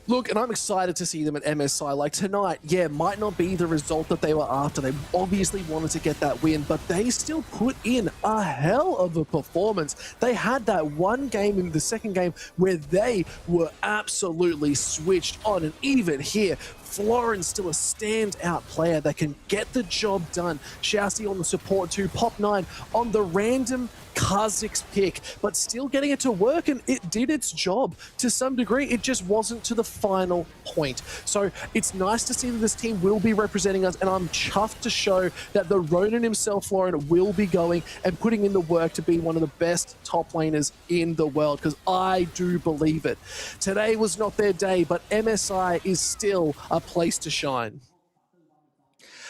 Look, and I'm excited to see them at MSI. Like tonight, yeah, might not be the result that they were after. They obviously wanted to get that win, but they still put in a hell of a performance. They had that one game in the second game where they were absolutely switched on, and even here, Florin's still a standout player that can get the job done. Shousty on the support too, Pop 9 on the random Kha'Zix pick, but still getting it to work, and it did its job to some degree. It just wasn't to the final point. So it's nice to see that this team will be representing us, and I'm chuffed to show that the Ronin himself, Florin, will be going and putting in the work to be one of the best top laners in the world, because I do believe it. Today was not their day, but MSI is still a place to shine.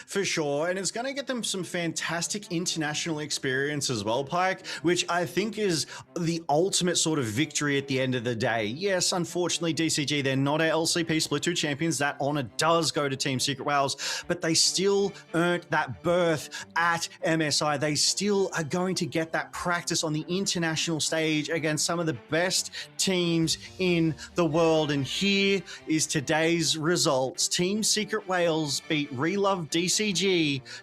For sure, and it's going to get them some fantastic international experience as well, Pike, which I think is the ultimate sort of victory at the end of the day. Yes, unfortunately, DCG, they're not our LCP Split 2 champions. That honor does go to Team Secret Wales, but they still earned that berth at MSI. They still are going to get that practice on the international stage against some of the best teams in the world. And here is today's results. Team Secret Wales beat Relove DCG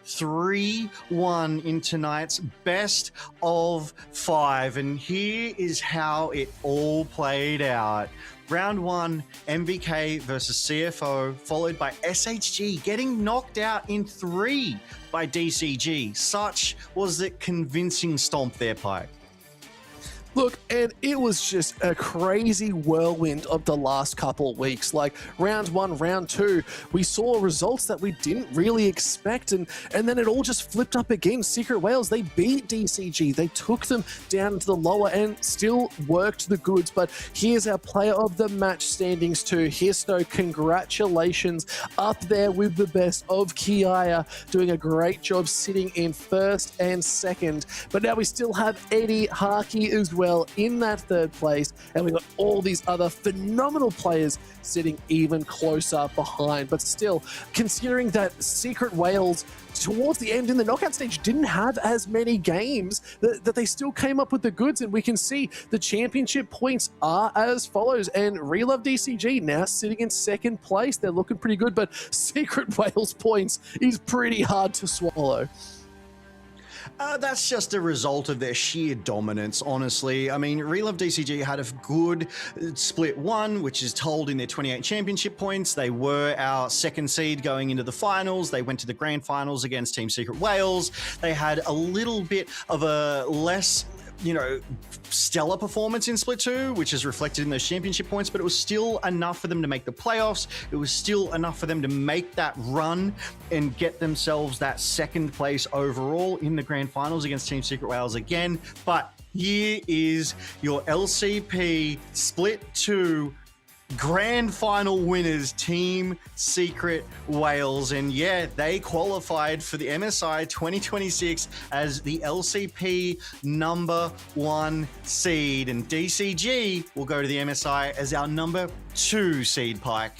3-1 in tonight's best of 5. And here is how it all played out. Round 1, MVK versus CFO, followed by SHG getting knocked out in 3 by DCG. Such was the convincing stomp there, Pike. Look, and it was just a crazy whirlwind of the last couple of weeks. Like round 1, round 2, we saw results that we didn't really expect, and then it all just flipped up again. Secret Wales, they beat DCG. They took them down to the lower end, still worked the goods, but here's our player of the match standings too. Histo, congratulations, up there with the best of Kiaya, doing a great job sitting in first and second. But now we still have Eddie Harkey as well in that third place, and we've got all these other phenomenal players sitting even closer behind. But still, considering that Secret Wales towards the end in the knockout stage didn't have as many games, that they still came up with the goods, and we can see the championship points are as follows. And Relove DCG now sitting in second place. They're looking pretty good, but Secret Wales points is pretty hard to swallow. That's just a result of their sheer dominance, honestly. I mean, Relove DCG had a good split 1, which is told in their 28 championship points. They were our second seed going into the finals. They went to the grand finals against Team Secret Wales. They had a little bit of a less, stellar performance in Split 2, which is reflected in those championship points, but it was still enough for them to make the playoffs. It was still enough for them to make that run and get themselves that second place overall in the grand finals against Team Secret Wales again. But here is your LCP Split 2 grand final winners, Team Secret Wales. And yeah, they qualified for the MSI 2026 as the LCP number 1 seed, and DCG will go to the MSI as our number 2 seed, Pike.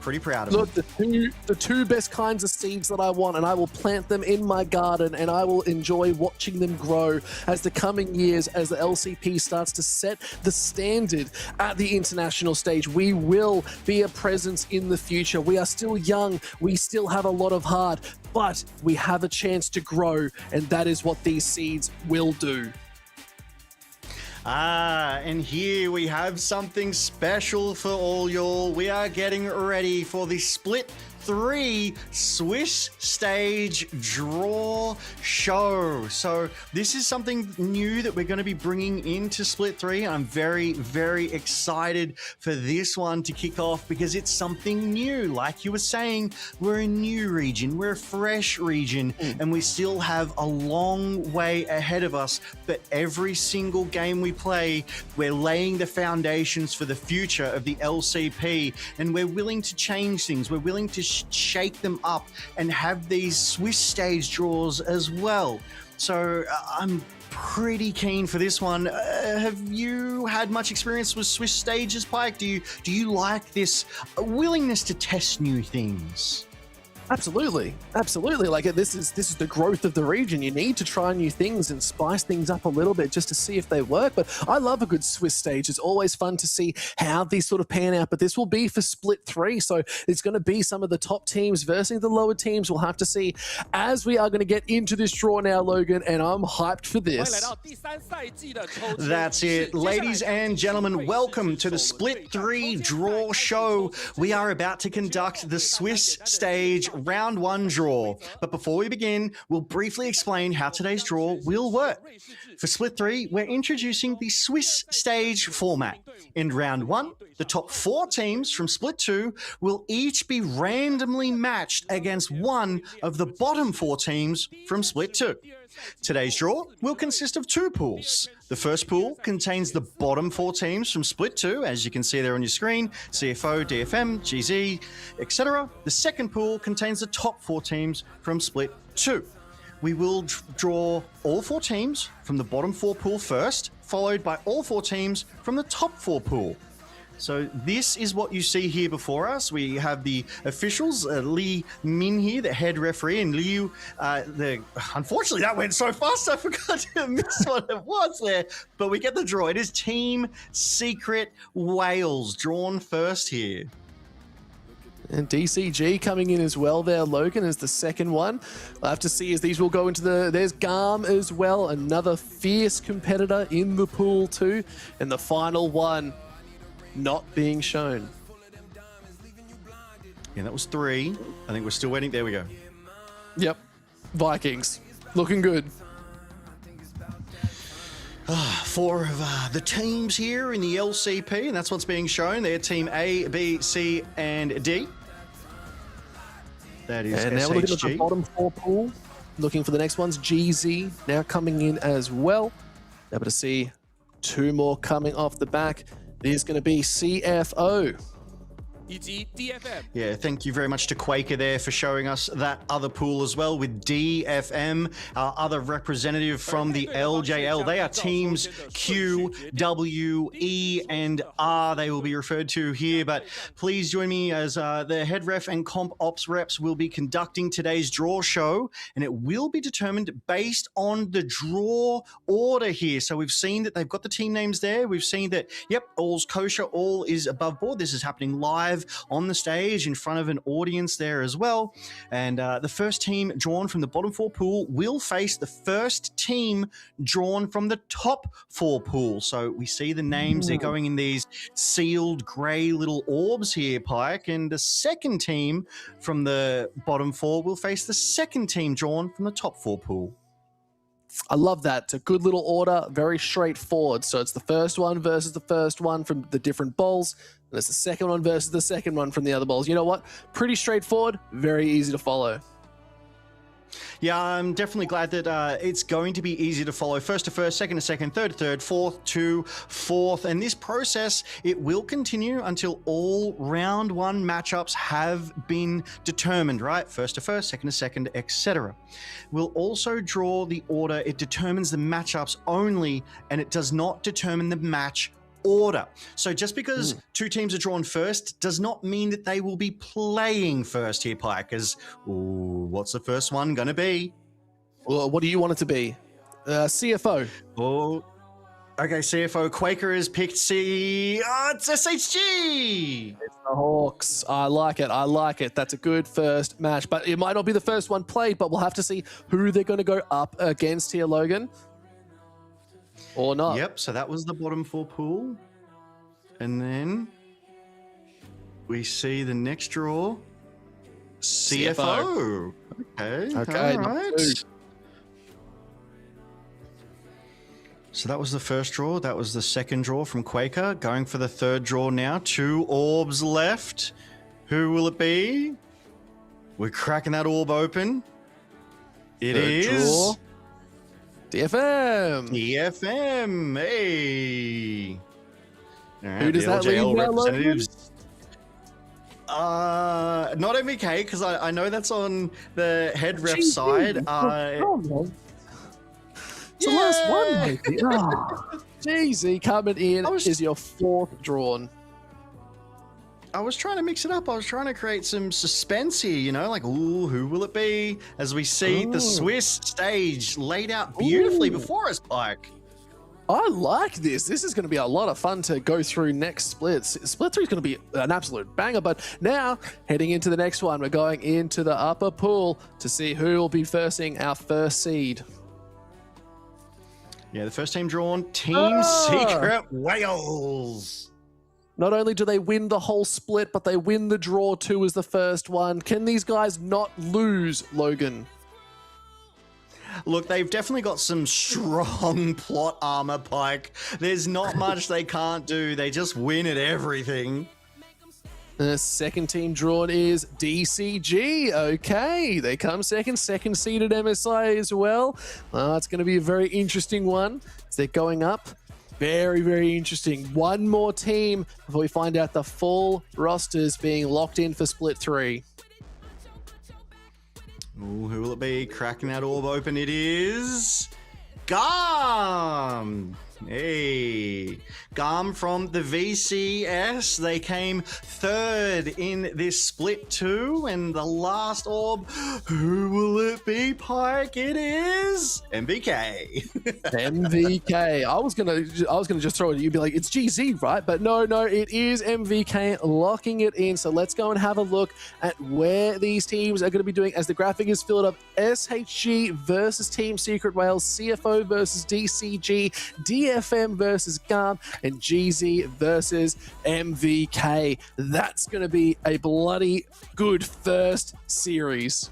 Pretty proud of Look, the two best kinds of seeds that I want, and I will plant them in my garden, and I will enjoy watching them grow as the coming years, as the LCP starts to set the standard at the international stage. We will be a presence in the future. We are still young. We still have a lot of heart, but we have a chance to grow, and that is what these seeds will do. And here we have something special for all y'all. We are getting ready for the Split 3 Swiss stage draw show. So this is something new that we're going to be bringing into Split 3. I'm very, very excited for this one to kick off because it's something new. Like you were saying, we're a new region, we're a fresh region, and we still have a long way ahead of us. But every single game we play, we're laying the foundations for the future of the LCP, and we're willing to change things. We're willing to shake them up and have these Swiss stage draws as well. So I'm pretty keen for this one. Have you had much experience with Swiss stages, Pike? Do you like this willingness to test new things? Absolutely. Like this is the growth of the region. You need to try new things and spice things up a little bit just to see if they work. But I love a good Swiss stage. It's always fun to see how these sort of pan out. But this will be for Split 3, so it's going to be some of the top teams versus the lower teams. We'll have to see as we are going to get into this draw now, Logan, and I'm hyped for this. That's it. Ladies and gentlemen, welcome to the Split 3 draw show. We are about to conduct the Swiss stage round 1 draw. But before we begin, we'll briefly explain how today's draw will work. For Split 3, we're introducing the Swiss stage format. In round 1, The top 4 teams from Split 2 will each be randomly matched against one of the bottom 4 teams from Split 2. Today's draw will consist of 2 pools. The first pool contains the bottom 4 teams from Split 2, as you can see there on your screen, CFO, DFM, GZ, etc. The second pool contains the top 4 teams from Split 2. We will draw all 4 teams from the bottom 4 pool first, followed by all 4 teams from the top 4 pool. So this is what you see here before us. We have the officials, Lee Min here, the head referee, and Liu, unfortunately that went so fast I forgot to miss what it was there. But we get the draw. It is Team Secret Wales drawn first here. And DCG coming in as well there, Logan, as the second one. We'll have to see as these will go into there's Garm as well, another fierce competitor in the pool too. And the final one not being shown. Yeah, that was 3. I think we're still waiting. There we go. Yep. Vikings. Looking good. 4 of the teams here in the LCP, and that's what's being shown. They're Team A, B, C, and D. That is and now we're looking at the bottom 4 pool. Looking for the next ones. GZ now coming in as well. Able to see 2 more coming off the back. There's going to be CFO. Yeah, thank you very much to Quaker there for showing us that other pool as well with DFM, our other representative from the LJL. They are teams Q, W, E, and R, they will be referred to here. But please join me as the head ref and comp ops reps will be conducting today's draw show, and it will be determined based on the draw order here. So we've seen that they've got the team names there. We've seen that, yep, all's kosher, all is above board. This is happening live on the stage in front of an audience there as well. And the first team drawn from the bottom 4 pool will face the first team drawn from the top 4 pool. So we see the names, they're going in these sealed grey little orbs here, Pike. And the second team from the bottom 4 will face the second team drawn from the top 4 pool. I love that. It's a good little order, very straightforward. So it's the first one versus the first one from the different bowls. And it's the second one versus the second one from the other bowls. You know what? Pretty straightforward, very easy to follow. Yeah, I'm definitely glad that it's going to be easy to follow. First to first, second to second, third to third, fourth to fourth. And this process, it will continue until all round 1 matchups have been determined, right? First to first, second to second, etc. We'll also draw the order. It determines the matchups only, and it does not determine the match order. So just because 2 teams are drawn first does not mean that they will be playing first here, Pike, because what's the first one going to be? Well, what do you want it to be? CFO. Oh, okay, CFO. Quaker has picked C. Oh, it's SHG. It's the Hawks. I like it. I like it. That's a good first match, but it might not be the first one played, but we'll have to see who they're going to go up against here, Logan. Or not. Yep, so that was the bottom 4 pool. And then we see the next draw. CFO. Okay. Okay. All right. So that was the first draw. That was the second draw from Quaker. Going for the third draw now. 2 orbs left. Who will it be? We're cracking that orb open. It is... Draw. DFM. DFM. Hey. Right, who does that leave now, Logan? Not MVK, because I know that's on the head ref side. It's the last one, maybe. Oh, GZ coming in is your 4th drawn. I was trying to mix it up. I was trying to create some suspense here, you know, like, ooh, who will it be? As we see the Swiss stage laid out beautifully before us, Pike. I like this. This is going to be a lot of fun to go through next split. Split 3 is going to be an absolute banger, but now heading into the next one, we're going into the upper pool to see who will be versing our first seed. Yeah, the first team drawn, Team Secret Wales. Not only do they win the whole split, but they win the draw too as the first one. Can these guys not lose, Logan? Look, they've definitely got some strong plot armor, Pike. There's not much they can't do. They just win at everything. The second team drawn is DCG. Okay, they come second seeded MSI as well. It's going to be a very interesting one. As they're going up. Very, very interesting. One more team before we find out the full rosters being locked in for Split 3. Ooh, who will it be? Cracking that orb open, it is Garm. Hey, Garm from the VCS. They came third in this split 2, and the last orb, who will it be, Pike? It is MVK. MVK. I was gonna just throw it at you, be like, it's GZ, right? But no, it is MVK locking it in. So let's go and have a look at where these teams are going to be doing as the graphic is filled up. SHG versus Team Secret Wales, CFO versus DCG, DFM versus Garm, and GZ versus MVK. That's going to be a bloody good first series.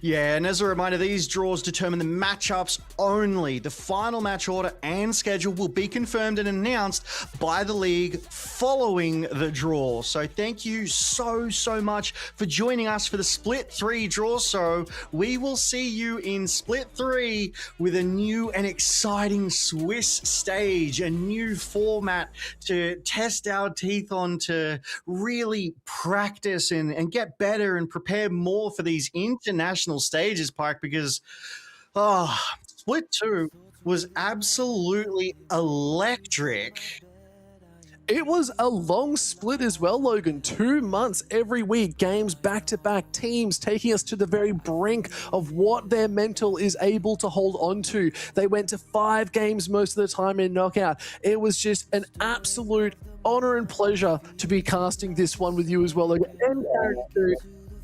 Yeah, and as a reminder, these draws determine the matchups only. The final match order and schedule will be confirmed and announced by the league following the draw. So thank you so much for joining us for the Split 3 draw. So we will see you in Split 3 with a new and exciting Swiss stage, a new format to test our teeth on, to really practice and get better and prepare more for these international stages, Park, because Split 2 was absolutely electric. It was a long split as well, Logan. 2 months every week, games back-to-back, teams taking us to the very brink of what their mental is able to hold on to. They went to 5 games most of the time in knockout. It was just an absolute honor and pleasure to be casting this one with you as well, Logan. And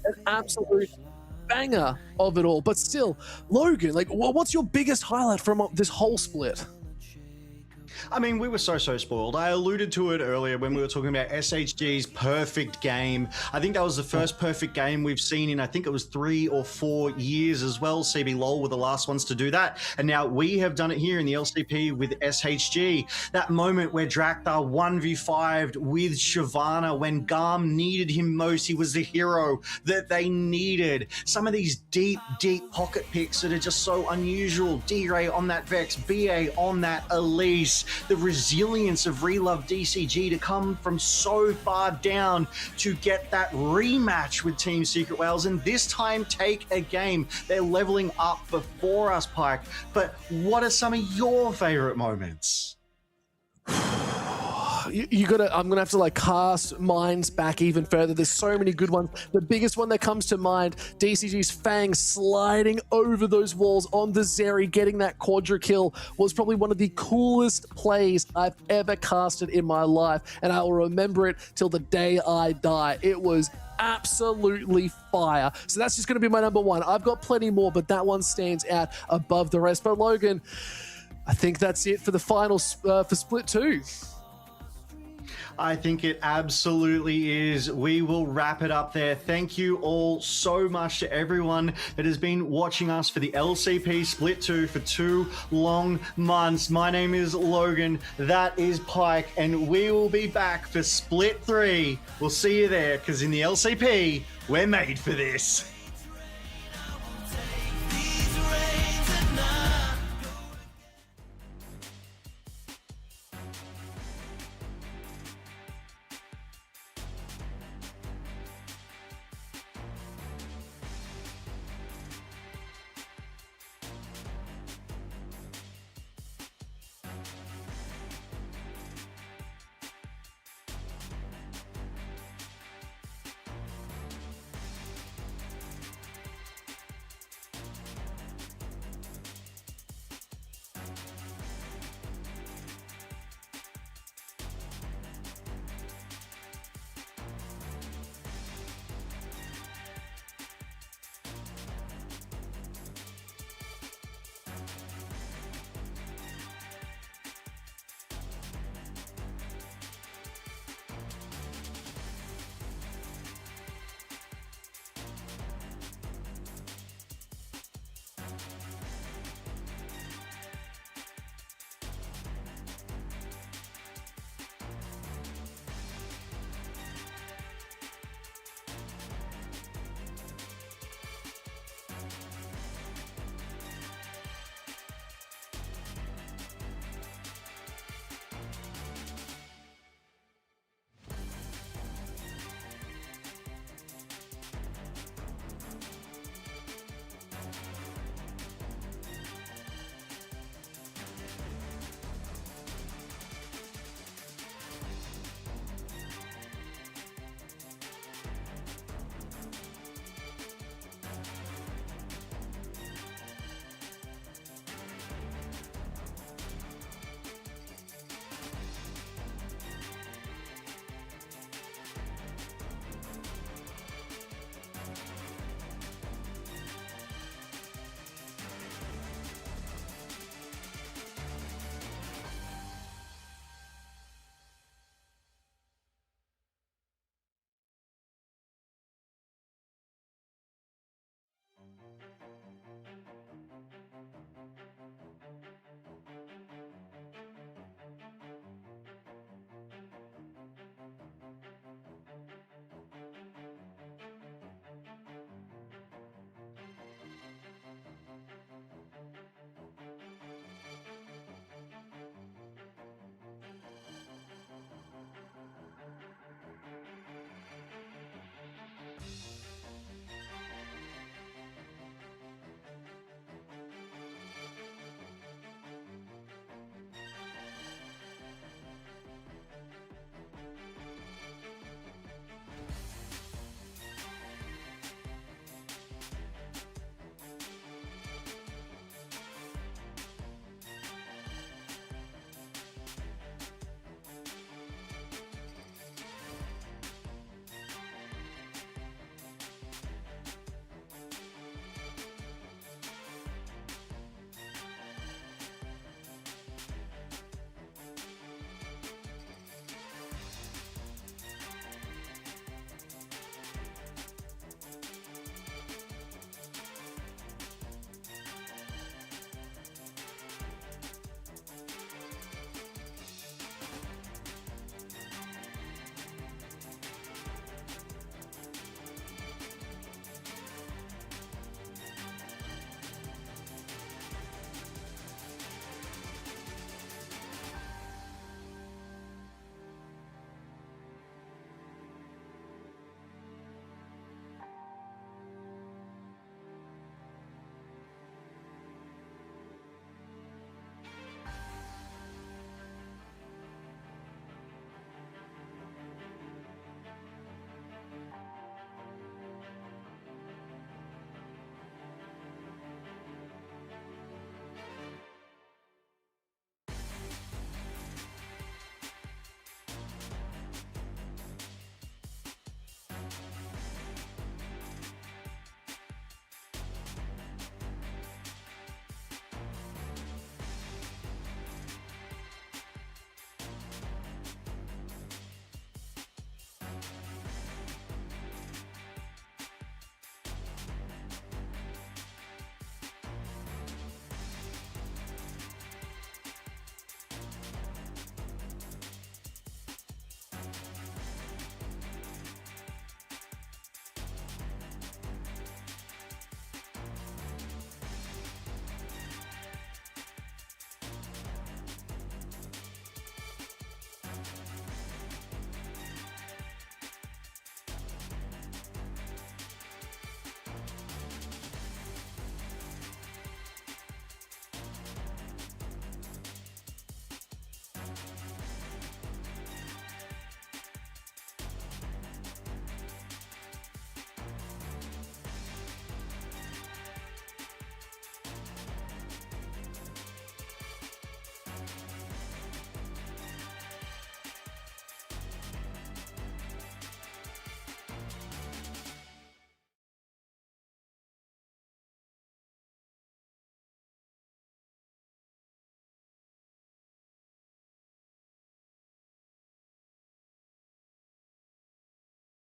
an absolute banger of it all. But still, Logan, like, what's your biggest highlight from this whole split? I mean, we were so spoiled. I alluded to it earlier when we were talking about SHG's perfect game. I think that was the first perfect game we've seen in, I think it was 3 or 4 years as well. CB LOL were the last ones to do that. And now we have done it here in the LCP with SHG. That moment where Drakthar 1v5'd with Shyvana when Garm needed him most. He was the hero that they needed. Some of these deep pocket picks that are just so unusual. D-Ray on that Vex, BA on that Elise. The resilience of Relove DCG to come from so far down to get that rematch with Team Secret Wales, and this time take a game. They're leveling up before us, Pike. But what are some of your favorite moments? I'm gonna have to like cast minds back even further. There's so many good ones. The biggest one that comes to mind, DCG's Fang sliding over those walls on the Zeri, getting that quadra kill, was probably one of the coolest plays I've ever casted in my life, and I will remember it till the day I die. It was absolutely fire. So that's just gonna be my number one. I've got plenty more, but that one stands out above the rest. But Logan, I think that's it for the finals for Split 2. I think it absolutely is. We will wrap it up there. Thank you all so much to everyone that has been watching us for the LCP Split 2 for 2 long months. My name is Logan, that is Pike, and we will be back for Split 3. We'll see you there, because in the LCP, we're made for this.